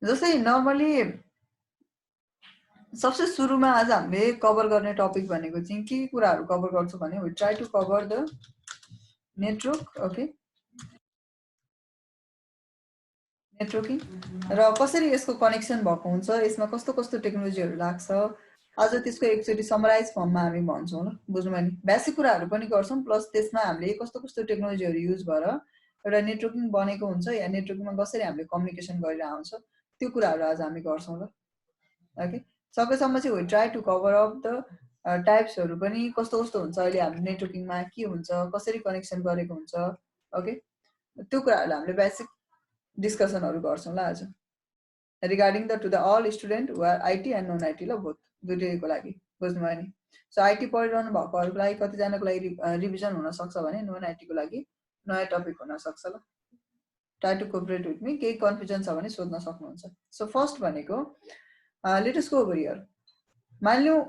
जस्तै नर्मली सबसे सुरुमा आज हामीले कभर गर्ने टपिक भनेको चाहिँ के कुराहरू कभर गर्छौँ भने we try to cover the network okay networking र कसरी यसको कनेक्सन भएको हुन्छ यसमा कस्तो कस्तो टेक्नोलोजीहरू लाग्छ आज त्यसको एकचोटि समराइज फर्ममा हामी भन्छौँ ल बुझ्नुभयो नि बेसिक कुराहरू पनि गर्छौँ प्लस त्यसमा हामीले कस्तो कस्तो टेक्नोलोजीहरू युज भएर एउटा नेटवर्किङ बनेको हुन्छ या नेटवर्किङमा कसरी हामीले कम्युनिकेसन गरेर आउँछ त्यो कुराहरू आज हामी गर्छौँ ल ओके सकेसम्म चाहिँ we try to cover up the टाइप्सहरू पनि कस्तो कस्तो हुन्छ अहिले हाम्रो नेटवर्किङमा के हुन्छ कसरी कनेक्सन गरेको हुन्छ ओके त्यो कुराहरूलाई हामीले बेसिक डिस्कसनहरू गर्छौँ ल आज regarding the to the all student who are IT and non IT ल बोथ दुइटैको लागि बुझ्नुभयो नि सो आइटी पढिरहनु भएकोहरूको लागि कतिजनाको लागि रिभिजन हुनसक्छ भने नन आइटीको लागि नयाँ टपिक हुनसक्छ ल try to cooperate with me केही कन्फ्युजन छ भने सोध्न सक्नुहुन्छ सो फर्स्ट भनेको let us go over here मानिलिउँ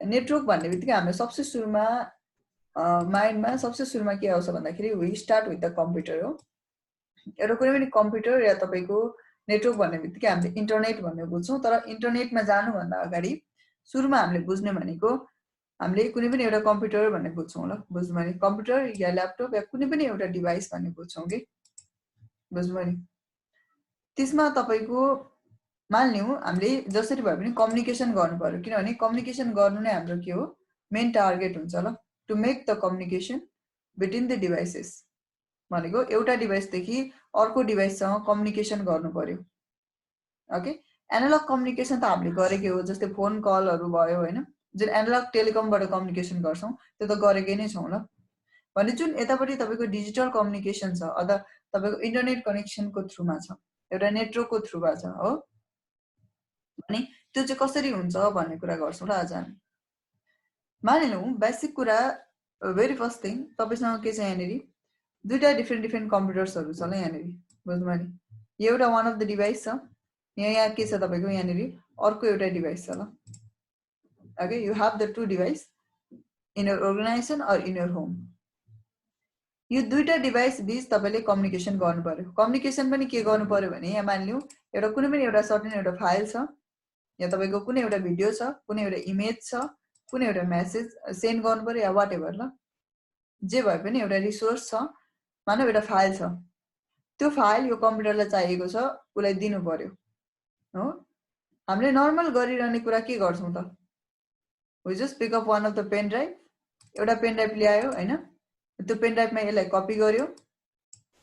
नेटवर्क भन्ने बित्तिकै हामीले सबसे सुरुमा माइन्डमा सबसे सुरुमा के आउँछ भन्दाखेरि we start with the computer हो एउटा कुनै पनि कम्प्युटर या तपाईँको नेटवर्क भन्ने बित्तिकै हामीले इन्टरनेट भन्ने बुझ्छौँ तर इन्टरनेटमा जानुभन्दा अगाडि सुरुमा हामीले बुझ्ने भनेको हामीले कुनै पनि एउटा कम्प्युटर भन्ने बुझ्छौँ ल बुझ्नुभयो नि कम्प्युटर या ल्यापटप या कुनै पनि एउटा डिभाइस भन्ने बुझ्छौँ कि बुझ्नुभयो नि त्यसमा तपाईँको मानिलिउँ हामीले जसरी भए पनि कम्युनिकेसन गर्नु पर्यो किनभने कम्युनिकेसन गर्नु नै हाम्रो के हो मेन टार्गेट हुन्छ ल to make the communication between the devices भनेको एउटा डिभाइसदेखि अर्को डिभाइससँग कम्युनिकेसन गर्नु पर्यो ओके एनालग कम्युनिकेसन त हामीले गरेकै हो जस्तै फोन कलहरू भयो होइन जुन एनालग टेलिकमबाट कम्युनिकेसन गर्छौँ त्यो त गरेकै नै छौँ ल भने जुन यतापट्टि तपाईँको डिजिटल कम्युनिकेसन छ अथवा तपाईँको इन्टरनेट कनेक्सनको थ्रुमा छ एउटा नेटवर्कको थ्रुमा छ हो भने त्यो चाहिँ कसरी हुन्छ भन्ने कुरा गर्छौँ ल आज हामी मानिलिउँ बेसिक कुरा भेरी फर्स्ट थिङ तपाईँसँग के छ यहाँनिर दुईवटा डिफ्रेन्ट कम्प्युटर्सहरू छ ल यहाँनिर बुझ्नुभयो नि यो एउटा वान अफ द डिभाइस छ यहाँ के छ तपाईँको यहाँनिर अर्को एउटा डिभाइस छ ल okay you have the two device in your organization or in your home यो दुईवटा डिभाइस बिच तपाईँले कम्युनिकेसन गर्नु पर्यो कम्युनिकेसन पनि के गर्नु पर्यो भने यहाँ मानिलिउँ एउटा कुनै पनि एउटा सर्टेन एउटा फाइल छ या तपाईँको कुनै एउटा भिडियो छ कुनै एउटा इमेज छ कुनै एउटा मेसेज सेन्ड गर्नु पर्यो या वाट एभर ल जे भए पनि एउटा रिसोर्स छ मानव एउटा फाइल छ त्यो फाइल यो कम्प्युटरलाई चाहिएको छ उसलाई दिनु पर्यो हो हामीले नर्मल गरिरहने कुरा के गर्छौँ त we just pick up one of the pen drive एउटा पेन ड्राइभ ल्यायो होइन त्यो पेन ड्राइभमा यसलाई कपी गर्यो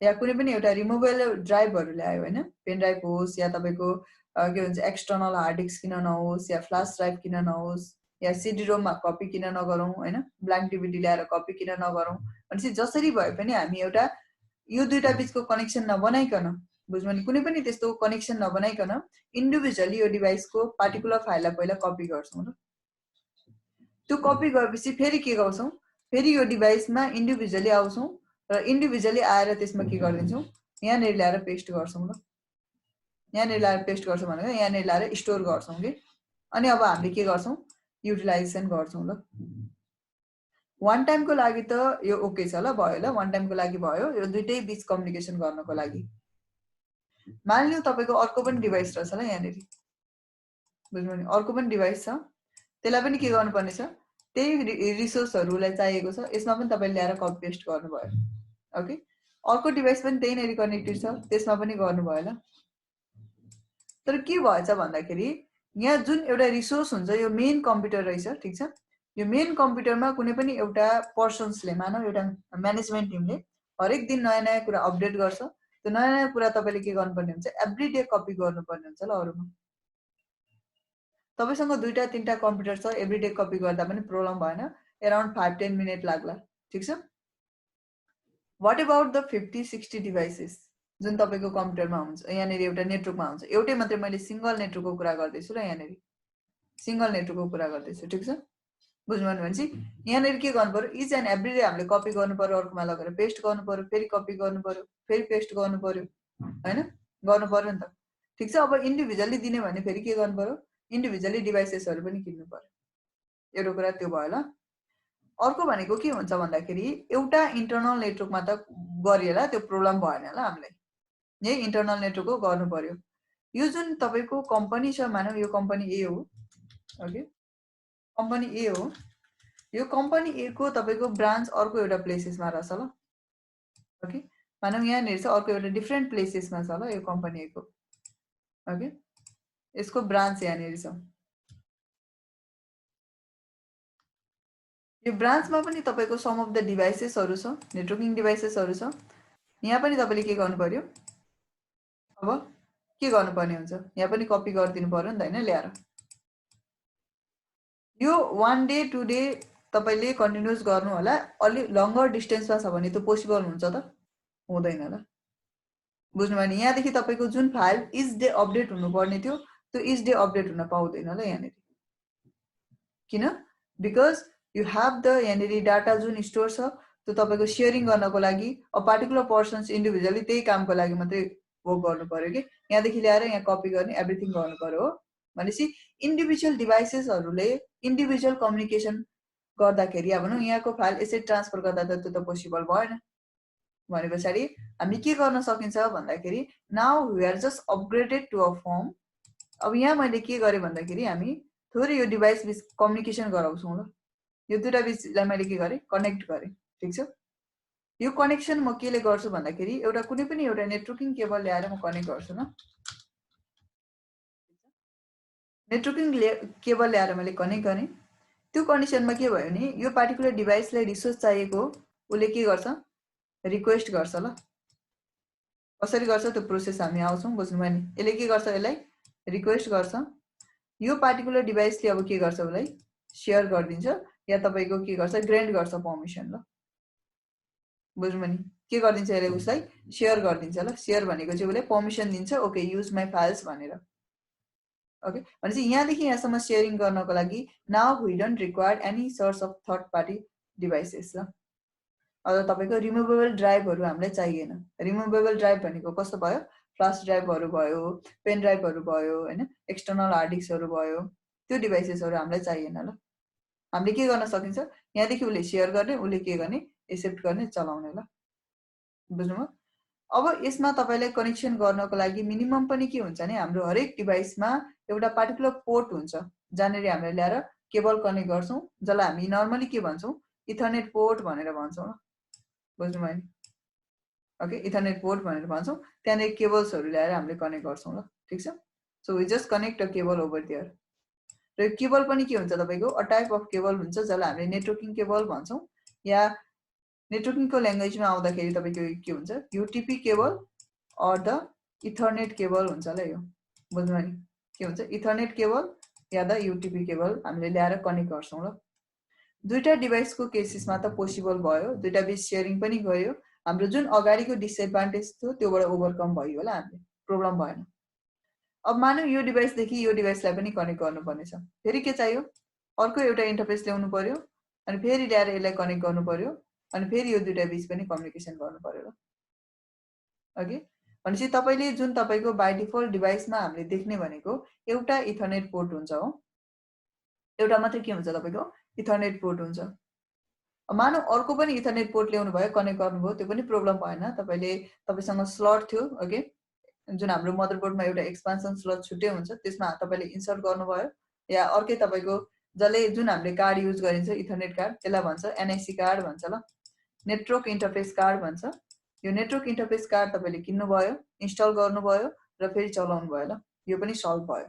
या कुनै पनि एउटा रिमुभेबल ड्राइभहरू ल्यायो होइन पेन ड्राइभ होस् या तपाईँको के भन्छ एक्सटर्नल हार्ड डिस्क किन नहोस् या फ्ल्यास ड्राइभ किन नहोस् या सिडी रोममा कपी किन नगरौँ होइन ब्ल्याङ्क डिभिडी ल्याएर कपी किन नगरौँ भनेपछि जसरी भए पनि हामी एउटा यो दुईवटा बिचको कनेक्सन नबनाइकन बुझ्नु भने कुनै पनि त्यस्तो कनेक्सन नबनाइकन इन्डिभिजुअली यो डिभाइसको पार्टिकुलर फाइललाई पहिला कपी गर्छौँ र त्यो कपी गरेपछि फेरि के गर्छौँ फेरि यो डिभाइसमा इन्डिभिजुअली आउँछौँ र इन्डिभिजुअली आएर त्यसमा के गरिदिन्छौँ यहाँनिर ल्याएर पेस्ट गर्छौँ ल यहाँनिर ल्याएर पेस्ट गर्छौँ भनेको यहाँनिर ल्याएर स्टोर गर्छौँ कि अनि अब हामीले के गर्छौँ युटिलाइजेसन गर्छौँ ल वान टाइमको लागि त यो ओके छ ल भयो ल वान टाइमको लागि भयो यो दुइटै बिच कम्युनिकेसन गर्नको लागि मानिलिउँ तपाईँको अर्को पनि डिभाइस रहेछ ल यहाँनिर बुझ्नु भने अर्को पनि डिभाइस छ त्यसलाई पनि के गर्नुपर्ने छ त्यही रिसोर्सहरूलाई चाहिएको छ यसमा पनि तपाईँले ल्याएर कपी पेस्ट गर्नुभयो ओके अर्को डिभाइस पनि त्यहीँनिर कनेक्टेड छ त्यसमा पनि गर्नुभयो ल तर के भएछ भन्दाखेरि यहाँ जुन एउटा रिसोर्स हुन्छ यो मेन कम्प्युटर रहेछ ठिक छ यो मेन कम्प्युटरमा कुनै पनि एउटा पर्सन्सले मानव एउटा म्यानेजमेन्ट टिमले हरेक दिन नयाँ नयाँ कुरा अपडेट गर्छ त्यो नयाँ नयाँ कुरा तपाईँले के गर्नुपर्ने हुन्छ एभ्री डे कपी गर्नुपर्ने हुन्छ ल अरूमा तपाईँसँग दुईवटा तिनवटा कम्प्युटर छ एभ्री डे कपी गर्दा पनि प्रब्लम भएन एराउन्ड 5-10 मिनट लाग्ला ठिक छ वाट अबाउट द 50-60 डिभाइसेस जुन तपाईँको कम्प्युटरमा हुन्छ यहाँनिर एउटा नेटवर्कमा हुन्छ एउटै मात्रै मैले सिङ्गल नेटवर्कको कुरा गर्दैछु र यहाँनिर सिङ्गल नेटवर्कको कुरा गर्दैछु ठिक छ बुझ्नुभयो भनेपछि यहाँनिर के गर्नु पर्यो इच एन्ड एभ्री डे हामीले कपी गर्नु पर्यो अर्कोमा लगेर पेस्ट गर्नु पर्यो फेरि कपी गर्नु पर्यो फेरि पेस्ट गर्नु पर्यो होइन गर्नु पर्यो नि त ठिक छ अब इन्डिभिजुअली दिने भने फेरि के गर्नु पर्यो इन्डिभिजुअली डिभाइसेसहरू पनि किन्नु पर्यो एउटा कुरा त्यो भयो ल अर्को भनेको के हुन्छ भन्दाखेरि एउटा इन्टरनल नेटवर्कमा त गरिएला त्यो प्रब्लम भएन ल हामीलाई यही इन्टरनल नेटवर्कको गर्नु पर्यो यो जुन तपाईको कम्पनी छ, मानौ यो कम्पनी ए हो, ओके, कम्पनी ए हो। यो कम्पनी ए को तपाईको ब्रान्च अर्को एउटा प्लेसेसमा रहेछ ल, ओके। मानौ यहाँनिर छ अर्को एउटा डिफरेन्ट प्लेसेसमा छ ल यो कम्पनी ए को, ओके। यसको ब्रान्च यहाँनिर छ। यो ब्रान्चमा पनि तपाईको सम अफ द डिभाइसेसहरु छ, नेटवर्किङ डिभाइसेसहरु छ। यहाँ पनि तपाईले के गर्नु पर्यो, अब के गर्नुपर्ने हुन्छ, यहाँ पनि कपी गरिदिनु पर्यो नि त हैन, ल्याएर। यो 1 डे 2 डे तपाईले कन्टिन्युअस गर्नु होला। अलि लङ्गर डिस्टेन्समा छ भने त्यो पोसिबल हुन्छ त, हुँदैन ल। बुझ्नु भयो नि, यहाँदेखि तपाईको जुन फाइल इच डे अपडेट हुनुपर्ने थियो त्यो इच डे अपडेट हुन पाउँदैन ल यहाँनिर। किन? बिकज यु हैव द यहाँनिर डाटा जुन स्टोर छ त्यो तपाईको शेयरिङ गर्नको लागि अ पार्टिकुलर पर्सन्स इन्डिभिजुअली त्यही कामको लागि मात्रै वर्क गर्नु पर्यो कि यहाँदेखि ल्याएर यहाँ कपी गर्ने एभ्रिथिङ गर्नु पर्यो हो। भनेपछि इन्डिभिजुअल डिभाइसेसहरुले इन्डिभिजुअल कम्युनिकेसन गर्दाखेरि अब भनौं यहाँको फाइल यसरी ट्रान्सफर गर्दा त त्यो त पोसिबल भएन। भनेपछि हामी के गर्न सकिन्छ भन्दाखेरि now we are just upgraded to a firm. अब यहाँ मैले के गरे भन्दाखेरि हामी थोरै यो डिभाइस बिच कम्युनिकेसन गराउँछौं ल। यो दुईटा बिचलाई मैले के गरे, कनेक्ट गरे, ठीक छ। यो कनेक्सन म केले गर्छु भन्दाखेरि एउटा कुनै पनि एउटा नेटवर्किङ केबल ल्याएर म कनेक्ट गर्छु न। नेटवर्किङ केबल ल्याएर मैले कनेक्ट गरे। त्यो कन्डिसनमा के भयो नि, यो पार्टिकुलर डिभाइसलाई रिसोर्स चाहिएको उले के गर्छ, रिक्वेस्ट गर्छ ल। कसरी गर्छ त्यो प्रोसेस हामी आउँछौं, बुझ्नुभयो नि। यसले के गर्छ, यसलाई रिक्वेस्ट गर्छ। यो पार्टिकुलर डिभाइसले अब के गर्छ, उसलाई शेयर गरिदिन्छ या तपाईको के गर्छ, ग्रान्ट गर्छ पर्मिसन ल। बुझ्नुभयो नि, के गरिदिन्छ यसले, उसलाई शेयर गरिदिन्छ ल। शेयर भनेको चाहिँ उसले पर्मिसन दिन्छ, ओके युज माइ फाइल्स भनेर, ओके। भनेपछि यहाँदेखि यहाँसम्म शेयरिङ गर्नको लागि now we don't require any source of third party devices ल। अब तपाईको रिमुभेबल ड्राइभहरु हामीलाई चाहिएन। रिमुभेबल ड्राइभ भनेको कस्तो भयो, फ्ल्याश ड्राइभहरु भयो, पेन ड्राइभहरु भयो हैन, एक्सटर्नल हार्ड डिस्कहरु भयो, त्यो डिभाइसेसहरु हामीलाई चाहिएन ल। हामीले के गर्न सकिन्छ, यहाँदेखि उले शेयर गर्ने, उले के गर्ने, एक्सेप्ट गर्ने, चलाउने ल। बुझ्नुभयो। अब यसमा तपाईलाई कनेक्सन गर्नको लागि मिनिमम पनि के हुन्छ नि, हाम्रो हरेक डिभाइसमा एउटा पार्टिकुलर पोर्ट हुन्छ जहाँनेरि हामीले ल्याएर केबल कनेक्ट गर्छौं, जसलाई हामी नर्मली के भन्छौं, इथरनेट पोर्ट भनेर भन्छौं ल। बुझ्नुभयो नि, ओके, इथरनेट पोर्ट भनेर भन्छौं। त्यहाँनेरि केबल्सहरु ल्याएर हामीले कनेक्ट गर्छौं ल, ठीक छ। So we just connect a cable over there. र केबल पनि के हुन्छ तपाईको, अ टाइप अफ केबल हुन्छ जसलाई हामीले नेटवर्किङ केबल भन्छौं, या नेटवर्किङको ल्याङ्ग्वेजमा आउँदाखेरि तपाईको के हुन्छ, UTP cable or the Ethernet cable हुन्छ ल यो। बुझ्नुभयो नि, के हुन्छ, इथरनेट केबल या द यूटीपी केबल हामीले ल्याएर कनेक्ट गर्छौं ल। दुईटा डिभाइसको केसेसमा त पोसिबल भयो, दुईटा बिच शेयरिङ पनि गयो। हाम्रो जुन अगाडिको डिसएडभान्टेज थियो त्योबाट ओभरकम भयो होला, हामीले प्रब्लम भएन। अब मानौ यो डिभाइसदेखि यो डिभाइसलाई पनि कनेक्ट गर्नुपर्ने छ, फेरि के चाहियो, अर्को एउटा इन्टरफेस ल्याउनु पर्यो, अनि फेरि ल्याएर यसलाई कनेक्ट गर्नु पर्यो, अनि फेरि यो दुईटा बिच पनि कम्युनिकेसन गर्नु पर्यो ल, ओके। भनेपछि तपाईले जुन तपाईको बाइ डिफल्ट डिभाइसमा हामीले देख्ने भनेको एउटा इथरनेट पोर्ट हुन्छ हो, एउटा मात्रै के हुन्छ तपाईको इथरनेट पोर्ट हुन्छ। मानौ अर्को पनि इथरनेट पोर्ट ल्याउनु भयो, कनेक्ट गर्नुभयो, त्यो पनि प्रब्लम भएन। तपाईले तपाईसँग स्लट थियो, ओके, जुन हाम्रो मदरबोर्डमा एउटा एक्सपान्सन स्लट छुट्टै हुन्छ, त्यसमा तपाईले इन्सर्ट गर्नुभयो, या अर्कै तपाईको जसले जुन हामीले कार्ड युज गरिन्छ इथरनेट कार्ड, त्यसलाई भन्छ एनआईसी कार्ड भन्छ ल, नेटवर्क इन्टरफेस कार्ड भन्छ। यो नेटवर्क इन्टरफेस कार्ड तपाईले किन्नुभयो, इन्स्टल गर्नुभयो र फेरि चलाउनु भयो ल, यो पनि सल्भ भयो।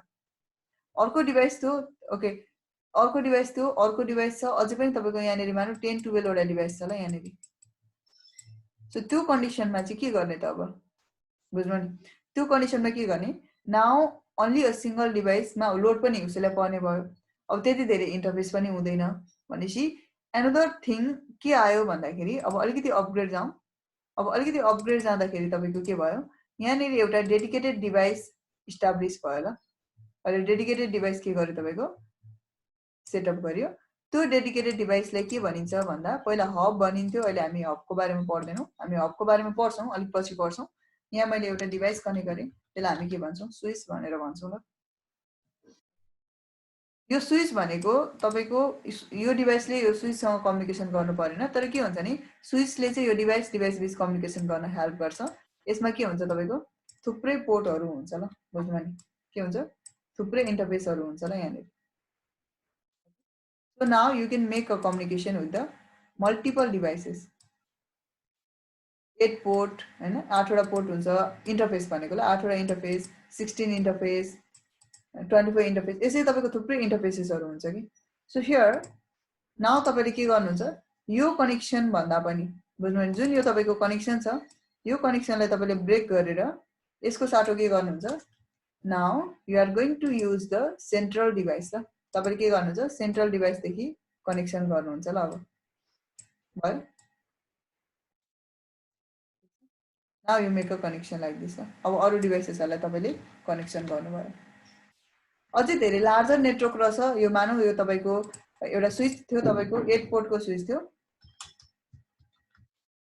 अर्को डिभाइस थियो, ओके, अर्को डिभाइस थियो, अर्को डिभाइस छ, अझै पनि तपाईको यहाँनेरि मानौ 10-12 वटा डिभाइस छ ल यहाँनेरि। सो त्यो कन्डिसनमा चाहिँ के गर्ने त अब, बुझ्नुभयो नि। त्यो कन्डिसनमा के गर्ने, नाउ ओन्ली अ सिंगल डिभाइसमा लोड पनि उसैलाई पर्ने भयो। अब त्यति धेरै इन्टरफेस पनि हुँदैन। भनेपछि एनदर थिङ के आयो भन्दाखेरि, अब अलिकति अपग्रेड जाउँ। अब अलिकति अपग्रेड जाँदाखेरि तपाईको के भयो, यहाँनेरि एउटा डेडिकेटेड डिभाइस इस्टाब्लिश भयो ल। अहिले डेडिकेटेड डिभाइस के गर्यो तपाईको, सेटअप गर्यो। त्यो डेडिकेटेड डिभाइसलाई के भनिन्छ भन्दा, पहिला हब भनिन्थ्यो, अहिले हामी हबको बारेमा पढ्दैनौं, हामी हबको बारेमा पढ्छौं, अलिक पछि पढ्छौं। यहाँ मैले एउटा डिभाइस कनेक्ट गरे, त्यसलाई हामी के भन्छौं, स्विच भनेर भन्छौं ल। यो स्विच भनेको तपाईको यो डिभाइसले यो स्विचसँग कम्युनिकेसन गर्नु परेन, तर के हुन्छ नि, स्विचले चाहिँ यो डिभाइस बिच कम्युनिकेसन गर्न हेल्प गर्छ। यसमा के हुन्छ तपाईको, थुप्रै पोर्टहरु हुन्छ ल बुझ्नु नि के हुन्छ थुप्रै इन्टरफेसहरु हुन्छ ल यहाँ So now you can make a communication with the multiple devices 8 port हैन 8 वटा पोर्ट हुन्छ इन्टरफेस भनेकोले 8 वटा इन्टरफेस 16 इन्टरफेस 24 इन्टरफेस यसै तपाईको थुप्रै इन्टरफेसेसहरु हुन्छ कि सो हियर नाउ तपाईले के गर्नुहुन्छ यो कनेक्सन भन्दा पनि बुझ्नु भने जुन यो तपाईको कनेक्सन छ यो कनेक्सनलाई तपाईले ब्रेक गरेर यसको साटो के गर्नुहुन्छ now you are going to use the central device ल तपाईले के गर्नुहुन्छ सेन्ट्रल डिभाइस देखि कनेक्सन गर्नुहुन्छ ल अब भयो Now you make a connection like this. अब अरु डिभाइसेसहरुलाई तपाईले कनेक्सन गर्नुभयो अझै धेरै लार्जर नेटवर्क रहेछ यो मानौ यो तपाईको एउटा स्विच थियो तपाईको 8 पोर्ट को स्विच थियो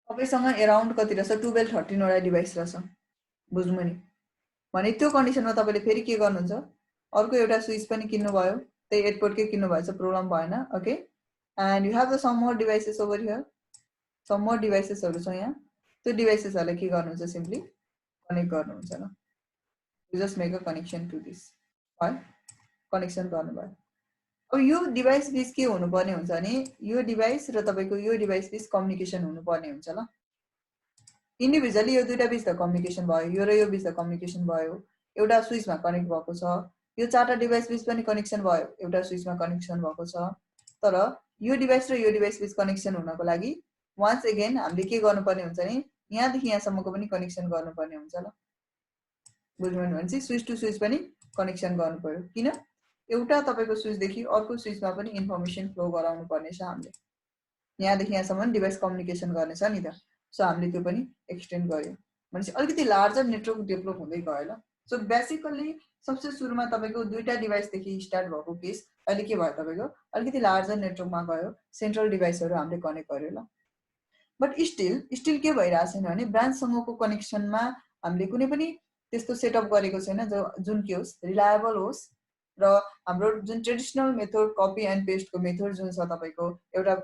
तपाईसँग अराउन्ड कति रहेछ 12 13 वटा डिभाइस रहेछ बुझ्नु नि भने त्यो कन्डिसनमा तपाईले फेरि के गर्नुहुन्छ अर्को एउटा स्विच पनि किन्नु भयो त्यही 8 पोर्ट कै किन्नु भएछ प्रब्लम भएन okay and you have the some more devices over here some more डिभाइसेसहरु छ यहाँ त्यो डिभाइसेसहरुलाई के गर्नुहुन्छ सिम्पली कनेक्ट गर्नुहुन्छ ल you just make a connection to this है कनेक्सन गर्नुभयो अब यो डिभाइस बीच के हुनुपर्ने हुन्छ नि यो डिभाइस र तपाईको यो डिभाइस बीच कम्युनिकेसन हुनुपर्ने हुन्छ ल इन्डिभिजुअली यो दुईटा बीच त कम्युनिकेसन भयो यो र यो बीच त कम्युनिकेसन भयो एउटा स्विचमा कनेक्ट भएको छ यो चारटा डिभाइस बीच पनि कनेक्सन भयो एउटा स्विचमा कनेक्सन भएको छ तर यो डिभाइस र यो डिभाइस बीच कनेक्सन हुनको लागि once again हामीले के गर्नुपर्ने हुन्छ नि यहाँ देखि यहाँसम्मको पनि कनेक्सन गर्नुपर्ने हुन्छ ल बुझ्नु भनेपछि स्विच टु स्विच पनि कनेक्सन गर्नु पर्यो किन एउटा तपाईको स्विच देखि अर्को स्विचमा पनि इन्फर्मेसन फ्लो गराउनु पर्ने छ हामीले यहाँ देखि यहाँसम्म डिभाइस कम्युनिकेसन गर्ने छ नि त सो हामीले त्यो पनि एक्सटेन्ड गर्यो भनेपछि अलिकति लार्जर नेटवर्क डेभलप हुँदै गयो ल सो बेसिकली सबसे सुरुमा तपाईको दुईटा डिभाइस देखि स्टार्ट भएको केस अहिले के भयो तपाईको अलिकति लार्जर नेटवर्कमा गयो सेन्ट्रल डिभाइसहरु हामीले कनेक्ट गर्यो ल बट स्टिल के भइरा छैन भने ब्रान्च सँगको कनेक्सनमा हामीले कुनै पनि त्यस्तो सेटअप गरेको छैन जुन के होस् रिलायबल होस् र हाम्रो जुन traditional method copy and paste को मेथड जुन छ तपाईको एउटा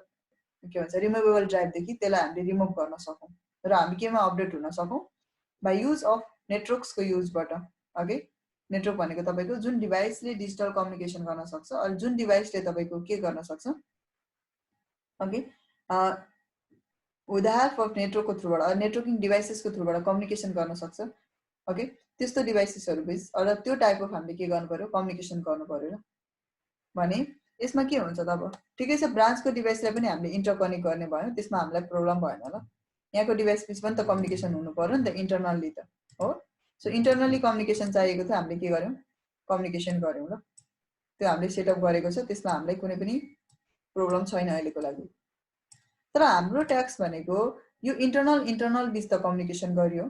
के भन्छ रिमुभेबल ड्राइभ देखि त्यसलाई हामीले रिमुभ गर्न सकौं र हामी केमा अपडेट हुन सकौं बाइ युज अफ नेटवर्क्स को युजबाट ओके नेटवर्क भनेको तपाईको जुन डिभाइसले डिजिटल कम्युनिकेसन गर्न सक्छ अनि जुन डिभाइसले तपाईको के गर्न सक्छ okay with the help of network को थ्रुबाट नेटवर्किङ डिभाइसेस को थ्रुबाट कम्युनिकेसन गर्न सक्छ ओके त्यस्तो डिभाइसेसहरु बीच अर त्यो टाइप अफ हामीले के गर्नु पर्यो कम्युनिकेसन गर्नु पर्यो ल भने यसमा के हुन्छ त अब ठिकै छ ब्रान्च को डिभाइसलाई पनि हामीले इन्टरकनेक्ट गर्ने भयो त्यसमा हामीलाई प्रब्लम भएन ल यहाँको डिभाइस बीच पनि त कम्युनिकेसन हुनु पर्यो नि त इन्टरनली त हो सो इन्टरनली कम्युनिकेसन चाहिएको थियो हामीले के गर्यौं कम्युनिकेसन गर्यौं ल त्यो हामीले सेटअप गरेको छ त्यसमा हामीलाई कुनै पनि प्रब्लम छैन अहिलेको लागि तर हाम्रो ट्याक्स भनेको यो इन्टरनल बीच त कम्युनिकेसन गरियो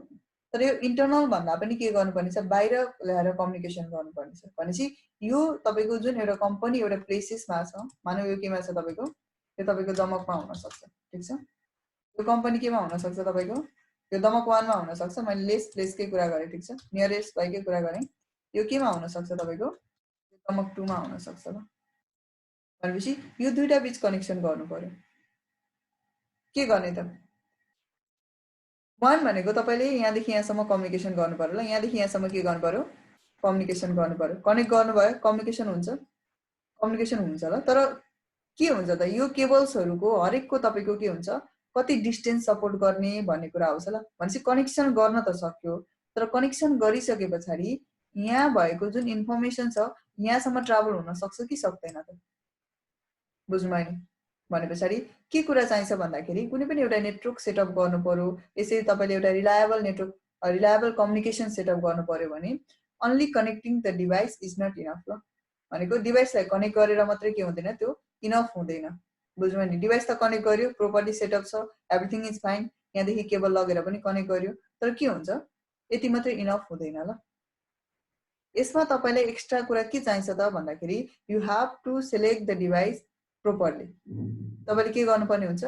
तर यो इन्टरनल भन्दा पनि के गर्नुपर्ने छ बाहिर ल्याएर कम्युनिकेसन गर्नुपर्ने छ भनेपछि यो तपाईको जुन एउटा कम्पनी एउटा प्लेसेसमा छ मानौ यो केमा छ तपाईको यो तपाईको दमकमा हुन सक्छ ठीक छ यो कम्पनी केमा हुन सक्छ तपाईको यो दमक 1 मा हुन सक्छ मैले लेस प्लेसकै कुरा गरे ठीक छ नियरेस्ट बाइकै कुरा गरे यो केमा हुन सक्छ तपाईको दमक 2 मा हुन सक्छ ल भनेपछि यो दुईटा बीच कनेक्सन गर्नु पर्यो के गर्ने त वान भनेको तपाईले यहाँ देखि यहाँसम्म कम्युनिकेसन गर्नु पर्यो ल यहाँ देखि यहाँसम्म के गर्नु पर्यो कम्युनिकेसन गर्नु पर्यो कनेक्ट गर्नु भयो कम्युनिकेसन हुन्छ ल तर के हुन्छ त यो केबल्सहरुको हरेकको तपाईको के हुन्छ कति डिस्टेन्स सपोर्ट गर्ने भन्ने कुरा आउँछ ल भनेपछि कनेक्सन गर्न त सक्यो तर कनेक्सन गरिसकेपछि यहाँ भएको जुन इन्फर्मेसन छ यहाँसम्म ट्राभल हुन सक्छ कि सक्दैन त बुझ्नु भयो नि भनेपछि के कुरा चाहिन्छ भन्दाखेरि कुनै पनि एउटा नेटवर्क सेटअप गर्नु पर्यो यसै तपाईले एउटा रिलायबल कम्युनिकेसन सेटअप गर्नु पर्यो भने only connecting the device is not enough ल भनेको डिभाइसलाई कनेक्ट गरेर मात्रै के हुँदैन त्यो इनफ हुँदैन बुझ्नु नि डिभाइस त कनेक्ट गर्यो प्रोपरली सेटअप छ एभ्रीथिङ इज फाइन यहाँ देखि केबल लगेर पनि कनेक्ट गर्यो तर के हुन्छ यति मात्रै इनफ हुँदैन ल यसमा तपाईलाई एक्स्ट्रा कुरा के चाहिन्छ त भन्दाखेरि you have to select the device properly तपाईले के गर्नुपर्ने हुन्छ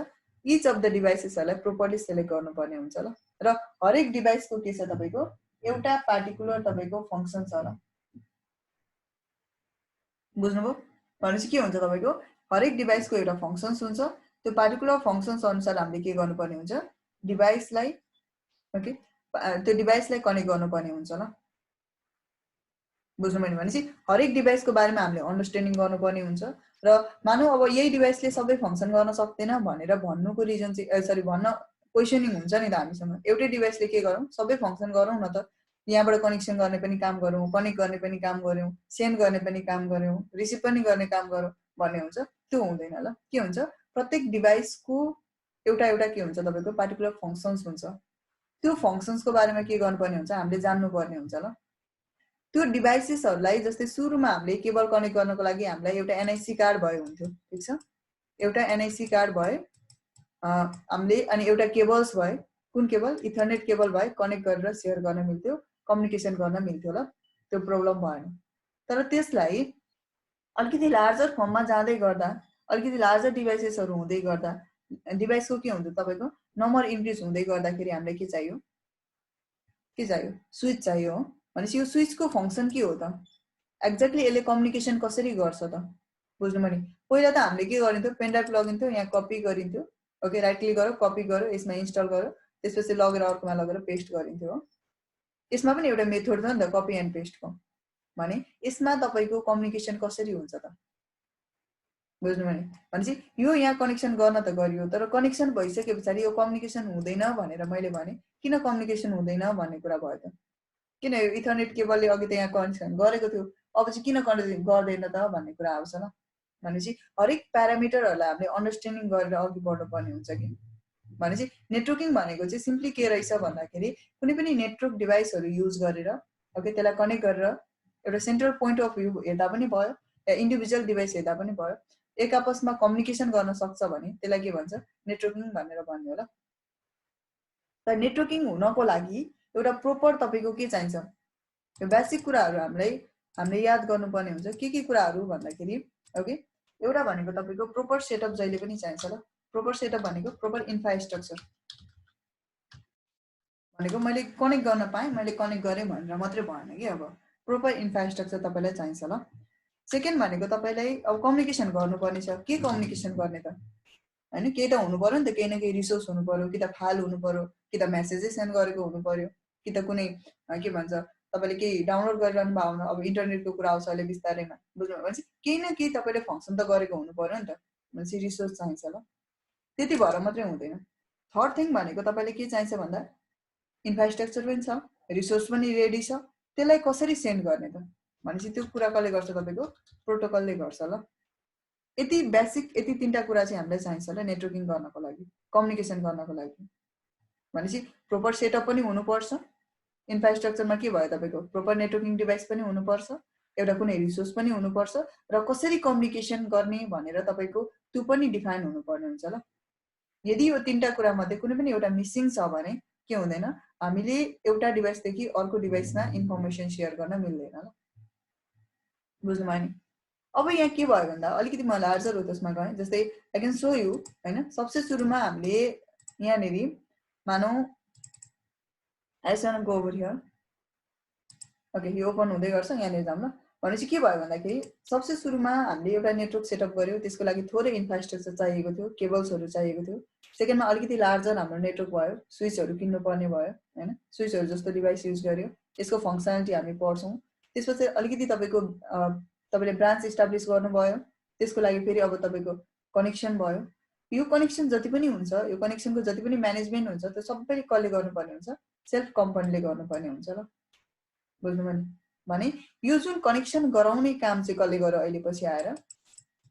इच अफ द डिभाइसेसहरुलाई प्रोपरली सिलेक्ट गर्नुपर्ने हुन्छ ल र हरेक डिभाइसको के छ तपाईको एउटा पार्टिकुलर तपाईको फंक्सन छ ल बुझ्नुभयो भनेपछि के हुन्छ तपाईको हरेक डिभाइसको एउटा फंक्सन्स हुन्छ त्यो पार्टिकुलर फंक्सन्स अनुसार हामीले के गर्नुपर्ने हुन्छ डिभाइसलाई ओके त्यो डिभाइसलाई कनेक्ट गर्नुपर्ने हुन्छ ल। बुझ्नु मैले भनेपछि हरेक डिभाइसको बारेमा हामीले अन्डरस्ट्यान्डिङ गर्नुपर्ने हुन्छ र मानौ अब यही डिभाइसले सबै फङ्सन गर्न सक्दैन भनेर भन्नुको रिजन चाहिँ भन्न क्वेसनिङ हुन्छ नि त हामीसँग। एउटै डिभाइसले के गरौँ, सबै फङ्सन गरौँ न त, यहाँबाट कनेक्सन गर्ने पनि काम गरौँ, कनेक्ट गर्ने पनि काम गरौँ, सेन्ड गर्ने पनि काम गरौँ, रिसिभ पनि गर्ने काम गरौँ भन्ने हुन्छ। त्यो हुँदैन ल। के हुन्छ, प्रत्येक डिभाइसको एउटा एउटा के हुन्छ तपाईँको पार्टिकुलर फङ्सन्स हुन्छ। त्यो फङ्सन्सको बारेमा के गर्नुपर्ने हुन्छ, हामीले जान्नुपर्ने हुन्छ ल। त्यो डिभाइसेसहरूलाई जस्तै सुरुमा हामीले केबल कनेक्ट गर्नको लागि हामीलाई एउटा एनआइसी कार्ड भए हुन्थ्यो, ठिक छ। एउटा एनआइसी कार्ड भए हामीले, अनि एउटा केबल्स भए, कुन केबल, इथरनेट केबल भए कनेक्ट गरेर सेयर गर्न मिल्थ्यो, कम्युनिकेसन गर्न मिल्थ्यो ल। त्यो प्रब्लम भएन। तर त्यसलाई अलिकति लार्जर फर्ममा जाँदै गर्दा, अलिकति लार्जर डिभाइसेसहरू हुँदै गर्दा डिभाइसको के हुन्छ तपाईँको नम्बर इन्क्रिज हुँदै गर्दाखेरि हामीलाई के चाहियो, स्विच चाहियो हो। भनेपछि यो स्विचको फङ्सन के हो त, एक्ज्याक्टली यसले कम्युनिकेसन कसरी गर्छ त। बुझ्नु भने पहिला त हामीले के गरिन्थ्यो, पेनड्राइभ लगिन्थ्यो, यहाँ कपी गरिन्थ्यो, ओके, राइट क्लिक गऱ्यो, कपी गऱ्यो, यसमा इन्स्टल गऱ्यो, त्यसपछि लगेर अर्कोमा लगेर पेस्ट गरिन्थ्यो हो। यसमा पनि एउटा मेथड छ नि त कपी एन्ड पेस्टको। भने यसमा तपाईँको कम्युनिकेसन कसरी हुन्छ त, बुझ्नु भने भनेपछि यो यहाँ कनेक्सन गर्न त गरियो, तर कनेक्सन भइसके पछाडि यो कम्युनिकेसन हुँदैन भनेर मैले भने किन कम्युनिकेसन हुँदैन भन्ने कुरा भयो त। किन यो इथरनेट केबलले अघि त यहाँ कनेक्सन गरेको थियो, अब चाहिँ किन कनेक्सन गर्दैन त भन्ने कुरा आउँछ ल। भनेपछि हरेक प्यारामिटरहरूलाई हामीले अन्डरस्ट्यान्डिङ गरेर अघि बढ्नुपर्ने हुन्छ कि। भनेपछि नेटवर्किङ भनेको चाहिँ सिम्पली के रहेछ भन्दाखेरि कुनै पनि नेटवर्क डिभाइसहरू युज गरेर, ओके, त्यसलाई कनेक्ट गरेर एउटा सेन्ट्रल पोइन्ट अफ भ्यू हेर्दा पनि भयो, या इन्डिभिजुअल डिभाइस हेर्दा पनि भयो, एक आपसमा कम्युनिकेसन गर्न सक्छ भने त्यसलाई के भन्छ, नेटवर्किङ भनेर भन्ने हो ल। तर नेटवर्किङ हुनको लागि एउटा प्रोपर तपाईँको के चाहिन्छ, यो बेसिक कुराहरू हामीले याद गर्नुपर्ने हुन्छ। के कुराहरू भन्दाखेरि, ओके, एउटा भनेको तपाईँको प्रोपर सेटअप जहिले पनि चाहिन्छ ल। प्रोपर सेटअप भनेको प्रोपर इन्फ्रास्ट्रक्चर भनेको मैले कनेक्ट गर्न पाएँ, मैले कनेक्ट गरेँ भनेर मात्रै भएन कि। अब प्रोपर इन्फ्रास्ट्रक्चर तपाईँलाई चाहिन्छ ल। सेकेन्ड भनेको तपाईँलाई अब कम्युनिकेसन गर्नुपर्ने छ। के कम्युनिकेसन गर्ने त, होइन, केही त हुनु पर्यो नि त, केही न केही रिसोर्स हुनु पर्यो, कि त फाइल हुनु पर्यो, कि त मेसेजै सेन्ड गरेको हुनु पर्यो, कि त कुनै के भन्छ तपाईँले केही डाउनलोड गरिरहनु भयो भने, अब इन्टरनेटको कुरा आउँछ अहिले बिस्तारैमा, बुझ्नु भनेपछि केही न केही तपाईँले फङ्सन त गरेको हुनु पर्यो नि त, भनेपछि रिसोर्स चाहिन्छ ल। त्यति भएर मात्रै हुँदैन। थर्ड थिङ भनेको तपाईँले के चाहिन्छ भन्दा इन्फ्रास्ट्रक्चर पनि छ, रिसोर्स पनि रेडी छ, त्यसलाई कसरी सेन्ड गर्ने त भनेपछि त्यो कुरा कसले गर्छ, तपाईँको प्रोटोकलले गर्छ ल। यति बेसिक, यति तिनवटा कुरा चाहिँ हामीलाई चाहिन्छ ल नेटवर्किङ गर्नको लागि, कम्युनिकेसन गर्नको लागि। भनेपछि प्रोपर सेटअप पनि हुनुपर्छ, इन्फ्रास्ट्रक्चरमा के भयो तपाईँको प्रोपर नेटवर्किङ डिभाइस पनि हुनुपर्छ, एउटा कुनै रिसोर्स पनि हुनुपर्छ, र कसरी कम्युनिकेसन गर्ने भनेर तपाईँको त्यो पनि डिफाइन हुनुपर्ने हुन्छ ल। यदि यो तिनवटा कुरा मध्ये कुनै पनि एउटा मिसिङ छ भने के हुँदैन, हामीले एउटा डिभाइसदेखि अर्को डिभाइसमा इन्फर्मेसन सेयर गर्न मिल्दैन ल। बुझ्नु भयो नि। अब यहाँ के भयो भन्दा अलिकति म लार्जर हो त्यसमा गएँ। जस्तै आई क्यान सो यु, होइन, सबसे सुरुमा हामीले यहाँनिर मानौ आइसन गो ओभर हियर, ओके, यो ओपन हुँदै गर्छ, यहाँनिर जाऊँ ल। भनेपछि के भयो भन्दाखेरि सबसे सुरुमा हामीले एउटा नेटवर्क सेटअप गर्यो, त्यसको लागि थोरै इन्फ्रास्ट्रक्चर चाहिएको थियो, केबल्सहरू चाहिएको थियो। सेकेन्डमा अलिकति लार्जर हाम्रो नेटवर्क भयो, स्विचहरू किन्नुपर्ने भयो, होइन, स्विचहरू जस्तो डिभाइस युज गर्यो, यसको फङ्सनालिटी हामी पढ्छौँ। त्यसपछि अलिकति तपाईँले ब्रान्च इस्टाब्लिस गर्नुभयो, त्यसको लागि फेरि अब तपाईँको कनेक्सन भयो। यो कनेक्सन जति पनि हुन्छ, यो कनेक्सनको जति पनि म्यानेजमेन्ट हुन्छ, त्यो सबै कसले गर्नुपर्ने हुन्छ, सेल्फ कम्पनीले गर्नुपर्ने हुन्छ ल। बुझ्नुभयो नि। भने यो जुन कनेक्सन गराउने काम चाहिँ कसले गर्यो, अहिले पछि आएर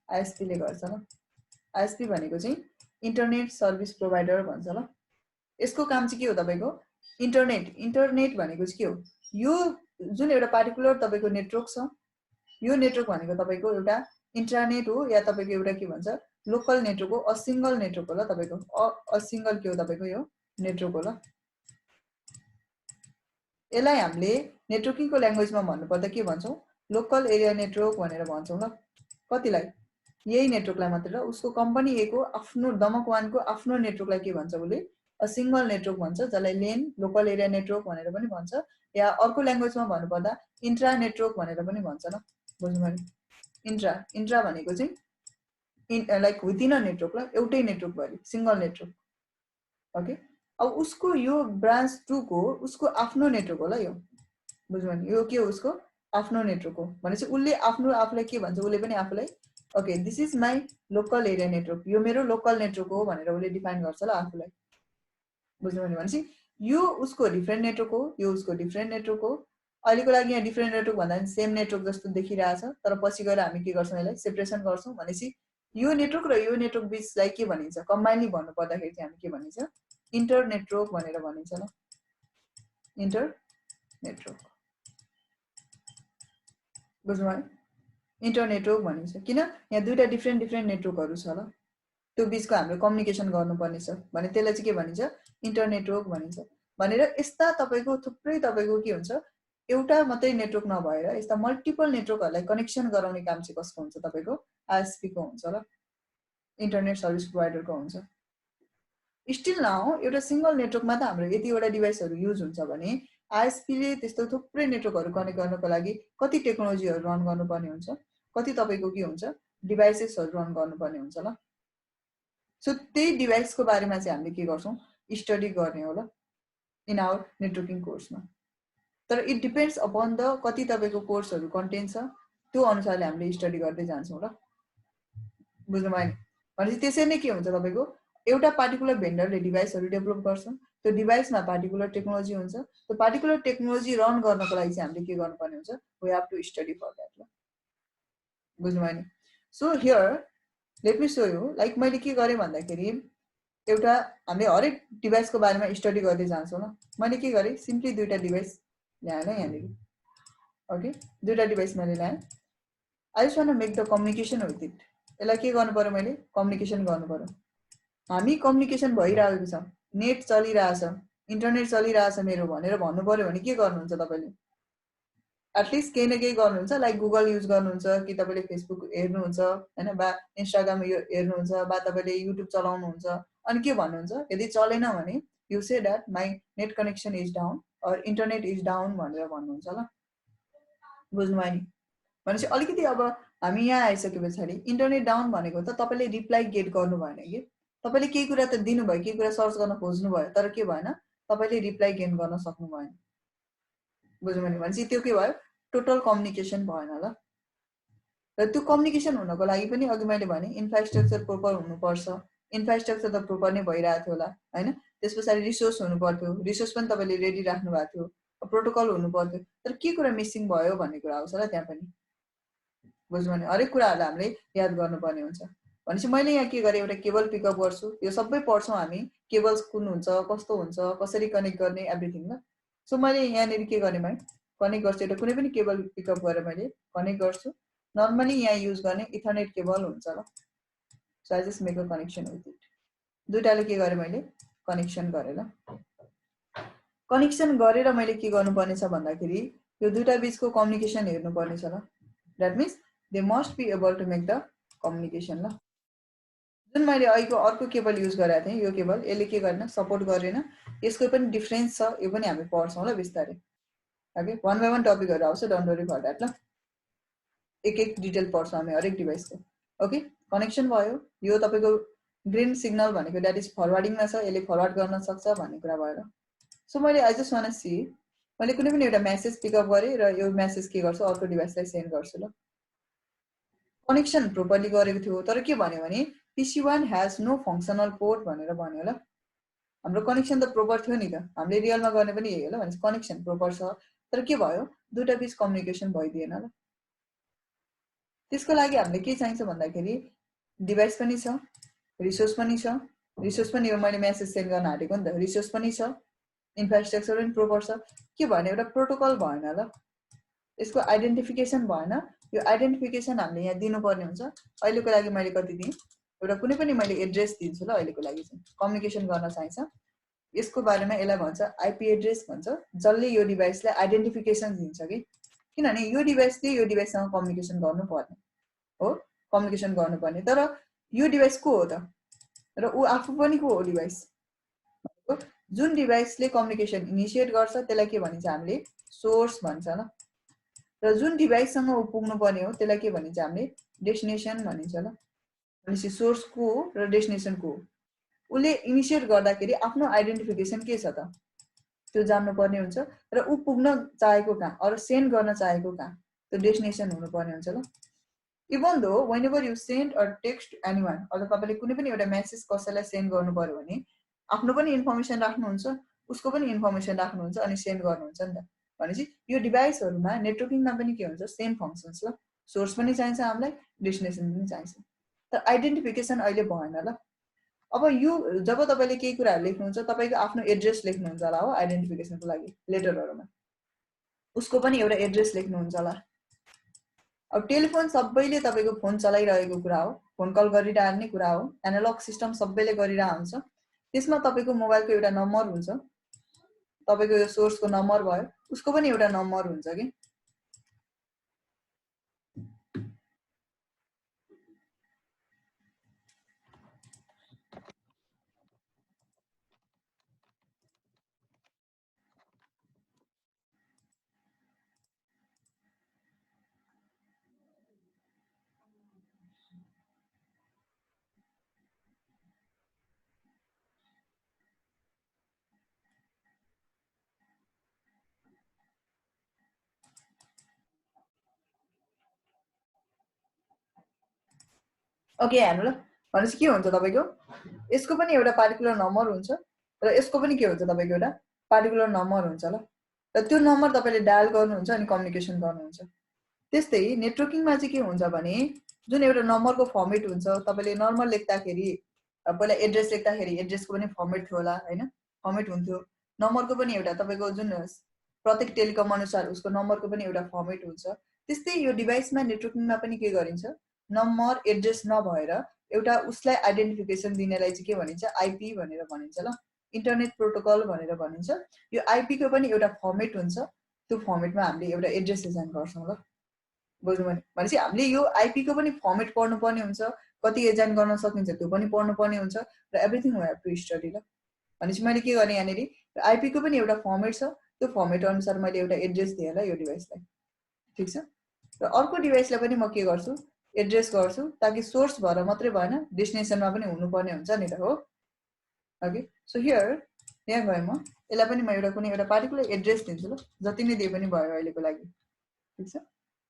आइएसपीले गर्छ ल। आइएसपी भनेको चाहिँ इन्टरनेट सर्भिस प्रोभाइडर भन्छ ल। यसको काम चाहिँ के हो तपाईँको, इन्टरनेट भनेको चाहिँ के हो, यो जुन एउटा पार्टिकुलर तपाईँको नेटवर्क छ, यो नेटवर्क भनेको तपाईँको एउटा इन्ट्रानेट हो, या तपाईँको एउटा के भन्छ लोकल नेटवर्क हो, असिङ्गल नेटवर्क हो ल। तपाईँको असिङ्गल के हो, तपाईँको यो नेटवर्क हो ल। यसलाई हामीले नेटवर्किङको ल्याङ्ग्वेजमा भन्नुपर्दा के भन्छौँ, लोकल एरिया नेटवर्क भनेर भन्छौँ ल। कतिलाई, यही नेटवर्कलाई मात्र ल। उसको कम्पनी एको आफ्नो दमक वानको आफ्नो नेटवर्कलाई के भन्छ उसले, सिङ्गल नेटवर्क भन्छ, जसलाई लेन लोकल एरिया नेटवर्क भनेर पनि भन्छ, या अर्को ल्याङ्ग्वेजमा भन्नुपर्दा इन्ट्रा नेटवर्क भनेर पनि भन्छ ल। बुझ्नुभयो। इन्ट्रा भनेको चाहिँ लाइक विदिन अ नेटवर्क ल, एउटै नेटवर्क भयो, सिङ्गल नेटवर्क, ओके। अब उसको यो ब्रान्च 2 को उसको आफ्नो नेटवर्क होला यो बुझ्नु नि यो के हो उसको आफ्नो नेटवर्क हो भनेपछि उले आफ्नो आफुलाई के भन्छ उले पनि आफुलाई okay this is my local area network यो मेरो लोकल नेटवर्क हो भनेर उले डिफाइन गर्छ ल आफुलाई बुझ्नु नि भनेपछि यो उसको डिफरेन्ट नेटवर्क हो यो उसको डिफरेन्ट नेटवर्क हो अहिलेको लागि यहाँ डिफरेन्ट नेटवर्क भन्दा सेम नेटवर्क जस्तो देखिरहेछ तर पछि गएर हामी के गर्छौं यसलाई सेपरेसन गर्छौं भनेपछि यो नेटवर्क र यो नेटवर्क बीचलाई के भनिन्छ कम्बाइनली भन्नु पर्दाखेरि चाहिँ हामी के भनिन्छ इन्टर नेटवर्क भनेर भनिन्छ ल इन्टर नेटवर्क बुझ्नु भयो इन्टर नेटवर्क भनिन्छ किन यहाँ दुईटा डिफरेन्ट नेटवर्कहरु छ ल त्यो बीचको हामीले कम्युनिकेसन गर्नुपर्ने छ भने त्यसलाई चाहिँ के भनिन्छ इन्टर नेटवर्क भनिन्छ भनेर यस्ता तपाईको थुप्रै तपाईको के हुन्छ एउटा मात्रै नेटवर्क नभएर यस्ता मल्टिपल नेटवर्कहरुलाई कनेक्सन गराउने काम चाहिँ कसको हुन्छ तपाईको आईएसपी को हुन्छ ल इन्टरनेट सर्भिस प्रोवाइडरको हुन्छ स्टिल नाउ एउटा सिंगल नेटवर्कमा त हाम्रो यतिवटा डिभाइसहरु युज हुन्छ भने आईएसपी ले त्यस्तो थुप्रै नेटवर्कहरु कनेक्ट गर्नको लागि कति टेक्नोलोजीहरु रन गर्नुपर्ने हुन्छ कति तपाईको के हुन्छ डिभाइसेसहरु रन गर्नुपर्ने हुन्छ ल सो त्यही डिभाइसको बारेमा चाहिँ हामीले के गर्छौं स्टडी गर्ने हो ल इन आवर नेटवर्किङ कोर्समा तर इट डिपेन्ड्स अपन द कति तपाईको कोर्सहरु कन्टेन्ट छ त्यो अनुसारले हामीले स्टडी गर्दै जान्छौं ल बुझ्नु भयो नि भनेपछि त्यसै नै के हुन्छ तपाईको एउटा पार्टिकुलर भेन्डरले डिभाइसहरु डेभलप गर्छ त्यो डिभाइसमा पार्टिकुलर टेक्नोलोजी हुन्छ त्यो पार्टिकुलर टेक्नोलोजी रन गर्नको लागि चाहिँ हामीले के गर्नुपर्ने हुन्छ we have to study for that ल बुझ्नु भयो नि so here let me show you like मैले के गरे भन्दाखेरि एउटा हामीले हरेक डिभाइसको बारेमा स्टडी गर्दै जान्छौं ल मैले के गरे सिम्पली दुईटा डिभाइस ल्याएँ ल यहाँनिर ओके दुईटा डिभाइस मैले ल्याएँ I just want to make the communication with it यसलाई के गर्नु पर्यो मैले कम्युनिकेसन गर्नु पर्यो हामी कम्युनिकेसन भइरहेको छ नेट चलिरहेछ इन्टरनेट चलिरहेछ मेरो भनेर भन्नु पर्यो भने के गर्नुहुन्छ तपाईले एटलिस्ट केही न केही गर्नुहुन्छ लाइक गुगल युज गर्नुहुन्छ कि तपाईले फेसबुक हेर्नुहुन्छ हैन बा इन्स्टाग्राम हेर्नुहुन्छ बा तपाईले युट्युब चलाउनुहुन्छ अनि के भन्नुहुन्छ यदि चलेन भने you say that my net connection is down or internet is down भनेर भन्नुहुन्छ ल बुझ्नु भयो नि भनेपछि अलिकति अब हामी यहाँ आइसकेपछि इन्टरनेट डाउन भनेको त तपाईले रिप्लाई गेट गर्नु भएन के तपाईले केही कुरा त दिनु भयो केही कुरा सर्च गर्न खोज्नु भयो तर के भएन तपाईले रिप्लाई गेन गर्न सक्नु भएन बुझ्नु भयो भनेपछि त्यो के भयो टोटल कम्युनिकेसन भएन ल र त्यो कम्युनिकेसन हुनको लागि पनि अघि मैले भने इन्फ्रास्ट्रक्चर प्रोपर हुनुपर्छ इन्फ्रास्ट्रक्चर त प्रोपर नै भइरहेको थियो होला हैन त्यसपछि रिसोर्स हुनु पर्थ्यो रिसोर्स पनि तपाईले रेडी राख्नु भएको थियो प्रोटोकल हुनु पर्थ्यो तर के कुरा मिसिङ भयो भन्ने कुरा आउँछ ल त्यहाँ पनि बुझ्नु भने हरेक कुराहरुलाई हामीले याद गर्नुपर्ने हुन्छ भनेपछि मैले यहाँ के गरे एउटा केबल पिकअप गर्छु यो सबै पढ्छौं हामी केबल्स कुन हुन्छ कस्तो हुन्छ कसरी कनेक्ट गर्ने एभ्रीथिङ ल सो मैले यहाँ के गर्ने भाइ कनेक्ट गर्छु एउटा कुनै पनि केबल पिकअप गरेर मैले कनेक्ट गर्छु नर्मली यहाँ युज गर्ने इथरनेट केबल हुन्छ ल so I just make a connection with it दुईटाले के गरे मैले कनेक्सन गरे ल कनेक्सन गरेर मैले के गर्नुपर्ने छ भन्दाखेरि यो दुईटा बीचको कम्युनिकेसन हेर्नुपर्ने छ ल that means they must be able to make the communication ल जुन मैले अहिलेको अर्को केबल युज गरेको थिएँ यो केबल यसले के गर्न सपोर्ट गरेन यसको पनि डिफरेन्स छ यो पनि हामी पढ्छौं ल बिस्तारै ओके वन बाइ वन टपिकहरु आउँछ डोन्ट वरी फर दैट ल एक एक डिटेल पढ्छौं हामी हरेक डिभाइसको ओके कनेक्सन भयो यो तपाईको ग्रीन सिग्नल भनेको दैट इज फरवर्डिङमा छ यसले फरवर्ड गर्न सक्छ भन्ने कुरा भयो सो मैले I just want to see मैले कुनै पनि एउटा मेसेज पिकअप गरे र यो मेसेज के गर्छु अर्को डिभाइसलाई सेन्ड गर्छु ल कनेक्सन प्रोपरली गरेको थियो तर के भन्यो भने PC1 has no functional port भनेर भन्यो ल हाम्रो कनेक्सन त प्रोपर थियो नि त हामीले रियलमा गर्ने पनि यही हो ल भनेपछि कनेक्सन प्रोपर छ तर के भयो दुईटा बीच कम्युनिकेसन भइदिएन ल त्यसको लागि हामीले के चाहिन्छ भन्दाखेरि डिभाइस पनि छ रिसोर्स पनि यो मैले मेसेज सेन्ड गर्न आटेको नि त रिसोर्स पनि छ इन्फ्रास्ट्रक्चर पनि प्रोपर छ के भने एउटा प्रोटोकल भएन ल यसको आइडेन्टिफिकेसन भएन यो आइडेन्टिफिकेसन हामीले यहाँ दिनुपर्ने हुन्छ अहिलेको लागि मैले कति दिएँ एउटा कुनै पनि मैले एड्रेस दिन्छु ल अहिलेको लागि चाहिँ कम्युनिकेसन गर्न चाहिन्छ यसको बारेमा यसलाई भन्छ आईपी एड्रेस भन्छ जसले यो डिभाइसलाई आइडेन्टिफिकेसन दिन्छ कि किनभने यो डिभाइसले यो डिभाइससँग कम्युनिकेसन गर्नुपर्ने हो कम्युनिकेसन गर्नुपर्ने तर यो डिभाइस को हो त र उ आफू पनि को हो डिभाइस जुन डिभाइसले कम्युनिकेसन इनिशिएट गर्छ त्यसलाई के भनिन्छ हामीले सोर्स भन्छ ल र जुन डिभाइससँग उ पुग्नु पर्ने हो त्यसलाई के भनिन्छ हामीले डेस्टिनेसन भनिन्छ ल भनेपछि सोर्स को र डेस्टिनेसन को उसले इनिसिएट गर्दाखेरि आफ्नो आइडेन्टिफिकेसन के छ त त्यो जान्नु पर्ने हुन्छ र ऊ पुग्न चाहेको कहाँ अर सेन्ड गर्न चाहेको कहाँ त्यो डेस्टिनेसन हुनुपर्ने हुन्छ ल even though whenever you send or text anyone अथवा तपाईले कुनै पनि एउटा मेसेज कसैलाई सेन्ड गर्नु पर्यो भने आफ्नो पनि इन्फर्मेसन राख्नुहुन्छ उसको पनि इन्फर्मेसन राख्नुहुन्छ अनि सेन्ड गर्नुहुन्छ नि त भनेपछि यो डिभाइसहरुमा नेटवर्किङमा पनि के हुन्छ सेम फंक्शन्स ल सोर्स पनि चाहिन्छ हामीलाई डेस्टिनेसन पनि चाहिन्छ तर आइडेन्टिफिकेसन अहिले भएन ल अब यो जब तपाईले केही कुराहरु लेख्नुहुन्छ तपाईको आफ्नो एड्रेस लेख्नुहुन्छ होला हो आइडेन्टिफिकेसनको लागि लेटरहरुमा उसको पनि एउटा एड्रेस लेख्नुहुन्छ होला अब टेलिफोन सबैले तपाईको फोन चलाइरहेको कुरा हो फोन कल गरिरहने कुरा हो एनालग सिस्टम सबैले गरिरहेको हुन्छ त्यसमा तपाईको मोबाइलको एउटा नम्बर हुन्छ तपाईको यो सोर्सको नम्बर भयो उसको पनि एउटा नम्बर हुन्छ के ओके हेर्नु ल भनेपछि के हुन्छ तपाईको यसको पनि एउटा पार्टिकुलर नम्बर हुन्छ र यसको पनि के हुन्छ तपाईको एउटा पार्टिकुलर नम्बर हुन्छ ल र त्यो नम्बर तपाईले डायल गर्नुहुन्छ अनि कम्युनिकेसन गर्नुहुन्छ त्यस्तै नेटवर्किङमा चाहिँ के हुन्छ भने जुन एउटा नम्बरको फर्मेट हुन्छ तपाईले नर्मल लेख्दाखेरि पहिला एड्रेस लेख्दाखेरि एड्रेसको पनि फर्मेट थियो होला हैन फर्मेट हुन्थ्यो नम्बरको पनि एउटा तपाईको जुन प्रत्येक टेलिकम अनुसार उसको नम्बरको पनि एउटा फर्मेट हुन्छ त्यस्तै यो डिभाइसमा नेटवर्किङमा पनि के गरिन्छ नम्बर एड्रेस नभएर एउटा उसलाई आइडेन्टिफिकेसन दिनेलाई चाहिँ के भनिन्छ आईपी भनेर भनिन्छ ल इन्टरनेट प्रोटोकल भनेर भनिन्छ यो आईपी को पनि एउटा फर्मेट हुन्छ त्यो फर्मेटमा हामीले एउटा एड्रेस डिजाइन गर्छौं ल बुझ्नु भने भनेपछि हामीले यो आईपी को पनि फर्मेट पढ्नु पर्ने हुन्छ कति डिजाइन गर्न सकिन्छ त्यो पनि पढ्नु पर्ने हुन्छ र everything we have to study ल भनेपछि मैले के गर्ने यहाँनेरि आईपी को पनि एउटा फर्मेट छ त्यो फर्मेट अनुसार मैले एउटा एड्रेस दिए ल यो डिभाइसलाई ठीक छ र अर्को डिभाइसलाई पनि म के गर्छु एड्रेस गर्छु ताकि सोर्स भएर मात्रै भएन डेस्टिनेसनमा पनि हुनुपर्ने हुन्छ नि त हो ओके सो हियर यहाँ गए म यसलाई पनि म एउटा कुनै एउटा पार्टिकुलर एड्रेस दिन्छु ल जति नै दिए पनि भयो अहिलेको लागि ठीक छ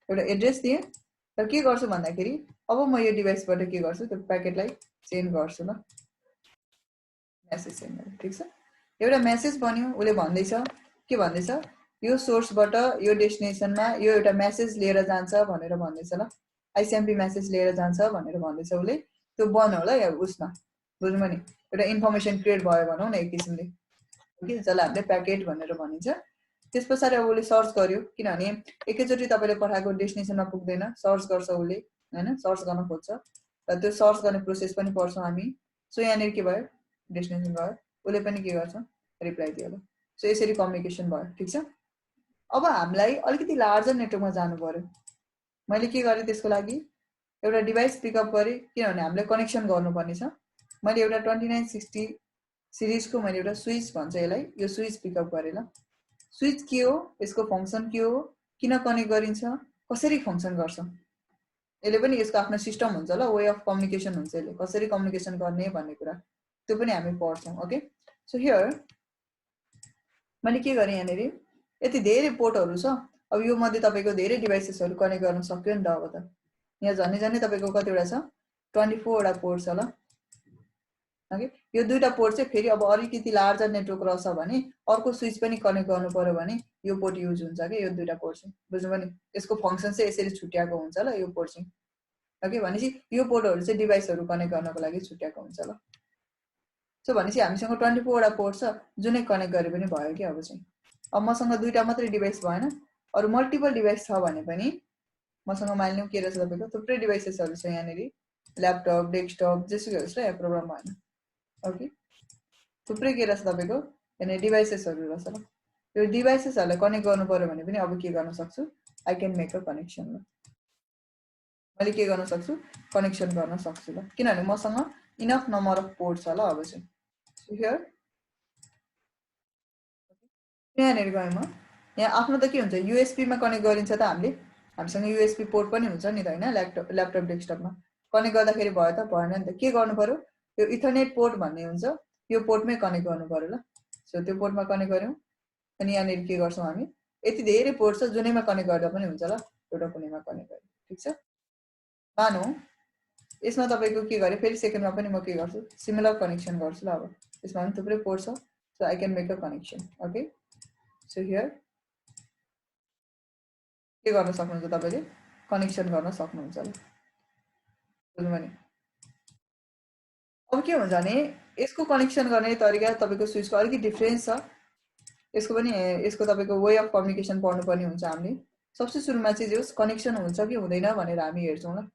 एउटा एड्रेस दिए र के गर्छु भन्दाखेरि अब म यो डिभाइसबाट के गर्छु त्यो प्याकेटलाई सेन्ड गर्छु ल मेसेज सेन्ड गर्छु ठीक छ एउटा मेसेज बन्यो उले भन्दै छ के भन्दै छ यो सोर्सबाट यो डेस्टिनेसनमा यो एउटा मेसेज लिएर जान्छ भनेर भन्दै छ ल आईसीएमपी मेसेज लिएर जान्छ भनेर भन्दै छ उले त्यो बन्यो होला या उसमा बुझ्नु नि एउटा इन्फर्मेसन क्रिएट भयो भनौं न एक किसिमले ओके जसलाई हामीले प्याकेट भनेर भनिन्छ त्यसपछि अब उले सर्च गर्यो किनभने एकैचोटी तपाईले पठाएको डेस्टिनेसनमा पुग्दैन सर्च गर्छ उले हैन सर्च गर्न खोज्छ र त्यो सर्च गर्ने प्रोसेस पनि पढ्छौं हामी सो यहाँनेर के भयो डेस्टिनेसन भयो उले पनि के गर्छ रिप्लाई दियो ल सो यसरी कम्युनिकेसन भयो ठीक छ अब हामीलाई अलिकति लार्जर नेटवर्कमा जानु पर्यो मैले के गरे त्यसको लागि एउटा डिभाइस पिकअप गरे किनभने हामीले कनेक्सन गर्नुपर्ने छ मैले एउटा 2960 सिरिजको मैले एउटा स्विच भन्छ यसलाई यो स्विच पिकअप गरे ल स्विच के हो यसको फंक्सन के हो किन कनेक्ट गरिन्छ कसरी फंक्सन गर्छ यसले पनि यसको आफ्नो सिस्टम हुन्छ ल वे अफ कम्युनिकेसन हुन्छ यसले कसरी कम्युनिकेसन गर्ने भन्ने कुरा त्यो पनि हामी पढ्छौं ओके सो हियर मैले के गरे यहाँनेरि यति धेरै पोर्टहरु छ अब यो मध्ये तपाईको धेरै डिभाइसेसहरु कनेक्ट गर्न सक्यो नि त अब त यहाँ झनै झनै तपाईको कतिवटा छ 24 वटा पोर्ट छ ल ओके यो दुईटा पोर्ट चाहिँ फेरि अब अलिकति लार्जर नेटवर्क रहछ भने अर्को स्विच पनि कनेक्ट गर्नु पर्यो भने यो पोर्ट युज हुन्छ के यो दुईटा पोर्ट चाहिँ बुझ्नु पनि यसको फंक्सन चाहिँ यसरी छुट्याएको हुन्छ ल यो पोर्ट चाहिँ ओके भनेपछि यो पोर्टहरु चाहिँ डिभाइसहरु कनेक्ट गर्नको लागि छुट्याएको हुन्छ ल सो भनेपछि हामीसँग 24 वटा पोर्ट छ जुनै कनेक्ट गरे पनि भयो के अब चाहिँ अब मसँग दुईटा मात्रै डिभाइस भएन अरु मल्टिपल डिभाइस छ भने पनि मसँग मान्नु के रहेछ तपाईको थुप्रै डिभाइसेसहरु छ यहाँनेरि ल्यापटप डेस्कटप जेसुकै होस् ल यो प्रोग्राम भएन ओके थुप्रै के रहेछ तपाईको यहाँ डिभाइसेसहरु रहेछ ल यो डिभाइसेसहरुलाई कनेक्ट गर्नु पर्यो भने पनि अब के गर्न सक्छु I can make a connection ल मैले के गर्न सक्छु कनेक्सन गर्न सक्छु ल किनभने मसँग इनफ नम्बर अफ पोर्ट छ ल अब चाहिँ सो हियर यहाँनेरि गए म यहाँ आफ्नो त के हुन्छ यूएसबी मा कनेक्ट गरिन्छ त हामीसँग यूएसबी पोर्ट पनि हुन्छ नि त हैन ल्यापटप डेस्कटपमा कनेक्ट गर्दाखेरि भयो त भएन नि त के गर्नु पर्यो यो इथरनेट पोर्ट भन्ने हुन्छ, यो पोर्टमै कनेक्ट गर्नु पर्यो ल। सो त्यो पोर्टमा कनेक्ट गर्यौं अनि यहाँनिर के गर्छौं हामी, यति धेरै पोर्ट छ जुनैमा कनेक्ट गर्दा पनि हुन्छ ल, एउटा कुनैमा कनेक्ट गर्यो। ठीक छ, मानौ यसमा तपाईको के गरे, फेरि सेकेन्डमा पनि म के गर्छु, सिमिलर कनेक्सन गर्छु ल। अब यसमा पनि थुप्रै पोर्ट छ, so I can make a connection. Okay, so here के गर्न सक्नुहुन्छ तपाईले, कनेक्सन गर्न सक्नुहुन्छ ल। बुझ्नुभयो नि। अब के हुन्छ भने यसको कनेक्सन गर्ने तरिका तपाईको स्विचको अलिकति डिफरेन्स छ। यसको पनि यसको तपाईको वे अफ कम्युनिकेसन पढ्नुपर्ने हुन्छ हामीले। सबसे सुरुमा चाहिँ जस कनेक्सन हुन्छ कि हुँदैन भनेर हामी हेर्छौं ल।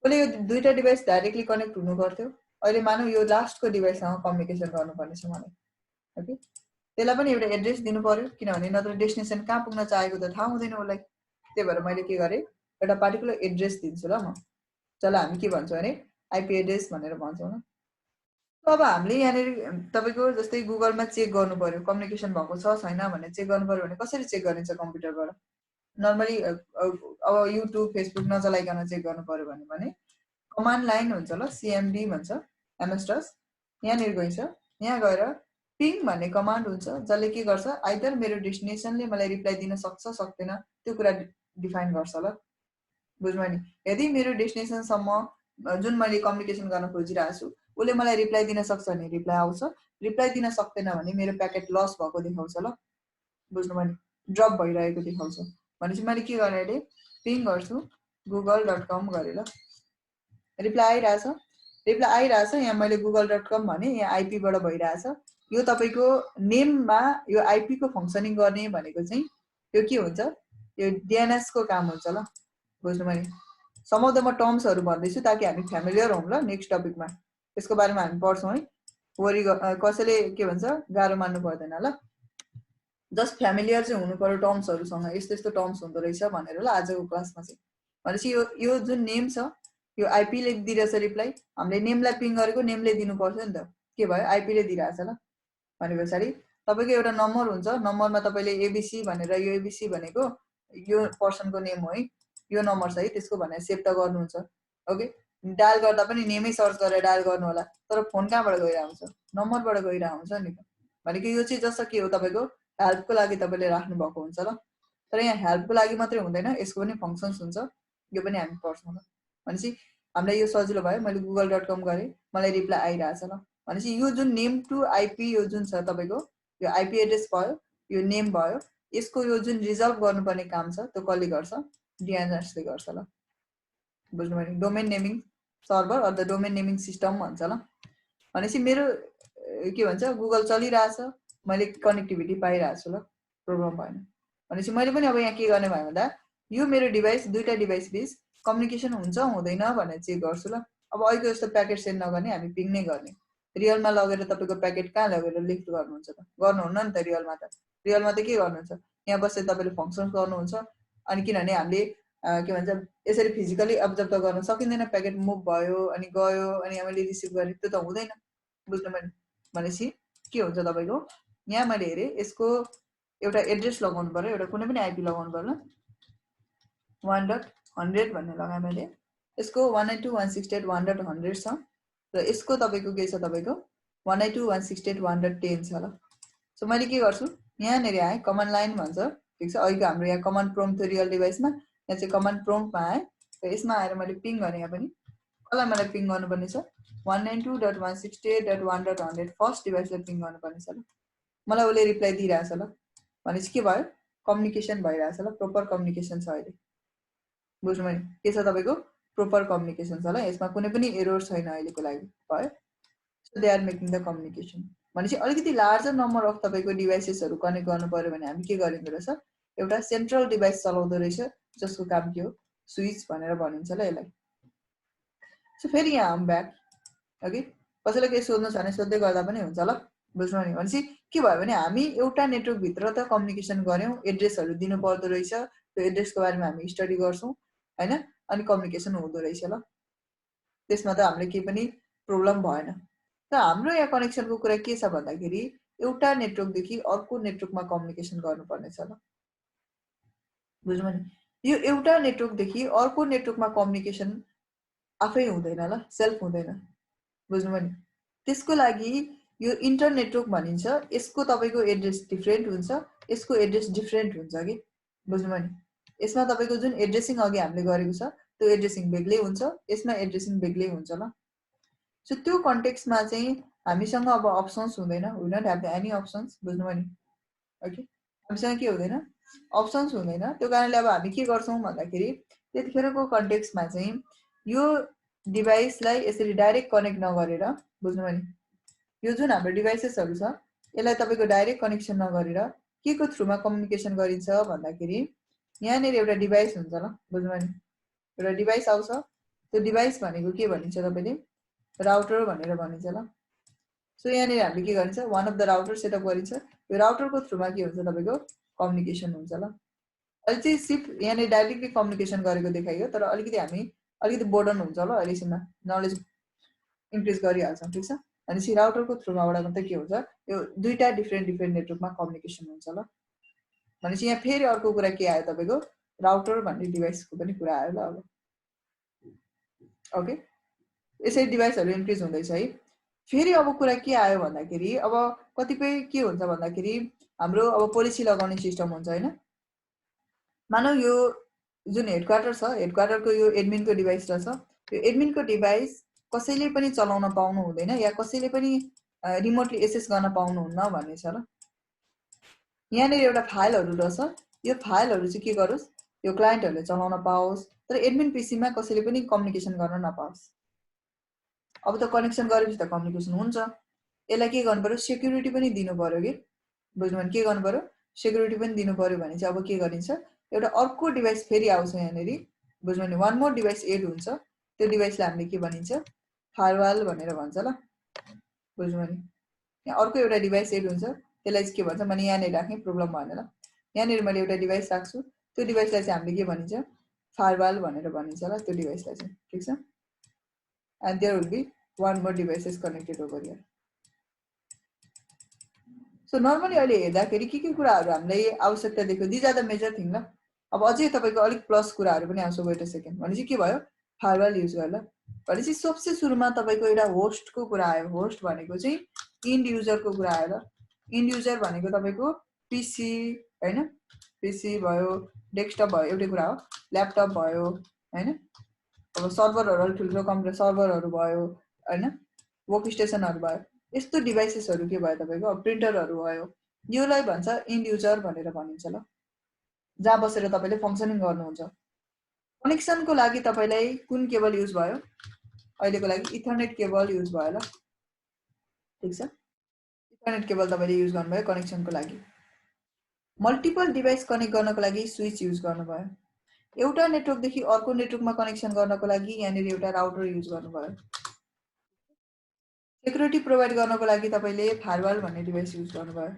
पहिले यो दुईटा डिभाइस डाइरेक्टली कनेक्ट हुनु पर्थ्यो, अहिले मानौ यो लास्टको डिभाइससँग कम्युनिकेसन गर्नुपर्ने छ मलाई। ओके, त्यसलाई पनि एउटा एड्रेस दिनु पर्यो, किनभने नत्र डेस्टिनेसन कहाँ पुग्न चाहेको त थाहा हुँदैन उसलाई। त्यही भएर मैले के गरे, एउटा पार्टिकुलर एड्रेस दिन्छु ल म, जसलाई हामी के भन्छौँ भने आइपी एड्रेस भनेर भन्छौँ ल। अब हामीले यहाँनिर तपाईको जस्तै गुगलमा चेक गर्नु पर्यो कम्युनिकेसन भएको छ छैन भनेर चेक गर्नु पर्यो भने कसरी चेक गरिन्छ कम्प्युटरबाट। नर्मली अब युट्युब फेसबुक नचलाइकन चेक गर्नु पर्यो भने कमान्ड लाइन हुन्छ ल, सीएमडी भन्छ, एमएसडस। यहाँनिर गइन्छ, यहाँ गएर पिङ भन्ने कमान्ड हुन्छ जसले के गर्छ, आइदर मेरो डेस्टिनेसनले मलाई रिप्लाई दिन सक्छ सक्दैन त्यो कुरा डिफाइन गर्छ ल। बुझ्नुभयो नि। यदि मेरो डेस्टिनेसनसम्म जुन मैले कम्युनिकेसन गर्न खोजिरहेको छु उसले मलाई रिप्लाई दिन सक्छ भने रिप्लाई आउँछ, रिप्लाई दिन सक्दैन भने मेरो प्याकेट लस भएको देखाउँछ ल। बुझ्नुभयो नि, ड्रप भइरहेको देखाउँछ। भनेपछि मैले के गर्ने अहिले, पिङ गर्छु google.com गरे ल, रिप्लाई आइरहेछ, रिप्लाई आइरहेछ। यहाँ मैले google.com भने यहाँ आइपी बाट भइरहेछ। यो तपाईको नेममा यो आइपी को फंक्सनिङ गर्ने भनेको चाहिँ यो के हुन्छ, यो डीएनएस को काम हुन्छ ल। बुझ्नुभयो नि। सम अफ द म टर्म्सहरु भन्दैछु ताकि हामी फ्यामिलियर हौं ल। नेक्स्ट टपिकमा यसको बारेमा हामी पढ्छौं है, वरी कसैले के भन्छ गाह्रो मान्नु पर्दैन ल। जस्ट फ्यामिलियर चाहिँ हुनु पर्यो टर्म्सहरुसँग, यस्तो यस्तो टर्म्स हुँदो रहेछ भनेर ल आजको क्लासमा चाहिँ। भनेपछि यो जुन नेम छ यो आइपी ले दिइरहेछ रिप्लाई, हामीले नेमलाई पिङ गरेको नेमले दिनु पर्छ नि त, के भयो आइपी ले दिइरहेछ ल। भनेपछि तपाईको एउटा नम्बर हुन्छ, नम्बरमा तपाईले एबीसी भनेर, यो एबीसी भनेको यो पर्सनको नेम हो है, यो नम्बर छ है त्यसको भनेर सेभ त गर्नुहुन्छ। ओके, डायल गर्दा पनि नेमै सर्च गरेर डायल गर्नु होला, तर फोन कहाँबाट गइरहेको हुन्छ, नम्बरबाट गइरहेको हुन्छ नि। भनेको यो चाहिँ जस्तो के हो, तपाईको हेल्पको लागि तपाईले राख्नु भएको हुन्छ ल। तर यहाँ हेल्पको लागि मात्रै हुँदैन, यसको पनि फंक्सन्स हुन्छ, यो पनि हामी पढ्छौं ल। भनेपछि हामीलाई यो सजिलो भयो, मैले google.com गरे, मलाई रिप्लाई आइरहेछ ल। भनेपछि यो जुन नेम टु आइपी यो जुन छ तपाईको, यो आइपी एड्रेस भयो, यो नेम भयो, यसको यो जुन रिजल्भ गर्नुपर्ने काम छ त्यो कसले गर्छ, डीएनएस ले गर्छ ल। बुझ्नुभयो नि, डोमेन नेमिङ सर्भर अथवा डोमेन नेमिङ सिस्टम भन्छ ल। भनेपछि मेरो के भन्छ गुगल चलिरहेछ, मैले कनेक्टिभिटी पाइरहेछु ल, प्रब्लम भएन। भनेपछि मैले पनि अब यहाँ के गर्ने भयो भन्दा यो मेरो डिभाइस दुईटा डिभाइस बीच कम्युनिकेसन हुन्छ हुँदैन भनेर चेक गर्छु ल। अब अहिलेको जस्तो प्याकेट सेन्ड नगर्ने, हामी पिङ नै गर्ने। रियलमा लगेर तपाईको प्याकेट कहाँ लगेर लिफ्ट गर्नुहुन्छ त, गर्नुहुन्न नि त। रियलमा त के गर्नुहुन्छ, यहाँ बसेर तपाईले फंक्सन्स गर्नुहुन्छ। अनि किनभने हामीले के भन्छ यसरी फिजिकली अब्जर्भ त गर्न सकिँदैन, प्याकेट मुभ भयो अनि गयो अनि हामीले रिसिभ गरे त्यो त हुँदैन। बुझ्नुभयो नि। भनेपछि के हुन्छ तपाईको, यहाँ मैले हेरे यसको एउटा एड्रेस लगाउनु पर्यो, एउटा कुनै पनि आइपी लगाउनु पर्यो ल। 1.100 भन्ने लगाए मैले, यसको 192.168.100 छ र यसको तपाईको के छ, तपाईको 192.168.110 छ ल। सो मैले के गर्छु, यहाँनिर आए कमान्ड लाइन भन्छ, ठीक छ। अहिले हाम्रो यहाँ कमान्ड प्रोम्प्ट थियो रियल डिभाइसमा, यहाँ चाहिँ कमान्ड प्रोम्प्टमा आए र यसमा आएर मैले पिङ गर्ने। यहाँ पनि कसलाई मलाई पिङ गर्नुपर्ने छ, 192.168.100 फर्स्ट डिभाइसलाई पिङ गर्नुपर्ने छ ल। मलाई उसले रिप्लाई दिइरहेछ ल। भनेपछि के भयो, कम्युनिकेसन भइरहेछ ल, प्रोपर कम्युनिकेसन छ अहिले। बुझ्नुभयो नि, के छ तपाईको प्रोपर कम्युनिकेसन छ ल, यसमा कुनै पनि एरर छैन अहिलेको लागि भयो। So they are making the communication. भनेपछि अलिकति लार्जर नम्बर अफ तपाईको डिभाइसेसहरु कनेक्ट गर्नु पर्यो भने हामी के गरिँदो रहेछ, एउटा सेन्ट्रल डिभाइस चलाउँदो रहेछ जसको काम के हो, स्विच भनेर भनिन्छ ल यसलाई। सो फेरि यहाँ आम ब्याक। ओके, कसैले केही सोध्नु छ भने सोध्दै गर्दा पनि हुन्छ ल। बुझ्नु नि। भनेपछि के भयो भने हामी एउटा नेटवर्क भित्र त कम्युनिकेसन गर्यौं, एड्रेसहरु दिनु पर्दो रहेछ, त्यो एड्रेसको बारेमा हामी स्टडी गर्छौं हैन, अनि कम्युनिकेसन हुँदो रहेछ ल। त्यसमा त हामीले केही पनि प्रब्लम भएन। त हाम्रो यहाँ कनेक्सनको कुरा के छ भन्दाखेरि एउटा नेटवर्क देखि अर्को नेटवर्कमा कम्युनिकेसन गर्नुपर्ने छ ल। बुझ्नु नि, यो एउटा नेटवर्क देखि अर्को नेटवर्कमा कम्युनिकेसन आफै हुँदैन ल, सेल्फ हुँदैन। बुझ्नुभयो नि त्यसको लागि यो इन्टर नेटवर्क भनिन्छ यसको तपाईको एड्रेस डिफरेन्ट हुन्छ यसको एड्रेस डिफरेन्ट हुन्छ कि बुझ्नुभयो नि यसमा तपाईको जुन एड्रेसिङ अघि हामीले गरेको छ त्यो एड्रेसिङ बेग्लै हुन्छ यसमा एड्रेसिङ बेग्लै हुन्छ ल सो त्यो कन्टेक्स्टमा चाहिँ हामीसँग अब अप्सन्स हुँदैन we don't have any options बुझ्नुभयो नि ओके हामीसँग के हुँदैन अप्सन्स हुँदैन त्यो कारणले अब हामी के गर्छौं भन्दाखेरि त्यतिखेरको कन्टेक्स्टमा चाहिँ यो डिभाइसलाई यसरी डाइरेक्ट कनेक्ट नगरेर बुझ्नुभयो नि यो जुन हाम्रो डिभाइसेसहरु छ यसलाई तपाईको डाइरेक्ट कनेक्सन नगरेर के को थ्रुमा कम्युनिकेसन गरिन्छ भन्दाखेरि यहाँनेर एउटा डिभाइस हुन्छ ल बुझ्नुभयो नि एउटा डिभाइस आउँछ त्यो डिभाइस भनेको के भनिन्छ तपाईले राउटर भनेर भनिन्छ ल सो यहाँनेर हामीले के गरिन्छ one of the router setup गरिन्छ यो राउटरको थ्रुमा के हुन्छ तपाईको कम्युनिकेसन हुन्छ ल अहिले चाहिँ सिर्फ यहाँनेर डाइरेक्टली कम्युनिकेसन गरेको देखाइयो तर अलिकति बोर्डन हुन्छ ल अहिलेसम्म नलेज इन्क्रिज गरिहाल्छौं ठीक छ भनेपछि राउटरको थ्रुमाबाट मात्रै के हुन्छ यो दुईटा डिफरेन्ट नेटवर्कमा कम्युनिकेसन हुन्छ ल भनेपछि यहाँ फेरि अर्को कुरा के आयो तपाईको राउटर भन्ने डिभाइसको पनि कुरा आयो ल अब ओके यसरी डिभाइसहरु इन्क्रिज हुँदैछ है फेरि अब कुरा के आयो भन्दाखेरि अब कतिपय के हुन्छ भन्दाखेरि हाम्रो अब पोलिसी लगाउने सिस्टम हुन्छ हैन मानौ यो जुन हेडक्वार्टर छ हेडक्वार्टरको यो एडमिनको डिभाइस रहेछ यो एडमिनको डिभाइस कसैले पनि चलाउन पाउनु हुँदैन या कसैले पनि रिमोटली एक्सेस गर्न पाउनुहुन्न भन्ने छ ल यहाँनेर एउटा फाइलहरु रहेछ यो फाइलहरु चाहिँ के गरोस् यो क्लाइन्टहरुले चलाउन पाओस् तर एडमिन पीसीमा कसैले पनि कम्युनिकेसन गर्न नपाओस् अब त कनेक्सन गरेपछि त कम्युनिकेसन हुन्छ यसलाई के गर्नु पर्यो सेक्युरिटी पनि दिनु पर्यो के बुझ्नुभयो के गर्नु पर्यो सेक्युरिटी पनि दिनु पर्यो भने चाहिँ अब के गरिन्छ एउटा अर्को डिभाइस फेरि आउँछ यहाँनेरि बुझ्नुभयो नि वान मोर डिभाइस एड हुन्छ त्यो डिभाइसलाई हामीले के भनिन्छ फायरवाल भनेर भन्छ ल बुझ्नुभयो नि यहाँ अर्को एउटा डिभाइस एड हुन्छ त्यसलाई चाहिँ के भन्छ मैले यहाँनेर राख्ने प्रब्लम भएन ल यहाँनेर मैले एउटा डिभाइस राख्छु त्यो डिभाइसलाई चाहिँ हामीले के भनिन्छ फायरवाल भनेर भनिन्छ ल त्यो डिभाइसलाई चाहिँ ठीक छ and there will be one more devices connected over here. So normally अहिले हेर्दाखेरि के कुराहरु हामीलाई आवश्यकता देखियो these are the major thing ल अब अझै तपाईको अलिक प्लस कुराहरु पनि आउँछ वेट अ सेकेन्ड भनेपछि के भयो फायरवाल युज गर्ला भनेपछि सबसे सुरुमा तपाईको एउटा होस्टको कुरा आयो होस्ट भनेको चाहिँ इन्ड युजरको कुरा आयो ल इन्ड युजर भनेको तपाईको पीसी हैन पीसी भयो डेस्कटप भयो एउटै कुरा हो ल्यापटप भयो हैन अब सर्भरहरु ठुलो कम्प्युटर सर्भरहरु भयो हैन वर्क स्टेसनहरु भयो यस्तो डिभाइसेसहरु के भयो तपाईको प्रिन्टरहरु भयो योलाई भन्छ इन्ड युजर भनेर भनिन्छ ल जहाँ बसेर तपाईले फंक्सनिङ गर्नुहुन्छ कनेक्सनको लागि तपाईलाई कुन केबल युज भयो अहिलेको लागि इथरनेट केबल युज भयो ल ठीक छ इथरनेट केबल तपाईले युज गर्नुभयो कनेक्सनको लागि मल्टिपल डिभाइस कनेक्ट गर्नको लागि स्विच युज गर्नुभयो एउटा नेटवर्क देखि अर्को नेटवर्कमा कनेक्सन गर्नको लागि यहाँनेर एउटा राउटर युज गर्नुभयो सेक्युरिटी प्रोवाइड गर्नको लागि तपाईले फायरवाल भन्ने डिभाइस युज गर्नुभयो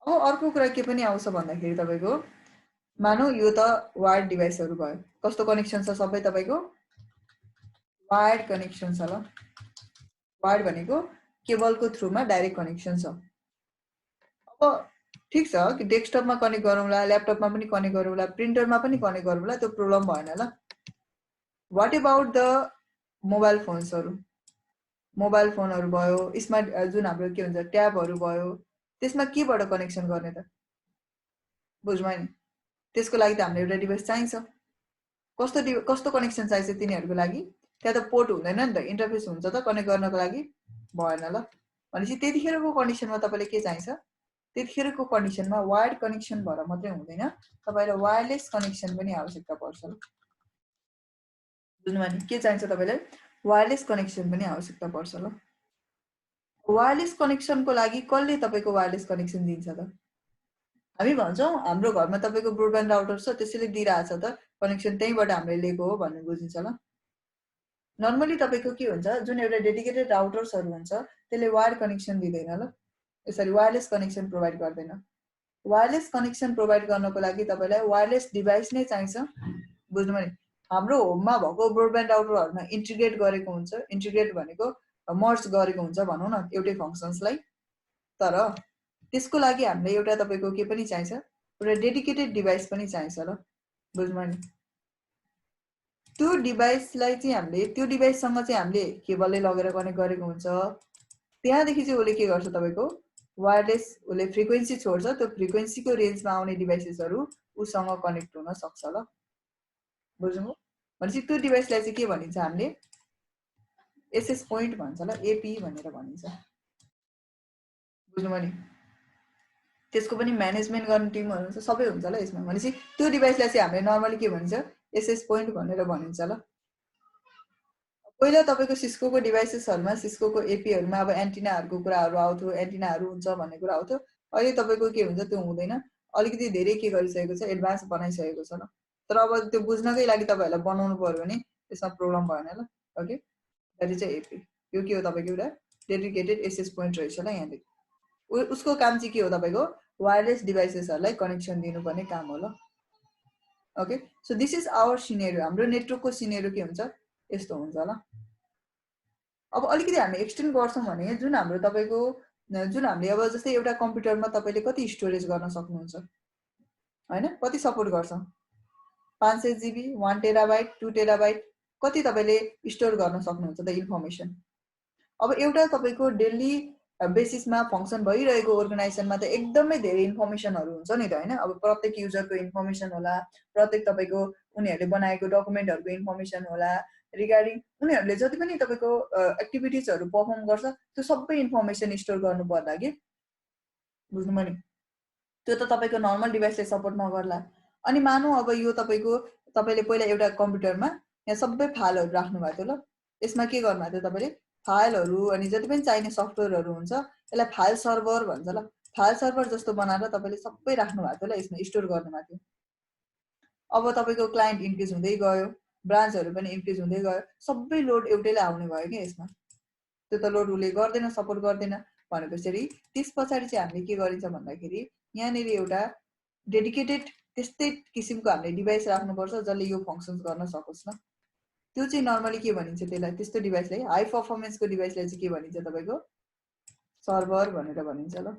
अब अर्को कुरा के पनि आउँछ भन्दाखेरि तपाईको मानौ यो त वायर्ड डिभाइसहरु भयो कस्तो कनेक्सन छ सबै तपाईको वायर्ड कनेक्सन छ ल वायर्ड भनेको केबलको थ्रुमा डाइरेक्ट कनेक्सन छ अब ठीक छ कि डेस्कटपमा कनेक्ट गरौँला ल्यापटपमा पनि कनेक्ट गरौँला प्रिन्टरमा पनि कनेक्ट गरौँला त्यो प्रब्लम भएन ल व्हाट अबाउट द मोबाइल फोनहरु भयो स्मार्ट जुन हाम्रो के हुन्छ ट्याबहरु भयो त्यसमा केबाट कनेक्सन गर्ने त बुझ्नुभयो नि त्यसको लागि त हामीले एउटा डिभाइस चाहिन्छ कस्तो कनेक्सन चाहिन्छ तिनीहरुको लागि त्यहाँ त पोर्ट हुँदैन नि त इन्टरफेस हुन्छ त कनेक्ट गर्नको लागि भएन ल भनेपछि त्यतिखेरको कन्डिसनमा तपाईले के चाहिन्छ त्यतिखेरको कन्डिसनमा वायर्ड कनेक्सन भएर मात्रै हुँदैन तपाईलाई वायरलेस कनेक्सन पनि आवश्यकता पर्छ ल बुझ्नुभयो नि के चाहिन्छ तपाईलाई वायरलेस कनेक्सन पनि आवश्यकता पर्छ ल वायरलेस कनेक्सनको लागि कसले तपाईको वायरलेस कनेक्सन दिन्छ त हामी भन्छौं हाम्रो घरमा तपाईको ब्रोडब्यान्ड राउटर छ त्यसैले दिइराछ त कनेक्सन त्यहीबाट हामीले लिएको हो भन्ने बुझिन्छ ल नर्मली तपाईको के हुन्छ जुन एउटा डेडिकेटेड राउटर्सहरु हुन्छ त्यसले वायर कनेक्सन दिदैन ल यसरी वायरलेस कनेक्सन प्रोवाइड गर्दैन वायरलेस कनेक्सन प्रोवाइड गर्नको लागि तपाईलाई वायरलेस डिभाइस नै चाहिन्छ बुझ्नुभयो नि हाम्रो होममा भएको ब्रोडब्यान्ड राउटरहरुमा इन्टिग्रेट गरेको हुन्छ इन्टिग्रेट भनेको मर्ज गरेको हुन्छ भनौं न एउटै फंक्सन्सलाई तर त्यसको लागि हामीले एउटा तपाईको के पनि चाहिन्छ एउटा डेडिकेटेड डिभाइस पनि चाहिन्छ ल बुझ्नुभयो नि त्यो डिभाइसलाई चाहिँ हामीले त्यो डिभाइससँग चाहिँ हामीले केबलले लगेर कनेक्ट गरेको हुन्छ। त्यहाँदेखि चाहिँ उसले के गर्छ तपाईँको वायरलेस उसले फ्रिक्वेन्सी छोड्छ, त्यो फ्रिक्वेन्सीको रेन्जमा आउने डिभाइसेसहरू उसँग कनेक्ट हुन सक्छ। ल बुझ्नुभयो? भनेपछि त्यो डिभाइसलाई चाहिँ के भनिन्छ हामीले एसएस पोइन्ट भन्छ ल, एपी भनेर भनिन्छ। बुझ्नुभयो नि? त्यसको पनि म्यानेजमेन्ट गर्ने टिमहरू हुन्छ, सबै हुन्छ ल यसमा। भनेपछि त्यो डिभाइसलाई चाहिँ हामीले नर्मली के भनिन्छ एसएस पोइन्ट भनेर भनिन्छ। ल पहिला तपाईँको सिस्कोको डिभाइसेसहरूमा सिस्कोको एपीहरूमा अब एन्टिनाहरूको कुराहरू आउँथ्यो, एन्टिनाहरू हुन्छ भन्ने कुरा आउँथ्यो। अहिले तपाईँको के हुन्छ त्यो हुँदैन, अलिकति धेरै के गरिसकेको छ एडभान्स बनाइसकेको छ। ल तर अब त्यो बुझ्नकै लागि तपाईँहरूलाई बनाउनु पर्यो भने त्यसमा प्रब्लम भएन। ल ओके, द्याट इज एपी। यो के हो तपाईँको एउटा डेडिकेटेड एसएस पोइन्ट रहेछ। ल यहाँदेखि उसको काम चाहिँ के हो तपाईँको वायरलेस डिभाइसेसहरूलाई कनेक्सन दिनुपर्ने काम हो। ल okay, so this is our scenario. हाम्रो नेटवर्कको सिनेरियो के हुन्छ यस्तो हुन्छ। ल अब अलिकति हामी एक्सटेन्ड गर्छौँ भने जुन हाम्रो तपाईँको जुन हामीले अब जस्तै एउटा कम्प्युटरमा तपाईँले कति स्टोरेज गर्न सक्नुहुन्छ होइन, कति सपोर्ट गर्छ 500 GB 1 टेराबाइट 2 टेराबाइट कति तपाईँले स्टोर गर्न सक्नुहुन्छ त इन्फर्मेसन। अब एउटा तपाईँको डेली बेसिसमा फङ्सन भइरहेको अर्गनाइजेसनमा त एकदमै धेरै इन्फर्मेसनहरू हुन्छ नि त होइन। अब प्रत्येक युजरको इन्फर्मेसन होला, प्रत्येक तपाईँको उनीहरूले बनाएको डकुमेन्टहरूको इन्फर्मेसन होला, रिगार्डिङ उनीहरूले जति पनि तपाईँको एक्टिभिटिजहरू पर्फर्म गर्छ त्यो सबै इन्फर्मेसन स्टोर गर्नु पर्दा कि बुझ्नुभयो नि, त्यो त तपाईँको नर्मल डिभाइसले सपोर्ट नगर्ला। अनि मानौँ अब यो तपाईँले पहिला एउटा कम्प्युटरमा यहाँ सबै फाइलहरू राख्नु भएको थियो। ल यसमा के गर्नु भएको थियो तपाईँले फाइलहरू अनि जति पनि चाहिने सफ्टवेयरहरू हुन्छ यसलाई फाइल सर्भर भन्छ। ल फाइल सर्भर जस्तो बनाएर तपाईँले सबै राख्नु भएको थियो। ल यसमा स्टोर गर्नु भएको थियो। अब तपाईँको क्लाइन्ट इन्क्रिज हुँदै गयो, ब्रान्चहरू पनि इन्क्रिज हुँदै गयो, सबै लोड एउटैले आउने भयो कि यसमा। त्यो त लोड उसले गर्दैन, सपोर्ट गर्दैन भनेपछि त्यस पछाडि चाहिँ हामीले के गरिन्छ भन्दाखेरि यहाँनिर एउटा डेडिकेटेड त्यस्तै किसिमको हामीले डिभाइस राख्नुपर्छ जसले यो फङ्सन्स गर्न सकोस्। ल त्यो चाहिँ नर्मली के भनिन्छ त्यसलाई, त्यस्तो डिभाइसलाई हाई पर्फर्मेन्सको डिभाइसलाई चाहिँ के भनिन्छ तपाईँको सर्भर भनेर भनिन्छ। ल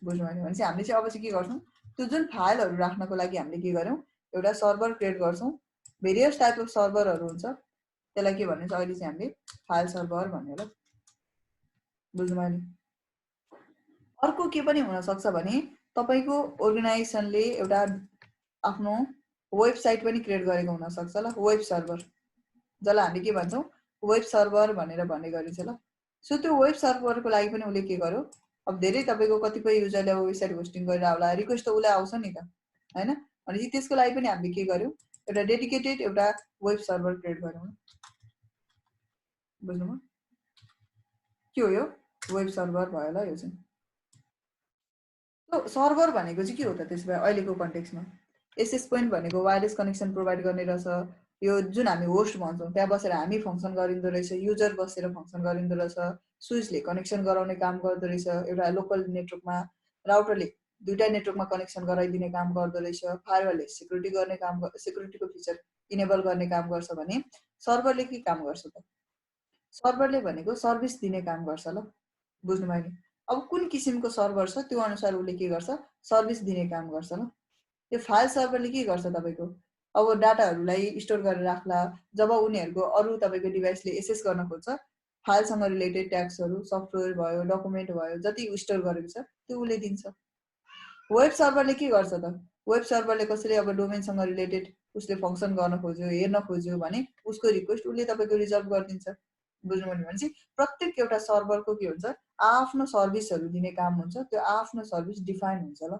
बुझ्नुभयो भने चाहिँ हामीले चाहिँ अब चाहिँ के गर्छौँ त्यो जुन फाइलहरू राख्नको लागि हामीले के गर्यौँ एउटा सर्भर क्रिएट गर्छौँ। भेरियस टाइप अफ सर्भरहरू हुन्छ, त्यसलाई के भनिन्छ अहिले चाहिँ हामीले फाइल सर्भर भनेर। बुझ्नुभयो नि? अर्को के पनि हुनसक्छ भने तपाईँको अर्गनाइजेसनले एउटा आफ्नो वेबसाइट पनि क्रिएट गरेको हुनसक्छ। ल वेब सर्भर जसलाई हामी के भन्छौँ वेब सर्भर भनेर भन्ने गरिन्छ। ल सो त्यो वेब सर्भरको लागि पनि उसले के गर्यो, अब धेरै तपाईँको कतिपय युजरले अब वेबसाइट होस्टिङ गरेर होला, रिक्वेस्ट त उसले आउँछ नि त होइन। भनेपछि त्यसको लागि पनि हामीले के गर्यौँ एउटा डेडिकेटेड एउटा वेब सर्भर क्रिएट गरौँ। बुझ्नुभयो के हो यो वेब सर्भर भयो। ल यो चाहिँ सर्भर भनेको चाहिँ के हो त त्यसो भए अहिलेको कन्टेक्स्टमा एसएस पोइन्ट भनेको वायरलेस कनेक्सन प्रोभाइड गर्ने रहेछ। यो जुन हामी होस्ट भन्छौँ त्यहाँ बसेर हामी फङ्सन गरिँदो रहेछ, युजर बसेर फङ्सन गरिँदो रहेछ, स्विचले कनेक्सन गराउने काम गर्दो रहेछ, एउटा लोकल नेटवर्कमा राउटरले दुईटा नेटवर्कमा कनेक्सन गराइदिने काम गर्दो रहेछ, फायरवलले सिक्युरिटी गर्ने काम, सिक्युरिटीको फिचर इनेबल गर्ने काम गर्छ भने सर्भरले के काम गर्छ त सर्भरले भनेको सर्भिस दिने काम गर्छ। ल बुझ्नुभयो नि? अब कुन किसिमको सर्भर छ त्यो अनुसार उसले के गर्छ सर्भिस दिने काम गर्छ। ल यो फाइल सर्भरले के गर्छ तपाईँको अब डाटाहरूलाई स्टोर गरेर राख्ला, जब उनीहरूको अरू तपाईँको डिभाइसले एक्सेस गर्न खोज्छ फाइलसँग रिलेटेड ट्याग्सहरू सफ्टवेयर भयो डकुमेन्ट भयो जति स्टोर गरेको छ त्यो उसले दिन्छ। वेब सर्भरले के गर्छ त वेब सर्भरले कसैले अब डोमेनसँग रिलेटेड उसले फङ्सन गर्न खोज्यो हेर्न खोज्यो भने उसको रिक्वेस्ट उसले तपाईँको रिजल्भ गरिदिन्छ। बुझ्नुभयो भनेपछि प्रत्येक एउटा सर्भरको के हुन्छ आफ्नो सर्भिसहरू दिने काम हुन्छ, त्यो आफ्नो सर्भिस डिफाइन हुन्छ। ल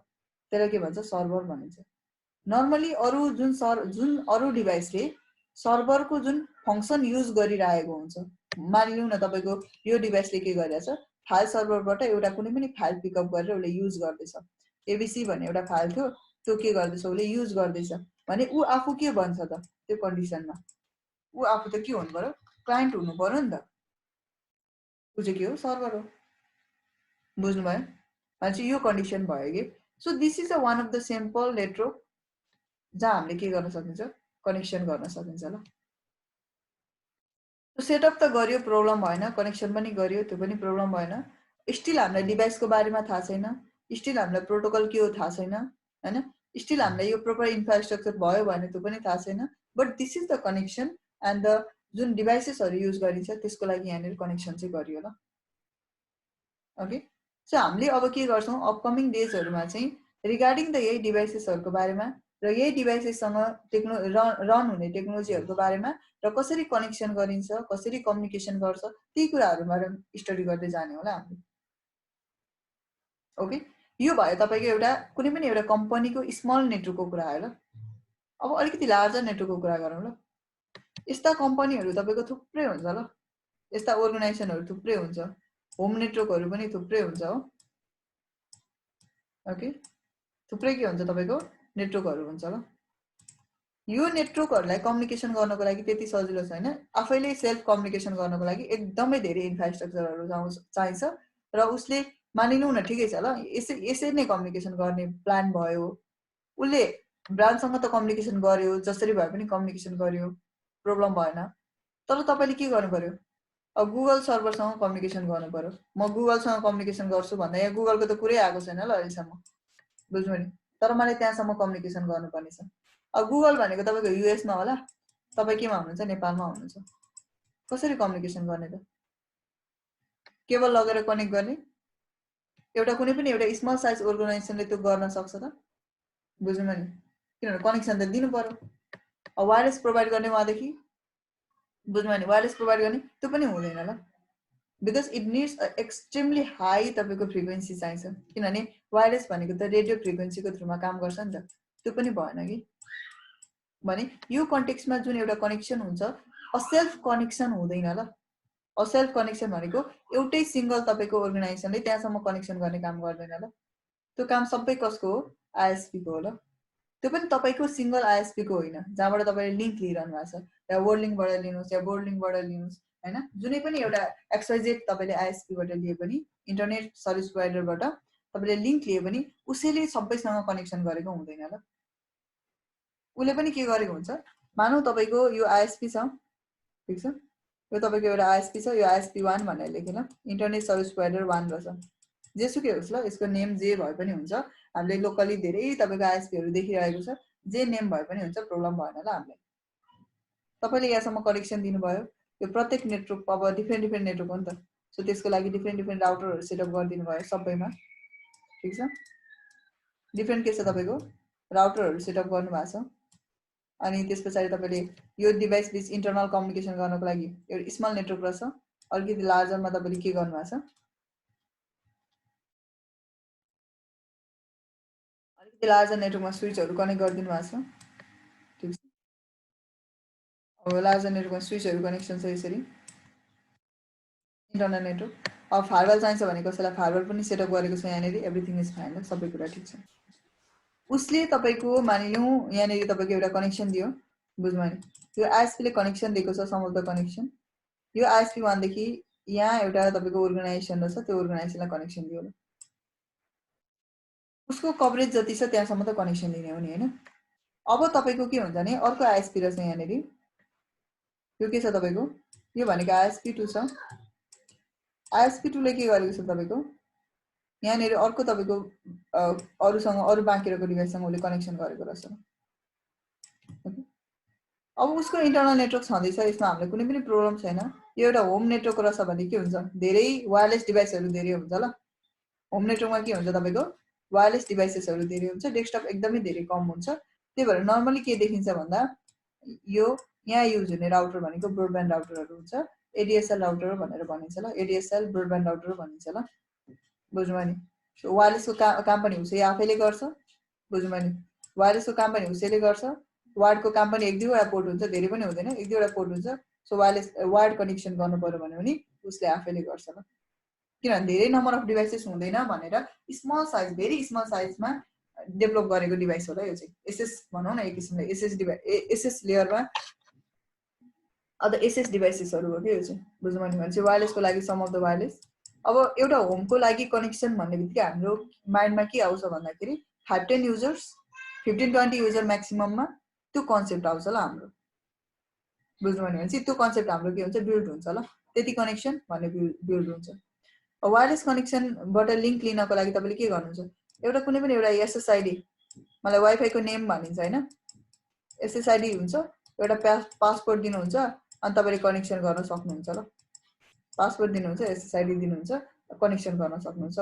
त्यसलाई के भन्छ सर्भर भनिन्छ। नर्मली अरू जुन अरू डिभाइसले सर्भरको जुन फङ्सन युज गरिरहेको हुन्छ, मानिलिउँ न तपाईँको यो डिभाइसले के गरिरहेछ फाइल सर्भरबाट एउटा कुनै पनि फाइल पिकअप गरेर उसले युज गर्दैछ, एबिसी भन्ने एउटा फाइल थियो त्यो के गर्दैछ उसले युज गर्दैछ भने ऊ आफू के भन्छ त त्यो कन्डिसनमा ऊ आफू त के हुनु पर्यो क्लाइन्ट हुनु पर्यो नि त, ऊ चाहिँ के हो सर्भर हो। बुझ्नुभयो भनेपछि यो कन्डिसन भयो कि so this is a one of the simple network जहाँ हामीले के गर्न सकिन्छ कनेक्सन गर्न सकिन्छ। ल सेटअप त गरियो प्रब्लम भएन, कनेक्सन पनि गरियो त्यो पनि प्रब्लम भएन, स्टिल हामीलाई डिभाइसको बारेमा थाहा छैन, स्टिल हामीलाई प्रोटोकल के हो थाहा छैन होइन, स्टिल हामीलाई यो प्रोपर इन्फ्रास्ट्रक्चर भयो भने त्यो पनि थाहा छैन, but this is the connection and the जुन डिभाइसेसहरू युज गरिन्छ त्यसको लागि यहाँनिर कनेक्सन चाहिँ गरियो ल। ओके, सो हामीले अब के गर्छौँ अपकमिङ डेजहरूमा चाहिँ रिगार्डिङ द यही डिभाइसेसहरूको बारेमा र यही डिभाइसेससँग रन हुने टेक्नोलोजीहरूको बारेमा र कसरी कनेक्सन गरिन्छ, कसरी कम्युनिकेसन गर्छ, ती कुराहरूमा स्टडी गर्दै जाने होला हामीले। ओके, यो भयो तपाईँको एउटा कुनै पनि एउटा कम्पनीको स्मल नेटवर्कको कुरा आयो ल। अब अलिकति लार्जर नेटवर्कको कुरा गरौँ ल। यस्ता कम्पनीहरू तपाईँको थुप्रै हुन्छ ल, यस्ता अर्गनाइजेसनहरू थुप्रै हुन्छ, होम नेटवर्कहरू पनि थुप्रै हुन्छ हो। ओके, थुप्रै के हुन्छ तपाईँको नेटवर्कहरू हुन्छ ल। यो नेटवर्कहरूलाई कम्युनिकेसन गर्नको लागि त्यति सजिलो छैन, आफैले सेल्फ कम्युनिकेसन गर्नको लागि एकदमै धेरै इन्फ्रास्ट्रक्चरहरू चाहिन्छ र उसले मानिलिउँ न ठिकै छ ल, यसरी नै कम्युनिकेसन गर्ने प्लान भयो, उसले ब्रान्चसँग त कम्युनिकेसन गर्यो, जसरी भए पनि कम्युनिकेसन गर्यो, प्रब्लम भएन। तर तपाईँले के गर्नु पर्यो, अब गुगल सर्भरसँग कम्युनिकेसन गर्नु पर्यो। म गुगलसँग कम्युनिकेसन गर्छु भन्दा यहाँ गुगलको त कुरै आएको छैन ल अहिलेसम्म, बुझ्नु नि, तर मलाई त्यहाँसम्म कम्युनिकेसन गर्नुपर्ने छ। अब गुगल भनेको तपाईँको युएसमा होला, तपाईँ केमा हुनुहुन्छ, नेपालमा हुनुहुन्छ, कसरी कम्युनिकेसन गर्ने त? केबल लगेर कनेक्ट गर्ने? एउटा कुनै पनि एउटा स्मल साइज अर्गनाइजेसनले त्यो गर्न सक्छ त? बुझ्नु नि, किनभने कनेक्सन त दिनु पर्यो। अब वायरलेस प्रोभाइड गर्ने उहाँदेखि, बुझ्नु नि, वायरलेस प्रोभाइड गर्ने त्यो पनि हुँदैन ल, because it needs extremely high तपाईँको फ्रिक्वेन्सी चाहिन्छ, किनभने वायरलेस भनेको त रेडियो फ्रिक्वेन्सीको थ्रुमा काम गर्छ नि त, त्यो पनि भएन कि। भने यो कन्टेक्स्टमा जुन एउटा कनेक्सन हुन्छ असेल्फ कनेक्सन हुँदैन ल। असेल्फ कनेक्सन भनेको एउटै सिङ्गल तपाईँको अर्गनाइजेसनले त्यहाँसम्म कनेक्सन गर्ने काम गर्दैन ल, त्यो काम सबै कसको हो, आइएसपीको हो ल। त्यो पनि तपाईँको सिङ्गल आइएसपीको होइन, जहाँबाट तपाईँले लिङ्क लिइरहनु भएको छ, या वर्ल्ड लिङ्कबाट लिनुहोस् या बोर्ड लिङ्कबाट लिनुहोस् होइन, जुनै पनि एउटा एक्सवाइजेड तपाईँले आइएसपीबाट लिए पनि, इन्टरनेट सर्भिस प्रोभाइडरबाट तपाईँले लिङ्क लिए पनि उसैले सबैसँग कनेक्सन गरेको हुँदैन ल। उसले पनि के गरेको हुन्छ, मानौ तपाईँको यो आइएसपी छ, ठिक छ, यो तपाईँको एउटा आइएसपी छ, यो आइएसपी 1 भनेर लेखेँ ल, इन्टरनेट सर्भिस प्रोभाइडर 1 रहेछ, जेसुकै होस् ल, यसको नेम जे भए पनि हुन्छ, हामीले लोकली धेरै तपाईँको आइएसपीहरू देखिरहेको छ, जे नेम भए पनि हुन्छ, प्रब्लम भएन ल हामीलाई। तपाईँले यहाँसम्म कनेक्सन दिनुभयो, यो प्रत्येक नेटवर्क अब डिफ्रेन्ट नेटवर्क हो नि त, सो त्यसको लागि डिफ्रेन्ट राउटरहरू सेटअप गरिदिनु भयो सबैमा, ठिक छ, डिफ्रेन्ट के छ तपाईँको राउटरहरू सेटअप गर्नुभएको छ। अनि त्यस पछाडि तपाईँले यो डिभाइस बिच इन्टरनल कम्युनिकेसन गर्नको लागि एउटा स्मल नेटवर्क रहेछ, अलिकति लार्जरमा तपाईँले के गर्नुभएको छ, अलिकति लार्जर नेटवर्कमा स्विचहरू कनेक्ट गरिदिनु भएको छ, ठिक छ। अब लार्जर नेटवर्कमा स्विचहरू कनेक्सन छ यसरी इन्टरनल नेटवर्क। अब फायरवल चाहिन्छ भने कसैलाई फायरवल पनि सेटअप गरेको छ यहाँनिर, एभ्रिथिङ इज फाइन, सबै कुरा ठिक छ। उसले तपाईँको मानिलिउँ यहाँनिर तपाईँको एउटा कनेक्सन दियो, बुझ्नु नि, यो आइएसपीले कनेक्सन दिएको छ, सम अफ द कनेक्सन, यो आइएसपी 1 देखि यहाँ एउटा तपाईँको अर्गनाइजेसन रहेछ, त्यो अर्गनाइजेसनलाई कनेक्सन दियो, उसको कभरेज जति छ त्यहाँसम्म त कनेक्सन दिने हो नि होइन। अब तपाईँको के हुन्छ भने अर्को आइएसपी रहेछ यहाँनिर, यो के छ तपाईँको, यो भनेको आइएसपी 2 छ, आइएसपी 2 ले के गरेको छ तपाईँको यहाँनिर अर्को तपाईँको अरूसँग अरू बाँकीको डिभाइससँग उसले कनेक्सन गरेको रहेछ। अब उसको इन्टरनल नेटवर्क छँदैछ, यसमा हामीलाई कुनै पनि प्रब्लम छैन। यो एउटा होम नेटवर्क रहेछ भने के हुन्छ, धेरै वायरलेस डिभाइसहरू धेरै हुन्छ ल। होम नेटवर्कमा के हुन्छ तपाईँको वायरलेस डिभाइसेसहरू धेरै हुन्छ, डेस्कटप एकदमै धेरै कम हुन्छ। त्यही भएर नर्मली के देखिन्छ भन्दा यो यहाँ युज हुने राउटर भनेको ब्रोडब्यान्ड राउटरहरू हुन्छ, एडिएसएल राउटर भनेर भनिन्छ ल, एडिएसएल ब्रोडब्यान्ड राउटर भनिन्छ ल, बुझ्नुभयो नि। वायरलेसको काम पनि उसै आफैले गर्छ, बुझ्नुभयो नि, वायरलेसको काम पनि उसैले गर्छ, वायरको काम पनि 1-2वटा पोर्ट हुन्छ, धेरै पनि हुँदैन, 1-2वटा पोर्ट हुन्छ। सो वायरलेस वायर्ड कनेक्सन गर्नु पर्यो भने पनि उसले आफैले गर्छ ल, किनभने धेरै नम्बर अफ डिभाइसेस हुँदैन भनेर स्मल साइज, भेरी स्मल साइजमा डेभलप गरेको डिभाइस होला यो चाहिँ, एसएस भनौँ न, एक किसिमले एसएस लेयरमा अब एसएस डिभाइसेसहरू हो कि यो चाहिँ, बुझ्नुभयो नि। भनेपछि वायरलेसको लागि सम अफ द वायरलेस। अब एउटा होमको लागि कनेक्सन भन्ने बित्तिकै हाम्रो माइन्डमा के आउँछ भन्दाखेरि 5-10 युजर्स, 15-20 युजर म्याक्सिमममा त्यो कन्सेप्ट आउँछ ल हाम्रो, बुझ्नुभयो नि। भनेपछि त्यो कन्सेप्ट हाम्रो के हुन्छ, बिल्ड हुन्छ ल, त्यति कनेक्सन भन्ने बिल्ड हुन्छ। वायरलेस कनेक्सनबाट लिङ्क लिनको लागि तपाईँले के गर्नुहुन्छ, एउटा कुनै पनि एउटा एसएसआइडी मलाई वाइफाई को नेम भनिन्छ हैन एसएसआईडी हुन्छ एउटा पासपोर्ट दिनुहुन्छ अनि तपाईले कनेक्सन गर्न सक्नुहुन्छ ल पासपोर्ट दिनुहुन्छ एसएसआईडी दिनुहुन्छ कनेक्सन गर्न सक्नुहुन्छ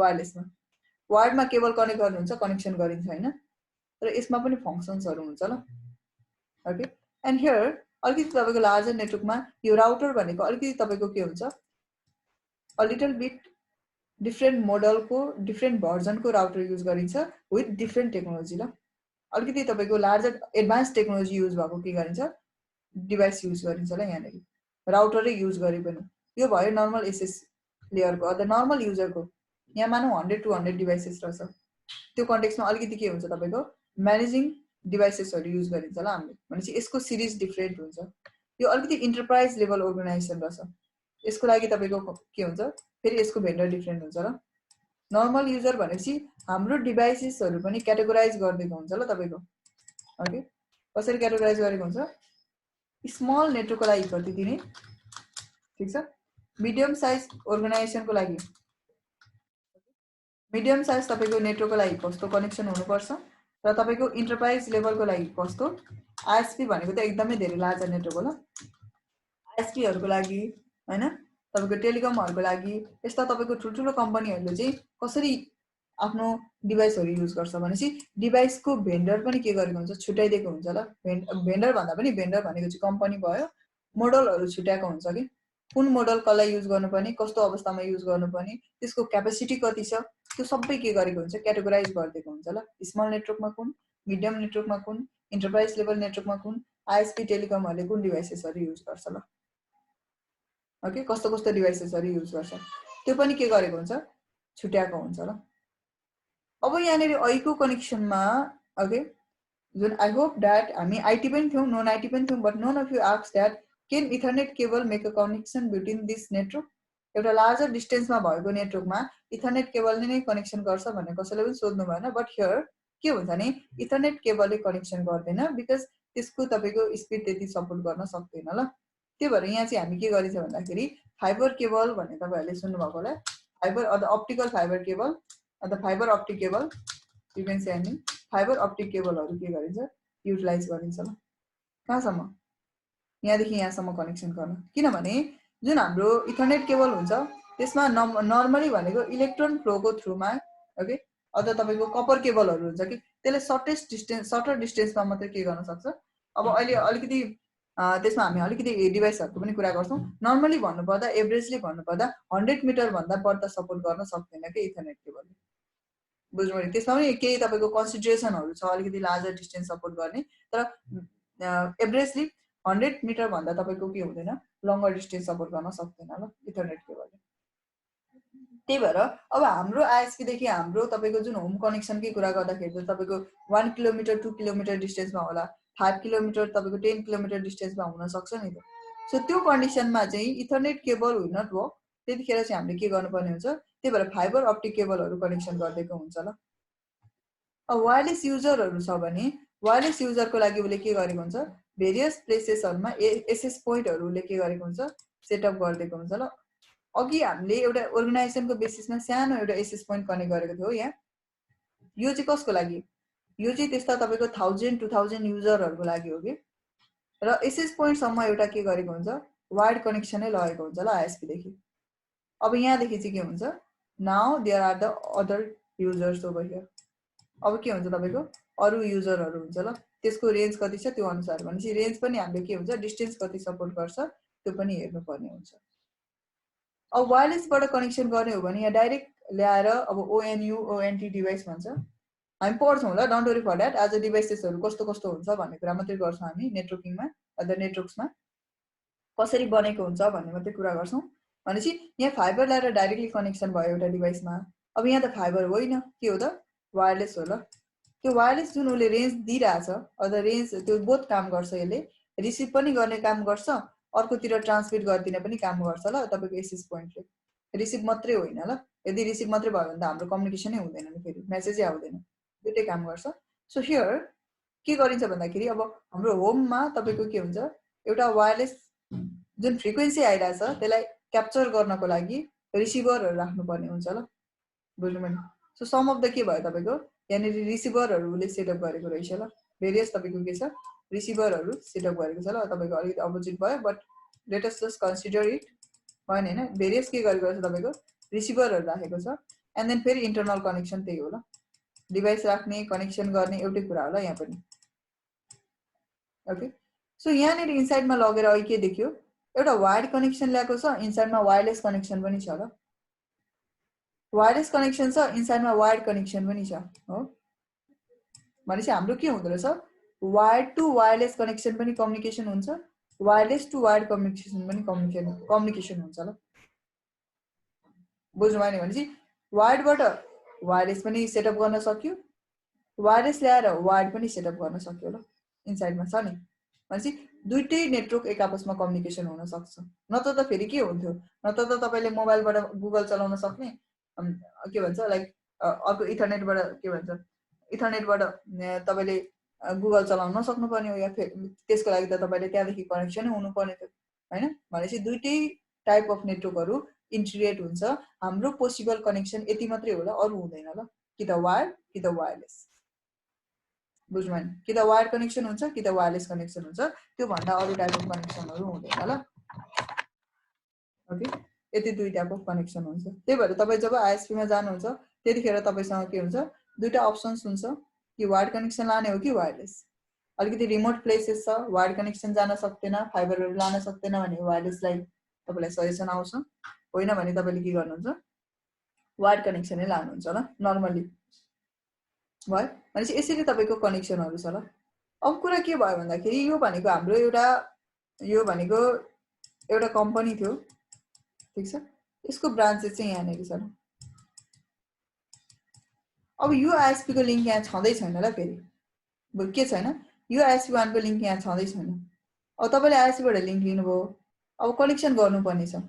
वायरलेसमा वायरमा केबल कनेक्ट गर्नुहुन्छ कनेक्सन गरिन्छ हैन तर यसमा पनि फंक्सन्सहरु हुन्छ ल ओके एन्ड हियर अलिकति तपाईको लार्जर नेटवर्कमा यो राउटर भनेको अलिकति तपाईको के हुन्छ अ लिटल बिट डिफरेन्ट मोडलको डिफरेन्ट भर्जनको राउटर युज गरिन्छ विथ डिफरेन्ट टेक्नोलोजी ल अलिकति तपाईको लार्जर एडभान्स टेक्नोलोजी युज भएको के गरिन्छ डिभाइस युज गरिन्छ ल यहाँनेरि राउटरै युज गरे पनि यो भयो नर्मल एसएस लेयरको अझ नर्मल युजरको यहाँ मानौ 100 टु 100 डिभाइसेस रहेछ त्यो कन्टेक्स्टमा अलिकति के हुन्छ तपाईको म्यानेजिङ डिभाइसेसहरु युज गरिन्छ ल हामीले भनेपछि यसको सिरिज डिफरेन्ट हुन्छ यो अलिकति इन्टरप्राइज लेभल अर्गनाइजेसन रहेछ यसको लागि तपाईको के हुन्छ फेरि यसको भेन्डर डिफरेन्ट हुन्छ ल नर्मल युजर भनेपछि हाम्रो डिभाइसेसहरु पनि क्याटेगोराइज गरिदिएको हुन्छ ल तपाईको ओके कसरी क्याटेगोराइज गरेको हुन्छ स्मल नेटवर्कको लागि कति दिने ठीक छ मिडियम साइज अर्गनाइजेसनको लागि मिडियम साइज तपाईको नेटवर्कको लागि कस्तो कनेक्सन हुनुपर्छ र तपाईको इन्टरप्राइज लेभलको लागि कस्तो आईएसपी भनेको त एकदमै धेरै लार्जर नेटवर्क हो ल आईएसपी हरुको लागि हैन तपाईको टेलिकमहरुको लागि यस्ता तपाईको ठुलठुलो कम्पनीहरुले चाहिँ कसरी आफ्नो डिभाइसहरु युज गर्छ भनेपछि डिभाइसको भेन्डर पनि के गरेको हुन्छ छुटाइदिएको हुन्छ ल भेन्डर भन्दा पनि भेन्डर भनेको चाहिँ कम्पनी भयो मोडलहरु छुट्याएको हुन्छ कि कुन मोडल कसलाई युज गर्नुपर्ने कस्तो अवस्थामा युज गर्नुपर्ने त्यसको क्यापेसिटी कति छ त्यो सबै के गरेको हुन्छ क्याटेगोराइज गरिदिएको हुन्छ ल स्मल नेटवर्कमा कुन मिडियम नेटवर्कमा कुन इन्टरप्राइज लेभल नेटवर्कमा कुन आईएसपी टेलिकमहरुले कुन डिभाइसेसहरु युज गर्छ ल ओके कस्तो कस्तो डिभाइसेसहरु युज गर्छ त्यो पनि के गरेको हुन्छ छुट्याएको हुन्छ ल अब यहाँनेरि अहिको कनेक्सनमा ओके जुन आई होप दैट हामी आईटी पनि थियौ नन आईटी पनि थियौ but none of you ask that can Ethernet cable make a connection between this network एउटा लार्जर डिस्टेन्समा भएको नेटवर्कमा इथरनेट केबलले नै कनेक्सन गर्छ भन्ने कसैले पनि सोध्नु भएन बट हियर के हुन्छ भने इथरनेट केबलले कनेक्सन गर्दैन बिकज त्यसको तपाईको स्पिड त्यति सपोर्ट गर्न सक्दैन ल त्यो भएर यहाँ चाहिँ हामी के गरिन्छ भन्दाखेरि फाइबर केबल भन्ने तपाईहरुले सुन्नु भएको होला फाइबर अथवा अप्टिकल फाइबर केबल अथवा fibre optic cable you can say अनि फाइबर अप्टिक केबलहरु के गरिन्छ युटिलाइज गरिन्छ ल कहाँसम्म यहाँदेखि यहाँसम्म कनेक्सन गर्न किनभने जुन हाम्रो इथरनेट केबल हुन्छ त्यसमा नर्मली भनेको इलेक्ट्रोन फ्लोको थ्रुमा ओके अथवा तपाईको कपर केबलहरु हुन्छ कि त्यसले सर्टर डिस्टेन्समा मात्र के गर्न सक्छ अब अहिले अलिकति त्यसमा हामी अलिकति डिभाइसहरुको पनि कुरा गर्छौं नर्मली भन्नुपर्दा एभरेजली भन्नुपर्दा 100 मिटर भन्दा बढ्ता सपोर्ट गर्न सक्दैन के इथरनेट केबलले बुझ्नु भयो त्यसमा पनि केही तपाईको कन्सिडरेसनहरु छ अलिकति लार्जर डिस्टेन्स सपोर्ट गर्ने तर एभरेजली 100 मिटर भन्दा तपाईको के हुँदैन लंगर डिस्टेन्स सपोर्ट गर्न सक्दैन ल इथरनेट केबलले त्यही भएर अब हाम्रो आईएसपी देखि हाम्रो तपाईको जुन होम कनेक्सनकै कुरा गर्दाखेरि तपाईको 1 किलोमिटर 2 किलोमिटर डिस्टेन्समा होला 5 किलोमिटर तपाईको 10 किलोमिटर डिस्टेन्समा हुन सक्छ नि त सो त्यो कन्डिसनमा चाहिँ Ethernet cable will not work त्यतिखेर चाहिँ हामीले के गर्नुपर्ने हुन्छ त्यही भएर फाइबर अप्टिक केबलहरु कनेक्सन गर्दिएको हुन्छ ल अब वायरलेस युजरहरु छ भने वायरलेस युजरको लागि उले के गरेको हुन्छ भेरियस प्लेसेसहरुमा एसएस पोइन्टहरुले के गरेको हुन्छ सेटअप गर्दिएको हुन्छ ल अघि हामीले एउटा अर्गनाइजेसनको बेसिसमा सानो एउटा एसएस पोइन्ट कनेक्ट गरेको थियौ यहाँ यो चाहिँ कसको लागि यो चाहिँ त्यस्ता तपाईको 1000 2000 युजरहरुको लागि हो के र एसएस पोइन्ट सम्म एउटा के गरेको हुन्छ वायर्ड कनेक्सनै लगेको हुन्छ ल आईएसपी देखि अब यहाँ देखि चाहिँ के हुन्छ now there are the other users over here अब के हुन्छ तपाईको अरु युजरहरु हुन्छ ल त्यसको रेन्ज कति छ त्यो अनुसार भनेपछि रेन्ज पनि हामीले के हुन्छ डिस्टेन्स कति सपोर्ट गर्छ त्यो पनि हेर्नु पर्ने हुन्छ अब वायरलेसबाट कनेक्सन गर्ने हो भने यहाँ डाइरेक्ट ल्याएर अब ओएनयू ओएनटी डिभाइस भन्छ हामी पढ्छौं ल डोन्ट वरी फर दैट आज डिभाइसेसहरु कस्तो कस्तो हुन्छ भन्ने कुरा मात्रै गर्छौं हामी नेटवर्किङमा अथवा नेटवर्क्समा कसरी बनेको हुन्छ भन्ने मात्रै कुरा गर्छौं भनेपछि यहाँ फाइबर ल्याएर डाइरेक्टली कनेक्सन भयो एउटा डिभाइसमा अब यहाँ त फाइबर होइन के हो त वायरलेस हो ल त्यो वायरलेस जुन उले रेन्ज दिइराछ अथवा रेन्ज त्यो बोथ काम गर्छ यसले रिसिभ पनि गर्ने काम गर्छ अर्कोतिर ट्रान्समिट गर्दिने पनि काम गर्छ ल तपाईको एसएस पोइन्टले रिसिभ मात्रै होइन ल यदि रिसिभ मात्रै भयो भने त हाम्रो कम्युनिकेसनै हुँदैन नि फेरि मेसेजै आउँदैन दुईटै काम गर्छ सो हियर के गरिन्छ भन्दाखेरि अब हाम्रो होममा तपाईको के हुन्छ एउटा वायरलेस जुन फ्रिक्वेन्सी आइराछ त्यसलाई क्याप्चर गर्नको लागि रिसिभरहरु राख्नु पर्ने हुन्छ ल बुझ्नु भयो सो सम अफ द के भयो तपाईको यहाँनिर रिसिभरहरूले सेटअप गरेको रहेछ ल भेरियस तपाईँको के छ रिसिभरहरू सेटअप गरेको छ ल तपाईँको अलिकति अपोजिट भयो but let us just consider it भएन होइन भेरियस के गरेको छ तपाईँको रिसिभरहरू राखेको छ एन्ड देन फेरि इन्टरनल कनेक्सन त्यही हो ल डिभाइस राख्ने कनेक्सन गर्ने एउटै कुरा होला यहाँ पनि ओके सो यहाँनिर इनसाइडमा लगेर अहिले के देखियो एउटा वायर्ड कनेक्सन ल्याएको छ इनसाइडमा वायरलेस कनेक्सन पनि छ ल वायरलेस कनेक्सन छ इनसाइडमा वायर्ड कनेक्सन पनि छ हो भनेपछि हाम्रो के हुँदो रहेछ वायर्ड टु वायरलेस कनेक्सन पनि कम्युनिकेसन हुन्छ वायरलेस टु वायर्ड कम्युनिकेसन पनि कम्युनिकेसन हुन्छ ल बुझ्नु भयो नि भनेपछि वायर्डबाट वायरलेस पनि सेटअप गर्न सक्यो वायरलेस ल्याएर वायर्ड पनि सेटअप गर्न सक्यो ल इनसाइडमा छ नि भनेपछि दुईटै नेटवर्क एक आपसमा कम्युनिकेसन हुन सक्छ नत्र त फेरि के हुन्थ्यो नत्र त तपाईँले मोबाइलबाट गुगल चलाउन सक्ने के भन्छ लाइक अर्को इथरनेटबाट के भन्छ इथरनेटबाट तपाईँले गुगल चलाउन नसक्नुपर्ने हो या त्यसको लागि त तपाईँले त्यहाँदेखि कनेक्सनै हुनुपर्ने थियो होइन भनेपछि दुईटै टाइप अफ नेटवर्कहरू इन्टिग्रेट हुन्छ हाम्रो पोसिबल कनेक्सन यति मात्रै होला अरू हुँदैन ल कि त वायर कि त वायरलेस बुझ्नु भएन कि त वायर कनेक्सन हुन्छ कि त वायरलेस कनेक्सन हुन्छ त्यो भन्दा अरू टाइप अफ कनेक्सनहरू हुँदैन ल ओके यति दुई टाइप अफ कनेक्सन हुन्छ त्यही भएर तपाईँ जब आइएसपीमा जानुहुन्छ त्यतिखेर तपाईँसँग के हुन्छ दुईटा अप्सन्स हुन्छ कि वायर कनेक्सन लाने हो कि वायरलेस अलिकति रिमोट प्लेसेस छ वायर कनेक्सन जान सक्दैन फाइबरहरू लान सक्दैन भने वायरलेसलाई तपाईँलाई सजेसन आउँछ होइन भने तपाईँले के गर्नुहुन्छ वायर कनेक्सनै लानुहुन्छ ल नर्मली भयो भनेपछि यसरी तपाईँको कनेक्सनहरू छ ल अब कुरा के भयो भन्दाखेरि यो भनेको हाम्रो यो भनेको एउटा कम्पनी थियो ठिक छ यसको ब्रान्चेस चाहिँ यहाँनिर छ अब यो आइएसपी को लिङ्क यहाँ छँदै छैन ल फेरि के छैन यो आइएसपी वानको लिङ्क यहाँ छँदै छैन अब तपाईँले आइएसपीबाट लिङ्क लिनुभयो अब कनेक्सन गर्नुपर्ने छ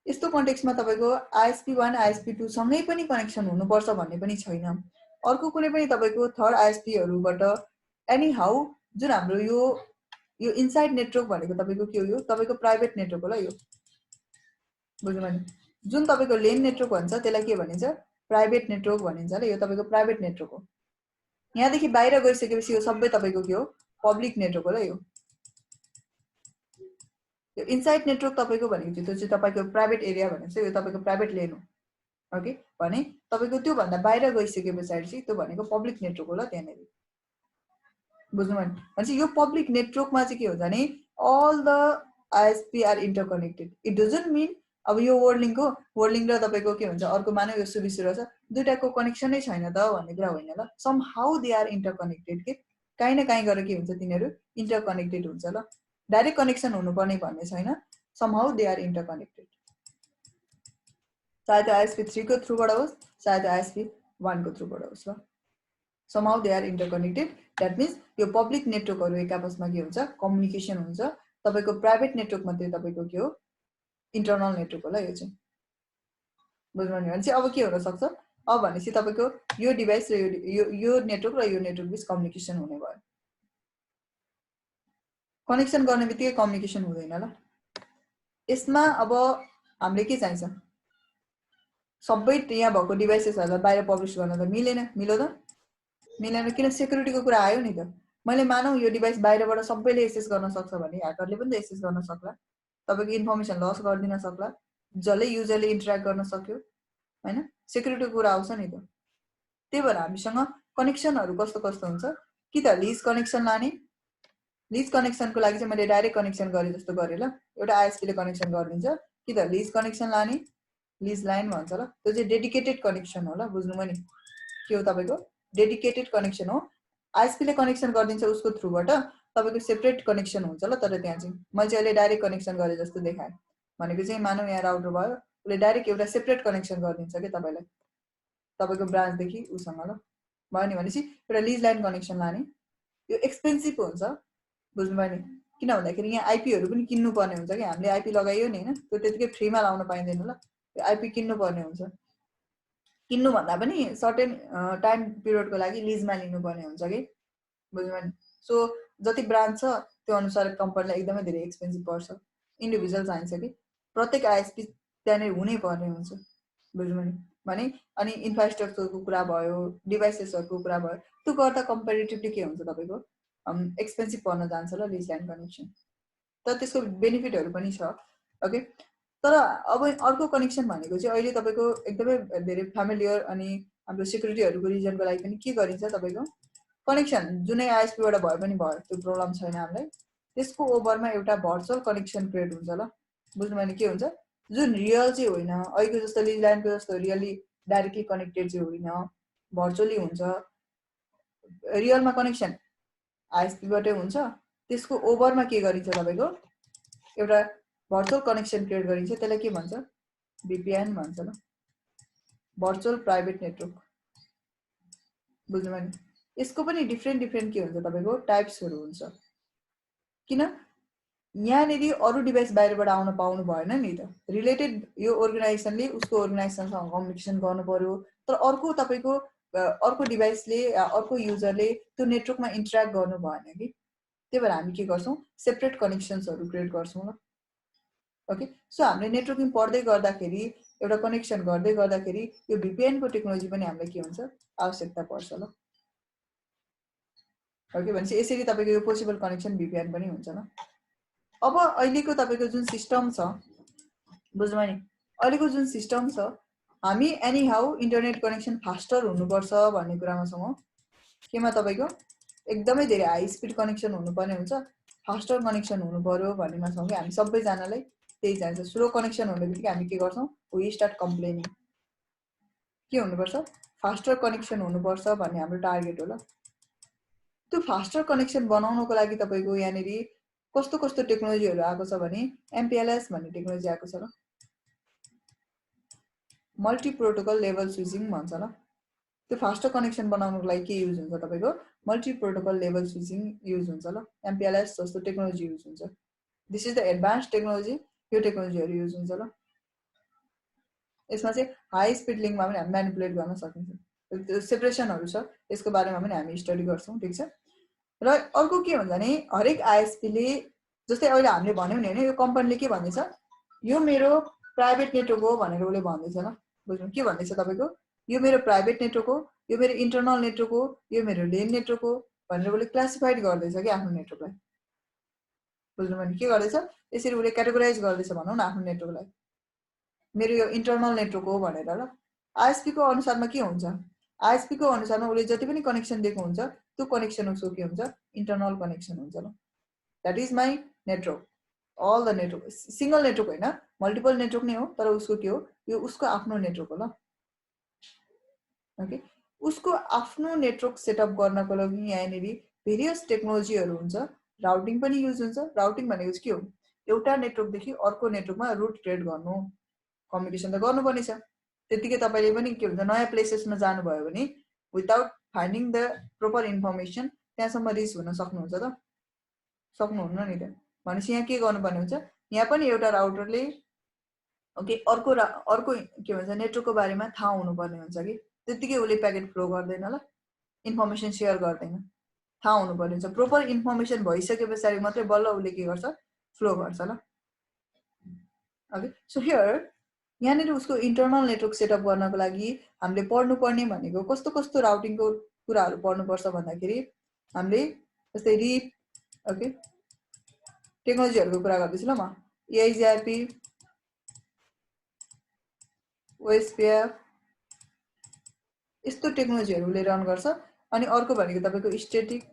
यस्तो कन्टेक्समा तपाईँको आइएसपी वान आइएसपी टू सँगै पनि कनेक्सन हुनुपर्छ भन्ने पनि छैन अर्को कुनै पनि तपाईँको थर्ड आइएसपीहरूबाट एनी हाउ जुन हाम्रो यो इनसाइड नेटवर्क भनेको तपाईँको के हो यो तपाईँको प्राइभेट नेटवर्क होला यो बुझ्नु भने जुन तपाईँको लेन नेटवर्क भन्छ त्यसलाई के भनिन्छ प्राइभेट नेटवर्क भनिन्छ ल यो तपाईँको प्राइभेट नेटवर्क हो यहाँदेखि बाहिर गइसकेपछि यो सबै तपाईँको के हो पब्लिक नेटवर्क हो ल यो इनसाइड नेटवर्क तपाईँको भनेको त्यो चाहिँ तपाईँको प्राइभेट एरिया भनेको चाहिँ यो तपाईँको प्राइभेट लेन हो ओके भने तपाईँको त्योभन्दा बाहिर गइसके पछाडि चाहिँ त्यो भनेको पब्लिक नेटवर्क हो ल त्यहाँनिर बुझ्नु भयो भनेपछि यो पब्लिक नेटवर्कमा चाहिँ के हुन्छ भने all the ISP are interconnected it doesn't mean अब यो वर्ड लिङ्क र तपाईँको के हुन्छ अर्को मानव यो सुबिसुर छ दुईटाको कनेक्सनै छैन त भन्ने कुरा होइन ल somehow they are interconnected के काहीँ न काहीँ गएर के हुन्छ तिनीहरू इन्टरकनेक्टेड हुन्छ ल डाइरेक्ट कनेक्सन हुनुपर्ने भन्ने छैन somehow they are interconnected चाहे त्यो आइएसपी 3 को थ्रुबाट होस् चाहे त्यो आइएसपी 1 को थ्रुबाट होस् ल somehow they are interconnected that means यो पब्लिक नेटवर्कहरू एक आपसमा के हुन्छ कम्युनिकेसन हुन्छ तपाईँको प्राइभेट नेटवर्क मात्रै तपाईँको के हो इन्टरनल नेटवर्क होला यो चाहिँ बुझ्नु भने चाहिँ अब के हुन सक्छ अब भनेपछि तपाईँको यो डिभाइस र यो नेटवर्क र यो नेटवर्क बिच कम्युनिकेसन हुने भयो कनेक्सन गर्ने बित्तिकै कम्युनिकेसन हुँदैन ल यसमा अब हामीले के चाहिन्छ सबै यहाँ भएको डिभाइसेसहरूलाई बाहिर पब्लिस गर्न त मिलो त मिलेन किन सेक्युरिटीको कुरा आयो नि त मैले मानौ यो डिभाइस बाहिरबाट सबैले एक्सेस गर्न सक्छ भने ह्याकरले पनि त एक्सेस गर्न सक्ला तपाईको इन्फर्मेसन लस गर्दिन सक्ला जसले युजरले इन्टरेक्ट गर्न सक्यो हैन सेक्युरिटीको कुरा आउँछ नि त त्यही भएर हामीसँग कनेक्सनहरू कस्तो कस्तो हुन्छ कि त लिज कनेक्सन लाने लिज कनेक्सनको लागि चाहिँ मैले डाइरेक्ट कनेक्सन गरे जस्तो गरे ल एउटा आइएसपी ले कनेक्सन गरिदिन्छ कि त लिज कनेक्सन लाने लिज लाइन भन्छ ल त्यो चाहिँ डेडिकेटेड कनेक्सन हो ल बुझ्नु नि के हो तपाईको डेडिकेटेड कनेक्सन हो आइएसपी ले कनेक्सन गरिदिन्छ उसको थ्रुबाट तपाईको सेपरेट कनेक्सन हुन्छ ल तर त्यहाँ चाहिँ मैले चाहिँ अहिले डाइरेक्ट कनेक्सन गरे जस्तो देखाएँ भनेको चाहिँ मानौ यहाँ राउटर भयो उसले डाइरेक्ट एउटा सेपरेट कनेक्सन गरिदिन्छ के तपाईलाई तपाईको ब्रान्च देखि उसँग ल भयो नि भनेपछि एउटा लिज लाइन कनेक्सन लाने यो एक्सपेन्सिभ हुन्छ बुझ्नु भयो नि किन भन्दाखेरि यहाँ आइपीहरु पनि किन्नु पर्ने हुन्छ कि हामीले आइपी लगाइयो नि हैन त्यो त्यतिकै फ्रीमा लाउन पाइदैन ल त्यो आइपी किन्नु पर्ने हुन्छ किन्नु भन्दा पनि सर्टेन टाइम पिरियडको लागि लिजमा लिनु पर्ने हुन्छ कि बुझ्नु भयो नि सो जति ब्रान्च छ त्यो अनुसार कम्पनीलाई एकदमै धेरै एक्सपेन्सिभ पर्छ इन्डिभिजुअल चाहिन्छ कि प्रत्येक आइएसपी त्यहाँनिर हुनै पर्ने हुन्छ बुझ्नु भयो नि भने अनि इन्फ्रास्ट्रक्चरको कुरा भयो, डिभाइसेसहरुको कुरा भयो, त्यो गर्दा कम्पेरिटिभली के हुन्छ तपाईको एक्सपेन्सिभ पर्न जान्छ ल लिज लाइन कनेक्सन। तर त्यसको बेनिफिटहरु पनि छ। ओके, तर अब अर्को कनेक्सन भनेको चाहिँ अहिले तपाईको एकदमै धेरै फ्यामिलियर अनि हाम्रो सिक्युरिटीहरुको रिजनको लागि पनि के गरिन्छ तपाईको कनेक्सन जुनै आईएसपी बाट भए पनि भयो, त्यो प्रब्लम छैन हामीलाई। त्यसको ओभरमा एउटा भर्चुअल कनेक्सन क्रिएट हुन्छ ल। बुझ्नु भने के हुन्छ, जुन रियल चाहिँ होइन, अहिलेको जस्तो लिज लाइनको जस्तो रियली डाइरेक्टली कनेक्टेड चाहिँ होइन, भर्चुअली हुन्छ। रियलमा कनेक्सन आईएसपी बाटै हुन्छ, त्यसको ओभरमा के गरिन्छ तपाईको एउटा भर्चुअल कनेक्सन क्रिएट गरिन्छ, त्यसलाई के भन्छ VPN भन्छ ल, भर्चुअल प्राइभेट नेटवर्क। बुझ्नु भने यसको पनि डिफ्रेन्ट के हुन्छ तपाईको टाइप्सहरु हुन्छ। किन यहाँनेरि अरु डिभाइस बाहिरबाट आउन पाउनु भएन नि त, रिलेटेड यो अर्गनाइजेसनले उसको अर्गनाइजेसनसँग कम्युनिकेसन गर्नु पर्यो, तर अर्को तपाईको अर्को डिभाइसले अर्को युजरले त्यो नेटवर्कमा इन्टरेक्ट गर्नु भएन कि। त्यही भएर हामी के गर्छौं, सेपरेट कनेक्सन्सहरु क्रिएट गर्छौं ल। ओके, सो हामीले नेटवर्किङ पढ्दै गर्दाखेरि एउटा कनेक्सन गर्दै गर्दाखेरि यो VPN को टेक्नोलोजी पनि हामीलाई के हुन्छ आवश्यकता पर्छ ल। ओके, भनेपछि यसरी तपाईको यो पोसिबल कनेक्सन VPN पनि हुन्छ ल। अब अहिलेको तपाईको जुन सिस्टम छ, बुझ्नु नि अहिलेको जुन सिस्टम छ, हामी any how internet connection faster हुनुपर्छ भन्ने कुरामा छौं। केमा तपाईको एकदमै धेरै हाई स्पिड कनेक्सन हुनुपर्ने हुन्छ, फास्टर कनेक्सन हुनु पर्यो भन्नेमा छौं कि हामी सबैजनालाई त्यही चाहिन्छ। स्लो कनेक्सन हुने बित्तिकै हामी के गर्छौं, वी स्टार्ट कम्प्लेनिङ। के हुनुपर्छ, फास्टर कनेक्सन हुनुपर्छ भन्ने हाम्रो टार्गेट हो ल। त्यो फास्टर कनेक्सन बनाउनको लागि तपाईको यहाँनेरि कस्तो टेक्नोलोजीहरु आएको छ भने MPLS भन्ने टेक्नोलोजी आएको छ ल, मल्टी प्रोटोकल लेभल स्विचिङ भन्छ ल। त्यो फास्टर कनेक्सन बनाउनको लागि के युज हुन्छ तपाईको multi protocol level switching use हुन्छ ल। MPLS जस्तो टेक्नोलोजी युज हुन्छ। This is the advance technology, यो टेक्नोलोजीहरु युज हुन्छ ल। यसमा चाहिँ हाई स्पिड लिंकमा पनि हामी म्यानिपुलेट गर्न सकिन्छ। त्यो सेपरेसनहरु छ, यसको बारेमा पनि हामी स्टडी गर्छौं, ठीक छ। र अर्को के हुन्छ भने हरेक आईएसपी ले जस्तै अहिले हामीले भन्यौ नि हैन, यो कम्पनीले के भन्दैछ, यो मेरो प्राइभेट नेटवर्क हो भनेर उले भन्दैछ ल। बुझ्नु के भन्दैछ तपाईको, यो मेरो प्राइभेट नेटवर्क हो, यो मेरो इन्टरनल नेटवर्क हो, यो मेरो लेन नेटवर्क हो भनेर उले क्लासिफाइड गर्दैछ के आफ्नो नेटवर्कलाई। बुझ्नु भने के गर्दैछ, यसरी उले क्याटेगोराइज गर्दैछ भनौं न आफ्नो नेटवर्कलाई, मेरो यो इन्टरनल नेटवर्क हो भनेर ल। आईएसपी को अनुसारमा के हुन्छ, आईएसपी को अनुसारमा उले जति पनि कनेक्सन दिएको हुन्छ त्यो कनेक्सन उसको के हुन्छ, इन्टरनल कनेक्सन हुन्छ ल। That is my network, all the network, single network हैन, मल्टिपल नेटवर्क नै हो, तर उसको के हो, यो उसको आफ्नो नेटवर्क हो ल। ओके, उसको आफ्नो नेटवर्क सेटअप गर्नको लागि यहाँनेरि भेरियस टेक्नोलोजीहरु हुन्छ, राउटिङ पनि युज हुन्छ। राउटिङ भनेको चाहिँ के हो, एउटा नेटवर्क देखि अर्को नेटवर्कमा रुट क्रिएट गर्नु, कम्युनिकेसन त गर्नुपर्ने छ। त्यतिकै तपाईले पनि के हुन्छ, नयाँ प्लेसेसमा जानु भयो भने without finding the proper information त्यहाँसम्म रिच हुन सक्नुहुन्छ त, सक्नुहुन्न नि त। भनेपछि यहाँ के गर्नुपर्ने हुन्छ, यहाँ पनि एउटा राउटरले ओके अर्को के भन्छ नेटवर्कको बारेमा थाहा हुनुपर्ने हुन्छ कि, त्यतिकै उले प्याकेट फ्लो गर्दैन ल, इन्फर्मेसन शेयर गर्दैन, थाहा हुनुपर्ने हुन्छ। प्रोपर इन्फर्मेसन भइसकेपछि मात्रै बल्ल उले के गर्छ, फ्लो गर्छ ल। ओके, सो हियर यहाँनेरि उसको इन्टरनल नेटवर्क सेटअप गर्नको लागि हामीले पढ्नुपर्ने भनेको कस्तो राउटिङको कुराहरु पढ्नुपर्छ भन्दाखेरि हामीले जस्तै रिप, ओके टेक्नोलोजीहरुको कुरा गर्दैछु ल म, EIGRP, OSPF यस्तो टेक्नोलोजीहरुले रन गर्छ। अनि अर्को भनेको तपाईको स्ट्याटिक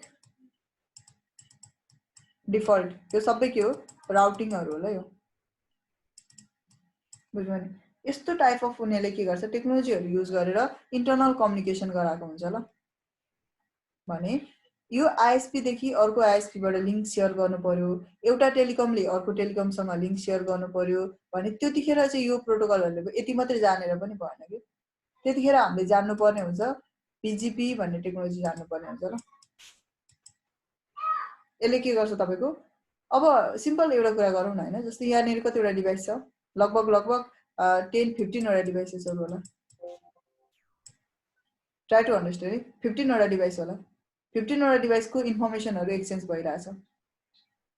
डिफल्ट, यो सबै के हो, राउटिङहरु हो ल यो। बुझ्नु नि, यस्तो टाइप अफ उनीहरुले के गर्छ, टेक्नोलोजीहरु युज गरेर इन्टरनल कम्युनिकेसन गराएको हुन्छ ल। भने यो आईएसपी देखि अर्को आईएसपी बाट लिंक शेयर गर्नु पर्यो, एउटा टेलिकमले अर्को टेलिकमसँग लिंक शेयर गर्नु पर्यो भने त्यतिखेर चाहिँ यो प्रोटोकलहरुले यति मात्रै जानेर पनि भएन के, त्यतिखेर हामीले जान्नु पर्ने हुन्छ BGP भन्ने टेक्नोलोजी जान्नु पर्ने हुन्छ ल। यसले के गर्छ तपाईको, अब सिम्पल एउटा कुरा गरौँ न हैन, जस्तै यहाँनेरि कतिवटा डिभाइस छ, लगभग 10-15 वटा डिभाइसेसहरु होला। ट्राई टु अन्डरस्ट्यान्ड, 15 वटा डिभाइस होला, 15 वटा डिभाइसको इन्फर्मेसनहरु एक्सचेन्ज भइरहेछ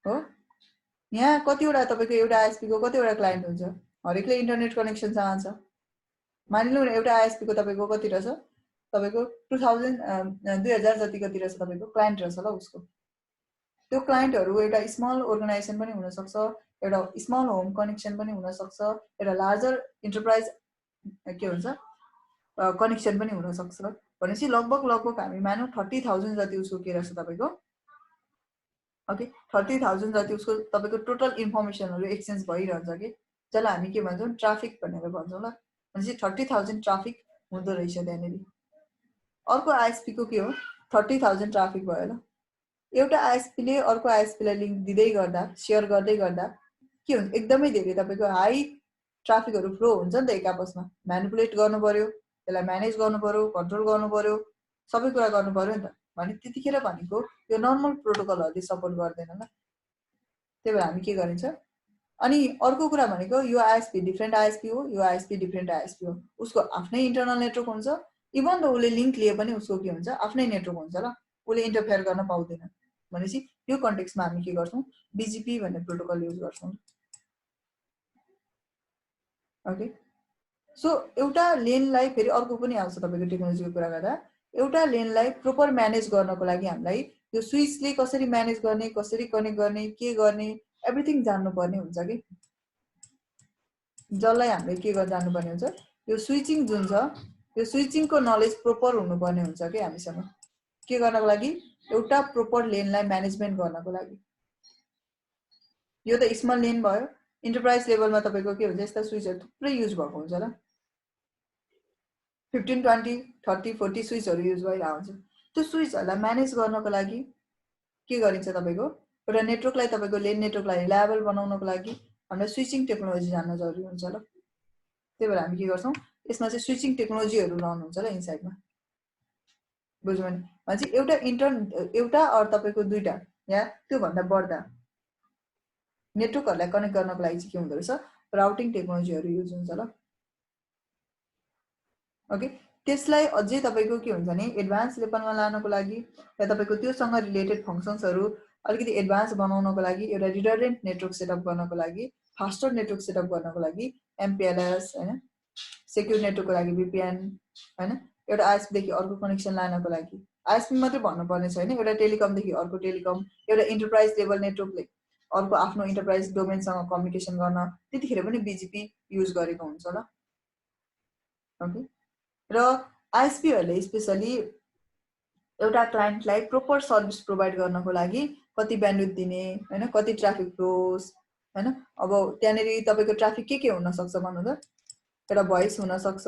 हो। यहाँ कतिवटा तपाईको एउटा आईएसपी को कतिवटा क्लाइन्ट हुन्छ, हरेकले इन्टरनेट कनेक्सन चाहन्छ, मानिलिउँ एउटा आइएसपी को तपाईको कति रहेछ तपाईको 2000 जति कति रहेछ तपाईको क्लाइन्ट रहेछ ल उसको त्यो क्लाइन्टहरु एउटा स्मल अर्गनाइजेसन पनि हुन सक्छ एउटा स्मल होम कनेक्सन पनि हुन सक्छ एउटा लार्जर एन्टरप्राइज के हुन्छ कनेक्सन पनि हुन सक्छ भनेपछि लगभग हामी मानौ 30000 जति उसको के रहेछ तपाईको ओके 30000 जति उसको तपाईको टोटल इन्फर्मेसनहरु एक्सचेन्ज भइरहन्छ के जसलाई हामी के भन्छौं ट्राफिक भनेर भन्छौं ल भनेपछि 30000 ट्राफिक हुँदो रहेछ त्यहाँनेरि अर्को आईएसपी को के हो 30000 ट्राफिक भयो ल एउटा आईएसपी ले अर्को आईएसपी लाई लिंक दिदै गर्दा शेयर गर्दै गर्दा के हुन्छ एकदमै धेरै तपाईको हाई ट्राफिकहरु फ्लो हुन्छ नि त एक आपसमा म्यानिपुलेट गर्नु पर्यो त्यसलाई म्यानेज गर्नु पर्यो कन्ट्रोल गर्नु पर्यो सबै कुरा गर्नु पर्यो नि त भने त्यतिखेर भनेको यो नर्मल प्रोटोकलहरुले सपोर्ट गर्दैन ल त्यही भएर हामी के गरिन्छ अनि अर्को कुरा भनेको यो आईएसपी डिफरेन्ट आईएसपी हो यो आईएसपी डिफरेन्ट आईएसपी हो उसको आफ्नै इन्टरनल नेटवर्क हुन्छ इभन द उले लिंक लिए पनि उसको के हुन्छ आफ्नै नेटवर्क हुन्छ ल उले इन्टरफेयर गर्न पाउँदैन भनेपछि यो कन्टेक्स्टमा हामी के गर्छौं बीजीपी भन्ने प्रोटोकल युज गर्छौं ओके सो एउटा लेनलाई फेरि अर्को पनि आउँछ तपाईको टेक्नोलोजीको कुरा गर्दा एउटा लेनलाई प्रोपर म्यानेज गर्नको लागि हामीलाई यो स्विचले कसरी म्यानेज गर्ने कसरी कनेक्ट गर्ने के गर्ने एभ्रीथिङ जान्नु पर्ने हुन्छ के जसलाई हामीले के गर्न जान्नु पर्ने हुन्छ यो स्विचिङ जुन छ यो स्विचिङको नलेज प्रोपर हुनुपर्ने हुन्छ के हामीसँग के गर्नको लागि एउटा प्रोपर लेनलाई म्यानेजमेन्ट गर्नको लागि यो त स्मल लेन भयो इन्टरप्राइज लेभलमा तपाईको के हुन्छ यस्ता स्विचहरु थुप्रै युज भएको हुन्छ ल 15 20 30 40 स्विचहरु युज भइरहेको हुन्छ त्यो स्विचहरुलाई म्यानेज गर्नको लागि के गरिन्छ तपाईको एउटा नेटवर्कलाई तपाईको लेन नेटवर्कलाई रिलायबल बनाउनको लागि हामीले स्विचिङ टेक्नोलोजी जान्न जरुरी हुन्छ ल त्यही भएर हामी के गर्छौं यसमा चाहिँ स्विचिङ टेक्नोलोजीहरु रन हुन्छ ल इनसाइडमा बुझ्नु भने भनेपछि एउटा अर तपाईको दुईटा या त्यो भन्दा बढ्दा नेटवर्कहरुलाई कनेक्ट गर्नको लागि चाहिँ के हुँदो रहेछ राउटिङ टेक्नोलोजीहरु युज हुन्छ ल ओके त्यसलाई अझै तपाईको के हुन्छ नि एडभान्स लेभलमा लानको लागि या तपाईको त्योसँग रिलेटेड फंक्शन्सहरु अलिकति एडभान्स बनाउनको लागि एउटा रिडन्डेन्ट नेटवर्क सेटअप गर्नको लागि फास्टर नेटवर्क सेटअप गर्नको लागि एमपीएलएस हैन सेक्युर नेटवर्कको लागि VPN हैन एउटा आईएसपी देखि अर्को कनेक्सन लानको लागि आईएसपी मात्रै भन्नु पर्ने छैन एउटा टेलिकम देखि अर्को टेलिकम एउटा एन्टरप्राइज लेभल नेटवर्कले अर्को आफ्नो एन्टरप्राइज डोमेनसँग कम्युनिकेसन गर्न त्यतिखेर पनि बीजीपी युज गरेको हुन्छ ल ओके र आईएसपीहरुले स्पेशली एउटा क्लाइन्टलाई प्रोपर सर्भिस प्रोवाइड गर्नको लागि कति ब्यान्डविड्थ दिने हैन कति ट्राफिक फ्लोस हैन अब त्यहाँनेरि तपाईको ट्राफिक के हुन सक्छ भन्नु त एउटा भोइस हुन सक्छ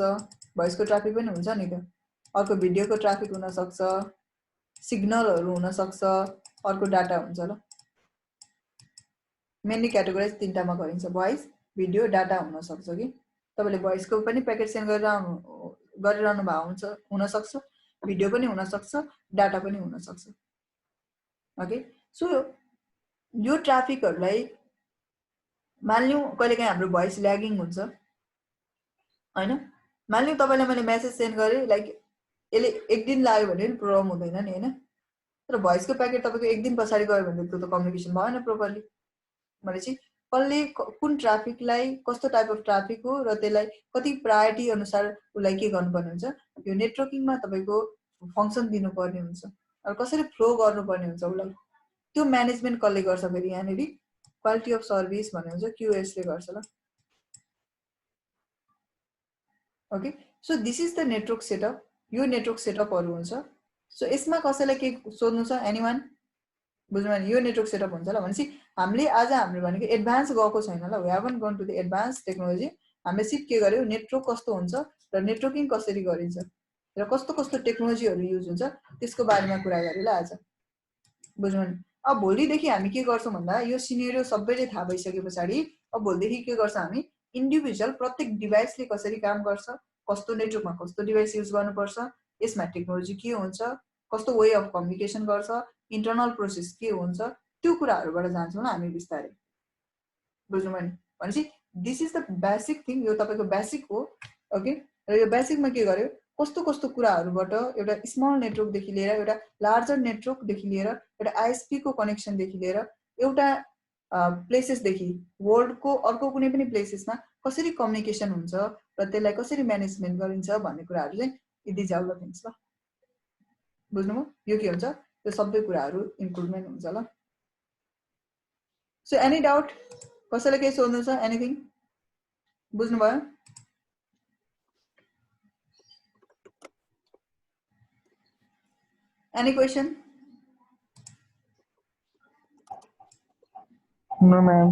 भोइसको ट्राफिक पनि हुन्छ नि त अर्को भिडियोको ट्राफिक हुन सक्छ सिग्नलहरु हुन सक्छ अर्को डाटा हुन्छ ल मेनली क्याटेगोराइज तीनटामा गरिन्छ भोइस भिडियो डाटा हुन सक्छ कि तपाईले भोइसको पनि प्याकेट सेन्ड गरिरहनु भएको हुन्छ हुन सक्छ भिडियो पनि हुन सक्छ डाटा पनि हुन सक्छ ओके सो यो ट्राफिकहरुलाई मान्यौ कहिलेकाहीँ हाम्रो भोइस ल्यागिङ हुन्छ हैन मान्यौ तपाईलाई मैले मेसेज सेन्ड गरे लाइक यसले एक दिन लाग्यो भने पनि प्रब्लम हुँदैन नि हैन तर भोइसको प्याकेट तपाईको एक दिन पछाडी गयो भने त्यो त कम्युनिकेसन भएन प्रोपरली भनेपछि कसले कुन ट्राफिकलाई कस्तो टाइप अफ ट्राफिक हो र त्यसलाई कति प्रायोरिटी अनुसार उलाई के गर्नुपर्ने हुन्छ यो नेटवर्किङमा तपाईको फंक्सन दिनुपर्ने हुन्छ र कसरी फ्लो गर्नुपर्ने हुन्छ उलाई त्यो म्यानेजमेन्ट कसले गर्छ फेरि यहाँनेरि क्वालिटी अफ सर्भिस भन्ने हुन्छ क्यूएस ले गर्छ ल okay so this is the network setup यो नेटवर्क सेटअपहरु हुन्छ सो यसमा कसैलाई के सोध्नु छ एनीवन बुझ्नु भने यो नेटवर्क सेटअप हुन्छ ल भनेपछि हामीले आज हाम्रो भनेको एडभान्स गएको छैन ल we haven't gone to the advance technology हामीले सिर्फ के गर्यो नेटवर्क कस्तो हुन्छ र नेटवर्किङ कसरी गरिन्छ र कस्तो कस्तो टेक्नोलोजीहरु युज हुन्छ त्यसको बारेमा कुरा गरे ल आज बुझ्नु भने अब भोलिदेखि हामी के गर्छौं भन्दा यो सिनेरियो सबैले थाहा भइसकेपछि अब भोलिदेखि के गर्छ हामी इन्डिभिजुअल प्रत्येक डिभाइसले कसरी काम गर्छ कस्तो नेटवर्कमा कस्तो डिभाइस युज गर्नुपर्छ यसमा टेक्नोलोजी के हुन्छ कस्तो वे अफ कम्युनिकेसन गर्छ इन्टरनल प्रोसेस के हुन्छ त्यो कुराहरुबाट जान्छौं हामी बिस्तारै बुझ्नु भने भनेपछि this is the basic thing यो तपाईको बेसिक हो ओके र यो बेसिकमा के गर्यो कस्तो कस्तो कुराहरुबाट एउटा स्मल नेटवर्क देखि लिएर एउटा लार्जर नेटवर्क देखि लिएर एउटा आईएसपी को कनेक्सन देखि लिएर एउटा प्लेसेस देखि वर्ल्ड को अर्को कुनै पनि प्लेसेसमा कसरी कम्युनिकेसन हुन्छ र त्यसलाई कसरी म्यानेजमेन्ट गरिन्छ भन्ने कुराहरू चाहिँ यदि जाउला थिङ्स ल बुझ्नुभयो यो के हुन्छ त्यो सबै कुराहरू इन्क्लुडमेन्ट हुन्छ ल सो एनी डाउट कसैले केही सोध्नु छ एनिथिङ बुझ्नुभयो any question no ma'am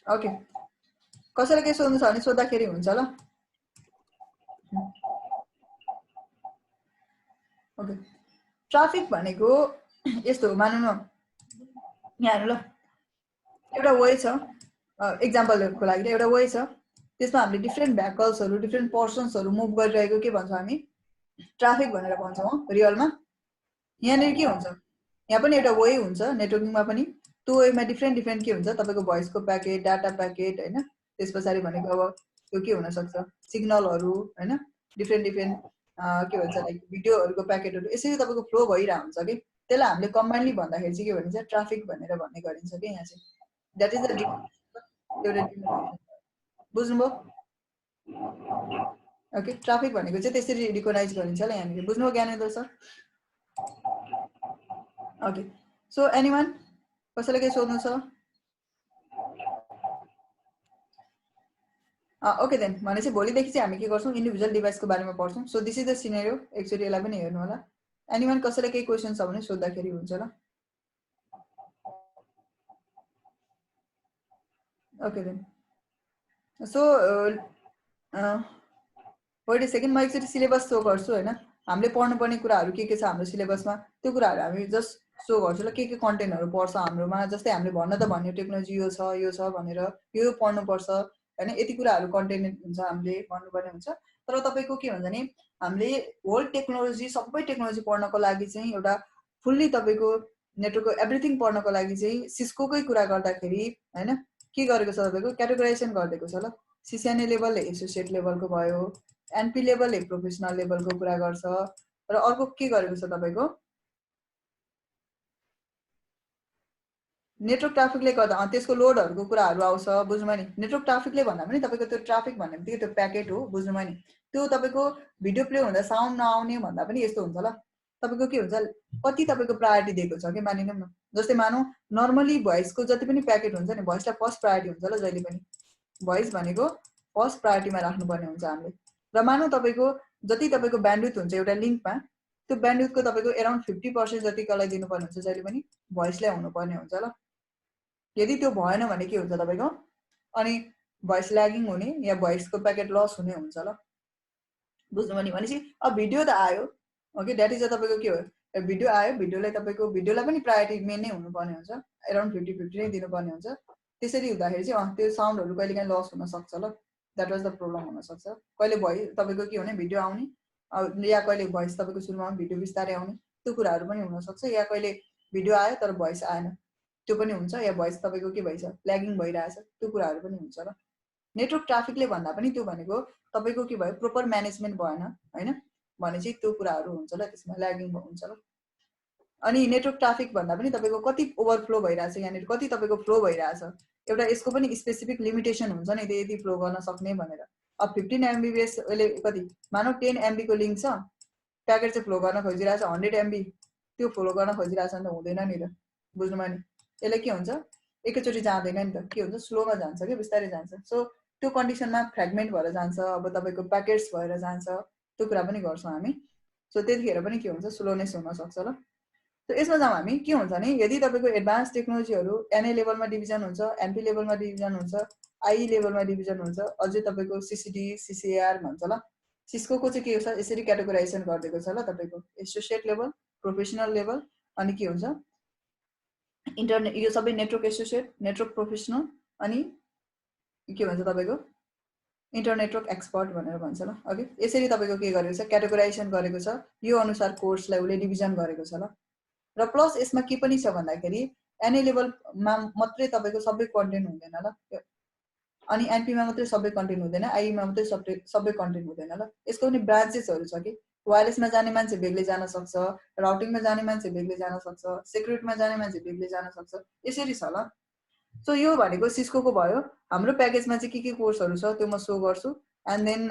okay कसैले केही सोध्नु छ भने सोद्धाखेरि हुन्छ ल ओके ट्राफिक भनेको यस्तो हो मानौँ न यहाँ हेर्नु ल एउटा वे छ एक्जाम्पलको लागि एउटा वे छ त्यसमा हामीले डिफ्रेन्ट भेहिकल्सहरू डिफ्रेन्ट पर्सन्सहरू मुभ गरिरहेको के भन्छौँ हामी ट्राफिक भनेर भन्छौँ रियलमा यहाँनिर के हुन्छ यहाँ पनि एउटा वे हुन्छ नेटवर्किङमा पनि त्यो वेमा डिफ्रेन्ट डिफ्रेन्ट के हुन्छ तपाईँको भोइसको प्याकेट डाटा प्याकेट होइन त्यस पछाडि भनेको अब त्यो के हुनसक्छ सिग्नलहरू होइन डिफ्रेन्ट डिफ्रेन्ट के भन्छ लाइक भिडियोहरूको प्याकेटहरू यसरी तपाईँको फ्लो भइरहेको हुन्छ कि त्यसलाई हामीले कम्बाइन्डली भन्दाखेरि चाहिँ के भनिन्छ ट्राफिक भनेर भन्ने गरिन्छ कि यहाँ चाहिँ द्याट इज द एउटा बुझ्नुभयो ओके ट्राफिक भनेको चाहिँ त्यसरी रिकगनाइज गरिन्छ ल यहाँनिर बुझ्नुभयो Gyanendra sir okay so anyone कसैलाई केही सोध्नु छ ओके देन भनेपछि भोलिदेखि चाहिँ हामी के गर्छौँ इन्डिभिजुअल डिभाइसको बारेमा पढ्छौँ so this is the scenario एकचोटि यसलाई पनि हेर्नु होला एनीवन कसैलाई केही क्वेसन छ भने सोद्धाखेरि हुन्छ ल okay then so wait second म एकचोटि सिलेबस सो गर्छु होइन हामीले पढ्नुपर्ने कुराहरू के छ हाम्रो सिलेबसमा त्यो कुराहरू हामी जस्ट सो गर्छु ल के कन्टेन्टहरू पर्छ हाम्रोमा जस्तै हामीले भन्न त भन्यो टेक्नोलोजी यो छ भनेर यो पढ्नुपर्छ होइन यति कुराहरू कन्टेन्ट हुन्छ हामीले भन्नुपर्ने हुन्छ तर तपाईँको के भन्छ भने हामीले होल टेक्नोलोजी सबै टेक्नोलोजी पढ्नको लागि चाहिँ एउटा फुल्ली तपाईँको नेटवर्कको एभ्रिथिङ पढ्नको लागि चाहिँ सिस्कोकै कुरा गर्दाखेरि होइन के गरेको छ तपाईँको क्याटेगोराइजेसन गरिदिएको छ ल सिसिएनए लेभल एसोसिएट लेभलको भयो एनपी लेभल प्रोफेसनल लेभलको कुरा गर्छ र अर्को के गरेको छ तपाईँको नेटवर्क ट्राफिकले गर्दा त्यसको लोडहरूको कुराहरू आउँछ बुझ्नुभयो नि नेटवर्क ट्राफिकले भन्दा पनि तपाईँको त्यो ट्राफिक भन्ने बित्तिकै त्यो प्याकेट हो बुझ्नुभयो नि त्यो तपाईँको भिडियो प्ले हुँदा साउन्ड नआउने भन्दा पनि यस्तो हुन्छ ल तपाईँको के हुन्छ कति तपाईँको प्रायोरिटी दिएको छ कि मानिनौँ न जस्तै मानौँ नर्मली भोइसको जति पनि प्याकेट हुन्छ नि भोइसलाई फर्स्ट प्रायोरिटी हुन्छ ल जहिले पनि भोइस भनेको फर्स्ट प्रायोरिटीमा राख्नुपर्ने हुन्छ हामीले र मानौँ तपाईँको जति तपाईँको ब्यान्डविड्थ हुन्छ एउटा लिङ्कमा त्यो ब्यान्डविड्थको तपाईँको एराउन्ड 50% जतिकोलाई दिनुपर्ने हुन्छ जहिले पनि भोइसलाई हुनुपर्ने हुन्छ ल यदि त्यो भएन भने के हुन्छ तपाईँको अनि भोइस ल्यागिङ हुने या भोइसको प्याकेट लस हुने हुन्छ ल बुझ्नुभयो नि भनेपछि अब भिडियो त आयो ओके द्याट इज तपाईँको के हो भिडियो आयो भिडियोलाई तपाईँको भिडियोलाई पनि प्रायोरिटी मेन नै हुनुपर्ने हुन्छ एराउन्ड 50-50 नै दिनुपर्ने हुन्छ त्यसरी हुँदाखेरि चाहिँ त्यो साउन्डहरू कहिले काहीँ लस हुनसक्छ ल द्याट वाज द प्रब्लम हुनसक्छ कहिले भोइस तपाईँको के हुने भिडियो आउने या कहिले भोइस तपाईँको सुरुमा भिडियो बिस्तारै आउने त्यो कुराहरू पनि हुनसक्छ या कहिले भिडियो आयो तर भोइस आएन त्यो पनि हुन्छ या भोइस तपाईँको के भइछ ल्यागिङ भइरहेछ त्यो कुराहरू पनि हुन्छ ल नेटवर्क ट्राफिकले भन्दा पनि त्यो भनेको तपाईँको के भयो प्रोपर म्यानेजमेन्ट भएन होइन भने चाहिँ त्यो कुराहरू हुन्छ ल त्यसमा ल्यागिङ हुन्छ ल अनि नेटवर्क ट्राफिक भन्दा पनि तपाईँको कति ओभरफ्लो भइरहेछ यहाँनिर कति तपाईँको फ्लो भइरहेछ एउटा यसको पनि स्पेसिफिक लिमिटेसन हुन्छ नि यदि फ्लो गर्न सक्ने भनेर अब 15 MBPS अहिले कति मानौ 10 MB को लिङ्क छ प्याकेट चाहिँ फ्लो गर्न खोजिरहेछ 100 MB त्यो फ्लो गर्न खोजिरहेछ नि त हुँदैन नि त बुझ्नुभयो नि यसले के हुन्छ एकैचोटि जाँदैन नि त के हुन्छ स्लोमा जान्छ कि बिस्तारै जान्छ सो त्यो कन्डिसनमा फ्रेगमेन्ट भएर जान्छ अब तपाईँको प्याकेट्स भएर जान्छ त्यो कुरा पनि गर्छौँ हामी सो त्यतिखेर पनि के हुन्छ स्लोनेस हुनसक्छ ल सो यसमा जाउँ हामी के हुन्छ भने यदि तपाईँको एडभान्स टेक्नोलोजीहरू एनए लेभलमा डिभिजन हुन्छ एनपी लेभलमा डिभिजन हुन्छ आई लेभलमा डिभिजन हुन्छ अझै तपाईँको सिसिडी सिसिआर भन्छ ल सिस्कोको चाहिँ के छ यसरी क्याटेगोराइजेसन गरिदिएको छ ल तपाईँको एसोसिएट लेभल प्रोफेसनल लेभल अनि के हुन्छ इन्टरनेट यो सबै नेटवर्क एसोसिएट नेटवर्क प्रोफेसनल अनि के भन्छ तपाईँको इन्टरनेटवर्क एक्सपर्ट भनेर भन्छ ल अघि यसरी तपाईँको के गरेको छ क्याटेगोराइजेसन गरेको छ यो अनुसार कोर्सलाई उसले डिभिजन गरेको छ ल र प्लस यसमा के पनि छ भन्दाखेरि एनए लेभलमा मात्रै तपाईँको सबै कन्टेन्ट हुँदैन ल अनि एनपीमा मात्रै सबै कन्टेन्ट हुँदैन आईमा मात्रै सबै कन्टेन्ट हुँदैन ल यसको पनि ब्रान्चेसहरू छ कि वायरलेसमा जाने मान्छे बेग्लै जान सक्छ राउटिङमा जाने मान्छे बेग्लै जान सक्छ सेक्युरिटीमा जाने मान्छे बेग्लै जान सक्छ यसरी छ ल सो यो भनेको सिस्को को भयो। हाम्रो प्याकेजमा चाहिँ के कोर्सहरु छ त्यो म सो गर्छु एन्ड देन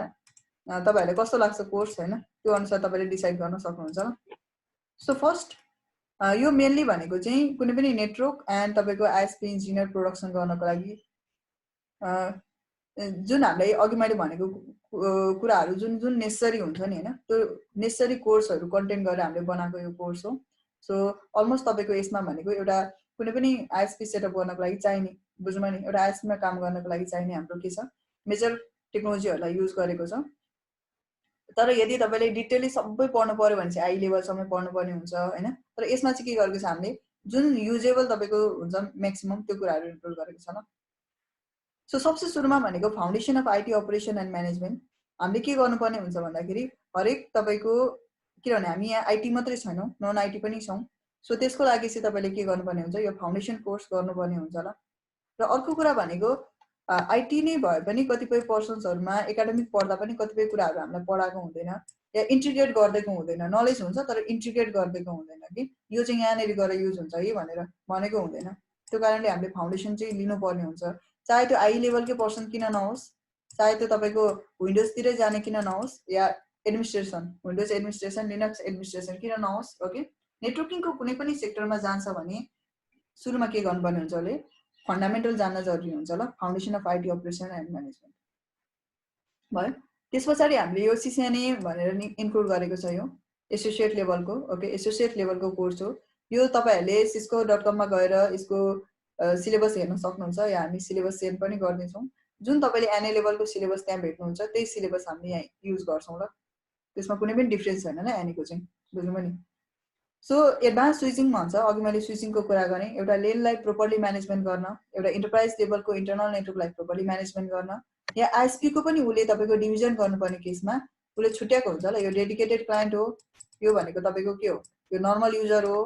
तपाईहरुलाई कस्तो लाग्छ कोर्स हैन त्यो अनुसार तपाईले डिसाइड गर्न सक्नुहुन्छ। सो फर्स्ट यो मेनली भनेको चाहिँ कुनै पनि नेटवर्क एन्ड तपाईको आईएसपी इन्जिनियर प्रोडक्सन गर्नको लागि जुन हामीलाई अघि मैले भनेको कुराहरु जुन जुन नेसेसरी हुन्छ नि हैन त्यो नेसेसरी कोर्सहरु कन्टेन्ट गरेर हामीले बनाएको यो कोर्स हो। सो अलमोस्ट तपाईको यसमा भनेको एउटा कुनै पनि आईएसपी सेटअप गर्नको लागि चाहिने बुझ्नुमा नि एउटा आईएसपी मा काम गर्नको लागि चाहिने हाम्रो के छ मेजर टेक्नोलोजीहरुलाई युज गरेको छ। तर यदि तपाईले डिटेली सबै पढ्नु पर्यो भने चाहिँ आई लेभल सम्म पढ्नु पर्ने हुन्छ हैन। तर यसमा चाहिँ के गरेको छ हामीले जुन युजेबल तपाईको हुन्छ म्याक्सिमम त्यो कुराहरु इन्क्लुड गरेको छ ल। सो सबसे सुरुमा भनेको foundation of IT operation and management हामीले के गर्नुपर्ने हुन्छ भन्दाखेरि हरेक तपाईको किनभने हामी यहाँ आईटी मात्रै छैनौं नन आईटी पनि छौं। सो त्यसको लागि चाहिँ तपाईले के गर्नुपर्ने हुन्छ यो फाउन्डेसन कोर्स गर्नुपर्ने हुन्छ ल। र अर्को कुरा भनेको आईटी नै भए पनि कतिपय पर्सन्सहरुमा एकाडेमिक पढ्दा पनि कतिपय कुराहरु हामीलाई पढाएको हुँदैन या इन्टिग्रेट गर्दैको हुँदैन। नलेज हुन्छ तर इन्टिग्रेट गर्दैको हुँदैन कि यो चाहिँ यहाँनेरि गएर युज हुन्छ है भनेर भनेको हुँदैन। त्यो कारणले हामीले फाउन्डेसन चाहिँ लिनुपर्ने हुन्छ। चाहे त्यो आई लेभलकै पर्सन किन नहोस् चाहे त्यो तपाईको विन्डोज तिरै जाने किन नहोस् या administration Windows administration Linux administration किन नहोस् ओके। नेटवर्किङको कुनै पनि सेक्टरमा जान्छ भने सुरुमा के गर्नुपर्ने हुन्छ भने फन्डामेन्टल जान्न जरुरी हुन्छ ल। Foundation of IT operation and management भयो। त्यसपछि हामीले यो सीसीएनए भनेर इन्क्लुड गरेको छ यो एसोसिएट लेभलको ओके एसोसिएट लेभलको कोर्स हो यो। तपाईहरुले cisco.com मा गएर यसको सिलेबस हेर्न सक्नुहुन्छ या हामी सिलेबस सेन्ड पनि गर्ने छौं। जुन तपाईले एनए लेभलको सिलेबस त्यहाँ भेट्नुहुन्छ त्यही सिलेबस हामीले यहाँ युज गर्छौं ल। त्यसमा कुनै पनि डिफरेन्स छैन ल एनए को चाहिँ बुझ्नुभयो नि। सो एडभान्स स्विचिङ भन्छ अघि मैले स्विचिङको कुरा गरे एउटा लेनलाई प्रोपरली म्यानेजमेन्ट गर्न एउटा एन्टरप्राइज लेभलको इन्टरनल नेटवर्कलाई प्रोपरली म्यानेजमेन्ट गर्न या आईएसपी को पनि उले तपाईको डिभिजन गर्नुपर्ने केसमा उले छुट्याएको हुन्छ ल। यो डेडिकेटेड क्लाइन्ट हो यो भनेको तपाईको के हो यो नर्मल युजर हो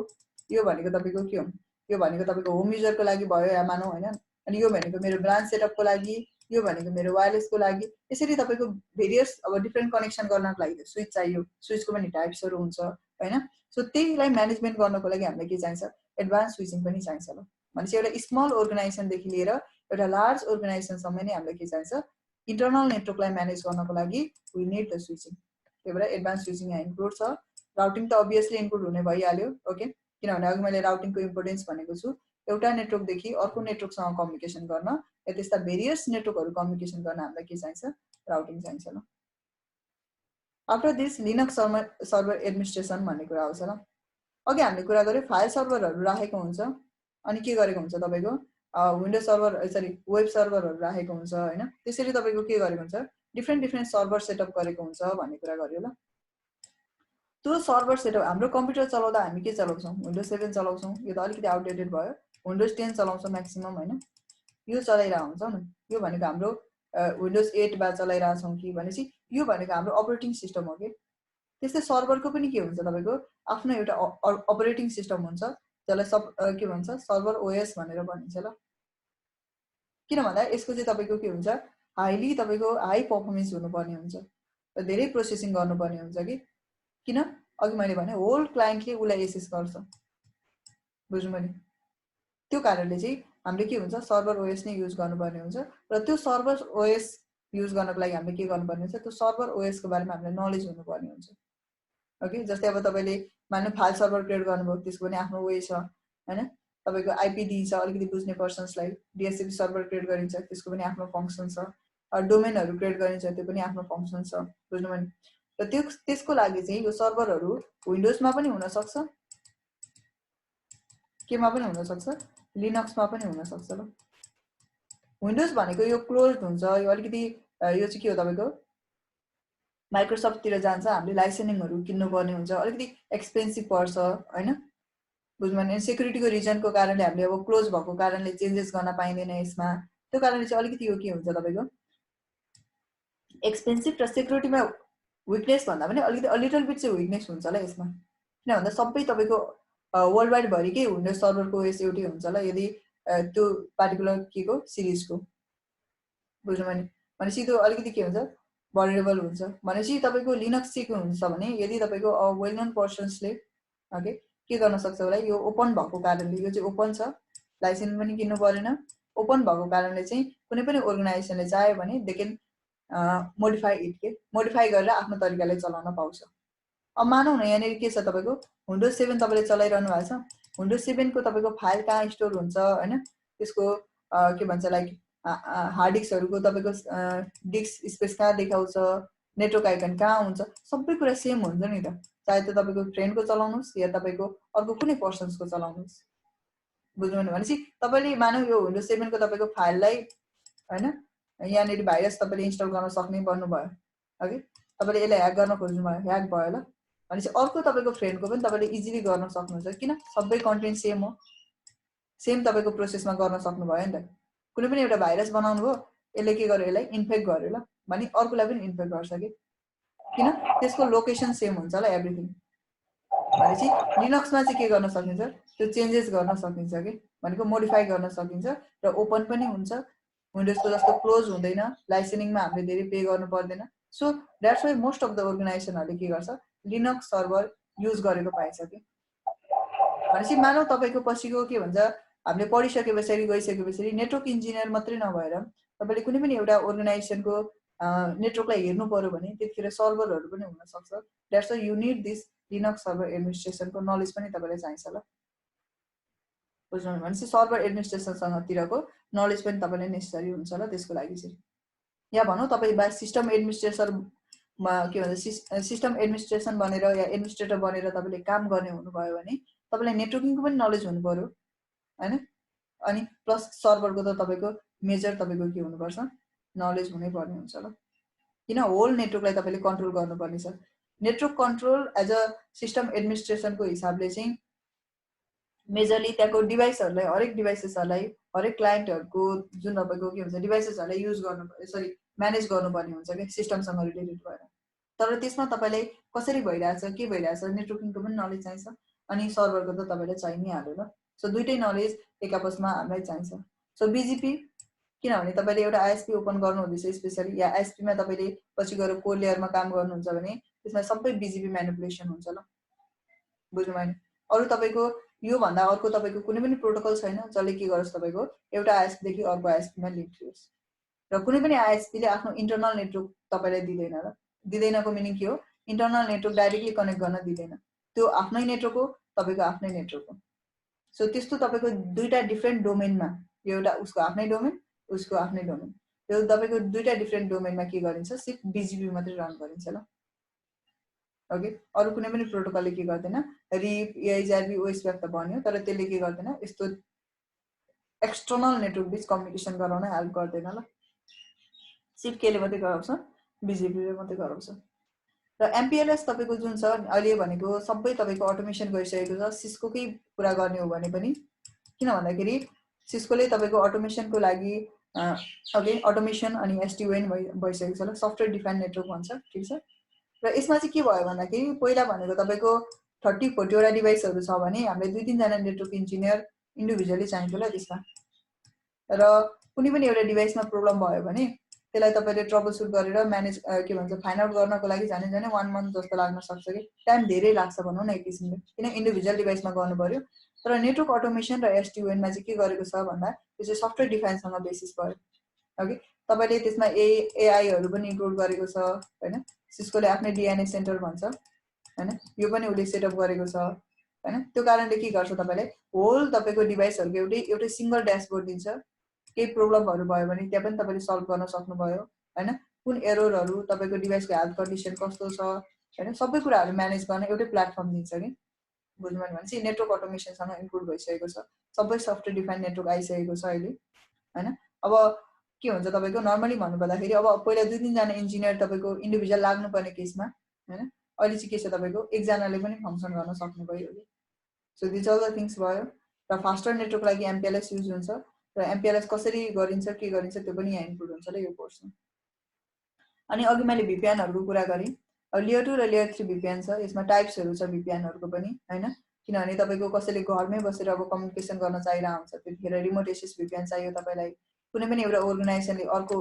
यो भनेको तपाईको के हो यो भनेको तपाईको होम युजरको लागि भयो या मानौ हैन। अनि यो भनेको मेरो ब्रान्च सेटअपको लागि यो भनेको मेरो वायरलेसको लागि यसरी तपाईको भेरियस अब डिफरेन्ट कनेक्सन गर्नको लागि स्विच चाहियो स्विचको पनि टाइप्सहरु हुन्छ हैन। सो त्यहीलाई म्यानेजमेन्ट गर्नको लागि हामीलाई के चाहिन्छ एडभान्स स्विचिङ पनि चाहिन्छ ल। भनेपछि एउटा स्मल अर्गनाइजेसन देखि लिएर एउटा लार्ज अर्गनाइजेसन सम्म नै हामीलाई के चाहिन्छ इन्टरनल नेटवर्कलाई म्यानेज गर्नको लागि वी नीड द स्विचिङ। त्यही भएर एडभान्स स्विचिङ यहाँ इन्क्लुड छ। राउटिङ त अभियसली इन्क्लुड हुने भइहाल्यो ओके किनभने अघि मैले राउटिङको इम्पोर्टेन्स भनेको छु एउटा नेटवर्क देखि अर्को नेटवर्कसँग कम्युनिकेसन गर्न या त्यस्ता भेरियस नेटवर्कहरु कम्युनिकेसन गर्न हामीलाई के चाहिन्छ राउटिङ चाहिन्छ ल। After this Linux server administration भन्ने कुरा आउँछ ल। अघि हामीले कुरा गर्यो फाइल सर्भरहरु राखेको हुन्छ अनि के गरेको हुन्छ तपाईको विन्डोज सर्भर सरी वेब सर्भरहरु राखेको हुन्छ हैन। त्यसरी तपाईको के गरेको हुन्छ डिफरेन्ट सर्भर सेटअप गरेको हुन्छ भन्ने कुरा गर्यो ल। त्यो सर्भर सेटअप हाम्रो कम्प्युटर चलाउँदा हामी के चलाउँछौं विन्डोज 7 चलाउँछौं यो त अलिकति आउटडेटेड भयो विन्डोज 10 चलाउँछौं म्याक्सिमम हैन। यो चलाइरा हुन्छौं न यो भनेको हाम्रो विन्डोज 8 बा चलाइरा छौं कि भनेपछि यो भनेको हाम्रो अपरेटिङ सिस्टम हो के। त्यस्तै सर्भरको पनि के हुन्छ तपाईको आफ्नो एउटा अपरेटिङ सिस्टम हुन्छ जसलाई सब के भन्छ सर्भर ओएस भनेर भनिन्छ ल। किन भन्दा यसको चाहिँ तपाईको के हुन्छ हाईली तपाईको हाई परफर्मेन्स हुनुपर्ने हुन्छ र धेरै प्रोसेसिङ गर्नुपर्ने हुन्छ कि किन अघि मैले भने होल क्लाइन्टले उलाई एक्सेस गर्छ बुझ्नुभयो नि। त्यो कारणले चाहिँ हामीले के हुन्छ सर्भर ओएस नै युज गर्नुपर्ने हुन्छ र त्यो सर्भर ओएस युज गर्नको लागि हामीले के गर्नुपर्ने हुन्छ त्यो सर्भर ओएस को बारेमा हामीलाई नलेज हुनुपर्ने हुन्छ ओके। जस्तै अब तपाईले मान्नु फाइल सर्भर क्रिएट गर्नुभयो त्यसको पनि आफ्नो वे छ हैन। तपाईको आईपी छ अलिकति बुझ्ने पर्सन्सलाई डीएचसीपी सर्भर क्रिएट गरिन्छ त्यसको पनि आफ्नो फंक्सन छ डोमेनहरु क्रिएट गरिन्छ त्यो पनि आफ्नो फंक्सन छ बुझ्नुभयो नि। र त्यसको लागि चाहिँ यो सर्भरहरु विन्डोजमा पनि हुन सक्छ केमा पनि हुन सक्छ लिनक्समा पनि हुन सक्छ ल। विन्डोज भनेको यो क्लोज्ड हुन्छ यो अलिकति यो चाहिँ के हो तपाईको माइक्रोसफ्ट तिर जान्छ हामीले लाइसेन्सिङहरु किन्नु पर्ने हुन्छ अलिकति एक्सपेन्सिभ पर्छ हैन बुझ्नुभयो नि। सेक्युरिटीको रिजनको कारणले हामीले अब क्लोज भएको कारणले चेन्जेस गर्न पाइदैन यसमा त्यो कारणले चाहिँ अलिकति यो के हुन्छ तपाईको एक्सपेन्सिभ र सेक्युरिटीमा विकनेस भन्दा पनि अलिकति लिटल बिट चाहिँ विकनेस हुन्छ ल यसमा। किन भन्दा सबै तपाईको वर्ल्ड वाइड भरिकै विन्डोज सर्भरको ओएस एउटै हुन्छ ल यदि त्यो पार्टिकुलर केको सिरिजको बुझ्नुभयो नि। भनेपछि त्यो अलिकति के हुन्छ भलरेबल हुन्छ भनेपछि तपाईको लिनक्स चाहिँ हुन्छ भने यदि तपाईको वेल नोन पर्सन्सले ओके के गर्न सक्छ होला यो ओपन भएको कारणले यो चाहिँ ओपन छ लाइसेन्स पनि किन्नु परेन ओपन भएको कारणले चाहिँ कुनै पनि अर्गनाइजेसनले चाह्यो भने दे क्यान मोडिफाई इट के मोडिफाई गरेर आफ्नो तरिकाले चलाउन पाउँछ। अब मानौँ न यहाँनिर के छ तपाईँको विन्डोज 7 तपाईँले चलाइरहनु भएको छ, विन्डोज 7 को तपाईँको फाइल कहाँ स्टोर हुन्छ हैन, त्यसको के भन्छ लाइक हार्ड डिस्कहरूको तपाईँको डिस्क स्पेस कहाँ देखाउँछ, नेटवर्क आइकन कहाँ हुन्छ, सबै कुरा सेम हुन्छ नि त, चाहे त तपाईँको फ्रेन्डको चलाउनुहोस् या तपाईँको अर्को कुनै पर्सन्सको चलाउनुहोस्। बुझ्नुभयो भनेपछि तपाईँले मानौँ यो विन्डोज 7 को तपाईँको फाइललाई हैन यहाँनिर भाइरस तपाईँले इन्स्टल गर्न सक्ने बन्नुभयो अघि, तपाईँले यसलाई ह्याक गर्न खोज्नुभयो, ह्याक भयो ल भनेपछि अर्को तपाईँको फ्रेन्डको पनि तपाईँले इजिली गर्न सक्नुहुन्छ। किन? सबै कन्टेन्ट सेम हो, सेम तपाईँको प्रोसेसमा गर्न सक्नुभयो नि त। कुनै पनि एउटा भाइरस बनाउनु भयो, यसले के गर्यो, यसलाई इन्फेक्ट गर्यो ल भने अर्कोलाई पनि इन्फेक्ट गर्छ कि, किन? त्यसको लोकेसन सेम हुन्छ ल एभ्रिथिङ। भनेपछि लिनक्समा चाहिँ के गर्न सकिन्छ, त्यो चेन्जेस गर्न सकिन्छ कि, भनेको मोडिफाई गर्न सकिन्छ र ओपन पनि हुन्छ, विन्डोजको जस्तो क्लोज हुँदैन, लाइसेन्सिङमा हामीले धेरै पे गर्नु पर्दैन। So that's why most of the अर्गनाइजेसनहरूले के गर्छ, लिनक्स सर्भर युज गरेको पाइन्छ कि। भनेपछि मानौ तपाईँको पछिको के भन्छ, हामीले पढिसके पछाडि गइसकेपछि नेटवर्क इन्जिनियर मात्रै नभएर तपाईँले कुनै पनि एउटा अर्गनाइजेसनको नेटवर्कलाई हेर्नु पर्यो भने त्यतिखेर सर्भरहरू पनि हुन सक्छ। That's why you need this Linux server एडमिनिस्ट्रेसनको नलेज पनि तपाईँलाई चाहिन्छ ल। बुझ्नु भनेपछि सर्भर एडमिनिस्ट्रेसनसँगतिरको नलेज पनि तपाईँलाई नेसेसरी हुन्छ ल त्यसको लागि चाहिँ। या भनौँ तपाईँ सिस्टम एडमिनिस्ट्रेसनमा के भन्छ सिस्टम एडमिनिस्ट्रेसन बनेर या एडमिनिस्ट्रेटर बनेर तपाईँले काम गर्ने हुनुभयो भने तपाईँलाई नेटवर्किङको पनि नलेज हुनु पर्यो हैन, अनि प्लस सर्भरको त तपाईँको मेजर तपाईँको के हुनुपर्छ, नलेज हुनै पर्ने हुन्छ ल। किन? होल नेटवर्कलाई तपाईँले कन्ट्रोल गर्नुपर्ने छ। Network control as a system एडमिनिस्ट्रेसनको हिसाबले चाहिँ मेजरली त्यहाँको डिभाइसहरूलाई, हरेक डिभाइसेसहरूलाई, हरेक क्लाइन्टहरूको जुन तपाईँको के भन्छ डिभाइसेसहरूलाई युज गर्नु सरी म्यानेज गर्नुपर्ने हुन्छ क्या सिस्टमसँग रिलेटेड भएर। तर त्यसमा तपाईँलाई कसरी भइरहेछ, के भइरहेछ, नेटवर्किङको पनि नलेज चाहिन्छ अनि सर्भरको त तपाईँलाई चाहिए नै हाल्यो ल। सो दुइटै नलेज एक आपसमा हामीलाई चाहिन्छ। सो बिजिपी किनभने तपाईँले एउटा आइएसपी ओपन गर्नुहुँदैछ स्पेसली, या आइएसपीमा तपाईँले पछि गएर कोर लेयरमा काम गर्नुहुन्छ भने त्यसमा सबै बिजिपी म्यानिपुलेसन हुन्छ ल। बुझ्नुभयो नि? अरू तपाईँको योभन्दा अर्को तपाईँको कुनै पनि प्रोटोकल छैन जसले के गरोस् तपाईँको एउटा आइएसपीदेखि अर्को आइएसपीमा लिङ्क होस्। र कुनै पनि आइएसपीले आफ्नो इन्टरनल नेटवर्क तपाईँलाई दिँदैन र। दिँदैनको मिनिङ के हो, इन्टरनल नेटवर्क डाइरेक्टली कनेक्ट गर्न दिँदैन, त्यो आफ्नै नेटवर्क हो, तपाईँको आफ्नै नेटवर्क हो। सो त्यस्तो तपाईँको दुईटा डिफ्रेन्ट डोमेनमा, एउटा उसको आफ्नै डोमेन, उसको आफ्नै डोमेन, त्यो तपाईँको दुईटा डिफ्रेन्ट डोमेनमा के गरिन्छ, सिर्फ बिजिपी मात्रै रन गरिन्छ ल। ओके, अरू कुनै पनि प्रोटोकलले के गर्दैन, रिप एआइआरबी ओएसपीएफ त भन्यो, तर त्यसले के गर्दैन, यस्तो एक्सटर्नल नेटवर्क बिच कम्युनिकेसन गराउन हेल्प गर्दैन ल। सिर्फ केले मात्रै गराउँछ, बिजिपीले मात्रै गराउँछ। र एमपिएलएस तपाईँको जुन छ अहिले भनेको सबै तपाईँको अटोमेसन गरिसकेको छ। सिस्कोकै कुरा गर्ने हो भने पनि, किन भन्दाखेरि सिस्कोले तपाईँको अटोमेसनको लागि ओके अटोमेसन अनि एसडिओएन भइसकेको छ ल, सफ्टवेयर डिफाइन्ड नेटवर्क भन्छ, ठिक छ। र यसमा चाहिँ के भयो भन्दाखेरि पहिला भनेको तपाईँको 30-40 वटा डिभाइसहरू छ भने हामीले 2-3 जना नेटवर्क इन्जिनियर इन्डिभिजुअली चाहिन्थ्यो ल त्यसमा। र कुनै पनि एउटा डिभाइसमा प्रब्लम भयो भने त्यसलाई तपाईँले ट्रबल सुट गरेर म्यानेज के भन्छ फाइन्ड आउट गर्नको लागि झन् 1 मन्थ जस्तो लाग्न सक्छ कि, टाइम धेरै लाग्छ भनौँ न एक किसिमले, किन इन्डिभिजुअल डिभाइसमा गर्नु पर्यो। तर नेटवर्क अटोमेसन र एसडिओएनमा चाहिँ के गरेको छ भन्दा त्यो चाहिँ सफ्टवेयर डिफाइनसँग बेसिस भयो। ओके, तपाईँले त्यसमा एआईहरू पनि इन्क्लुड गरेको छ हैन, सिस्कोले आफ्नै डिएनए सेन्टर भन्छ हैन, यो पनि उसले सेटअप गरेको छ हैन। त्यो कारणले के गर्छ, तपाईँलाई होल तपाईँको डिभाइसहरूको एउटै सिङ्गल ड्यासबोर्ड दिन्छ। केही प्रब्लमहरू भयो भने त्यहाँ पनि तपाईँले सल्भ गर्न सक्नुभयो हैन, कुन एररहरू, तपाईँको डिभाइसको हेल्थ कन्डिसन कस्तो छ हैन, सबै कुराहरू म्यानेज गर्न एउटै प्लेटफर्म दिन्छ कि। बुझ्नुभयो भनेपछि नेटवर्क अटोमेसनसँग इन्क्लुड भइसकेको छ, सबै सफ्टवेयर डिफाइन्ड नेटवर्क आइसकेको छ अहिले हैन। अब के हुन्छ तपाईँको नर्मली भन्नुपर्दाखेरि अब पहिला 2-3 जना इन्जिनियर तपाईँको इन्डिभिजुअल लाग्नुपर्ने केसमा हैन, अहिले चाहिँ के छ तपाईँको एकजनाले पनि फङ्सन गर्न सक्नु भयो। So this all the things भयो। र फास्टर नेटवर्क लागि एमपिएलएस युज हुन्छ, र एमपिएलएस कसरी गरिन्छ के गरिन्छ त्यो पनि यहाँ इन्क्लुड हुन्छ ल यो कोर्समा। अनि अघि मैले भिपिएनहरूको कुरा गरेँ, अब लेयर 2 र लेयर 3 भिपिएन छ, यसमा टाइप्सहरू छ भिपिएनहरूको पनि हैन, किनभने तपाईँको कसैले घरमै बसेर अब कम्युनिकेसन गर्न चाहिरहेको हुन्छ त्यतिखेर रिमोट एक्सेस भिपिएन चाहियो तपाईँलाई। कुनै पनि एउटा अर्गनाइजेसनले अर्को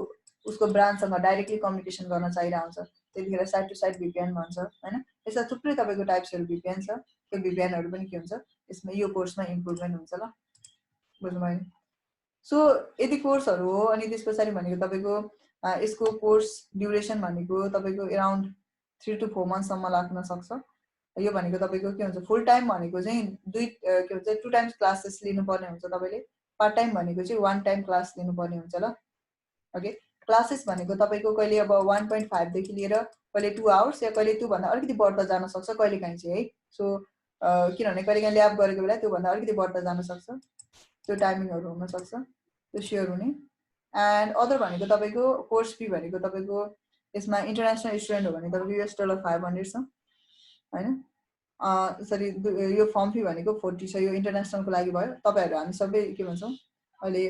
उसको ब्रान्चसँग डाइरेक्टली कम्युनिकेसन गर्न चाहिरहेको हुन्छ त्यतिखेर साइड टु साइड भिपिएन भन्छ हैन। यस्ता थुप्रै तपाईँको टाइप्सहरू भिपिएन छ, त्यो भिपिएनहरू पनि के हुन्छ यसमा यो कोर्समा इन्क्लुडमेन्ट हुन्छ ल। बुझ्नुभयो? सो यदि कोर्सहरू हो अनि त्यस पछाडि भनेको तपाईँको यसको कोर्स ड्युरेसन भनेको तपाईँको अराउन्ड 3 to 4 मन्थसम्म लाग्न सक्छ। यो भनेको तपाईँको के हुन्छ फुल टाइम भनेको चाहिँ के भन्छ 2 टाइम्स क्लासेस लिनुपर्ने हुन्छ तपाईँले। पार्ट टाइम भनेको चाहिँ 1 टाइम क्लास लिनुपर्ने हुन्छ ल। ओके, क्लासेस भनेको तपाईँको कहिले अब 1.5 देखि लिएर कहिले 2 आवर्स या कहिले त्योभन्दा अलिकति बढ्दा जान सक्छ कहिलेकाहीँ चाहिँ है। सो किनभने कहिलेकाहीँ ल्याब गरेको बेला त्योभन्दा अलिकति बढ्दा जान सक्छ, त्यो टाइमिङहरू हुनसक्छ, त्यो स्योर हुने। एन्ड अदर भनेको तपाईँको कोर्स फी भनेको तपाईँको यसमा इन्टरनेसनल स्टुडेन्ट हो भने तपाईँको $500 छ होइन। सरी यो फर्म फी भनेको 40 छ, यो इन्टरनेसनलको लागि भयो। तपाईँहरू हामी सबै के भन्छौँ अहिले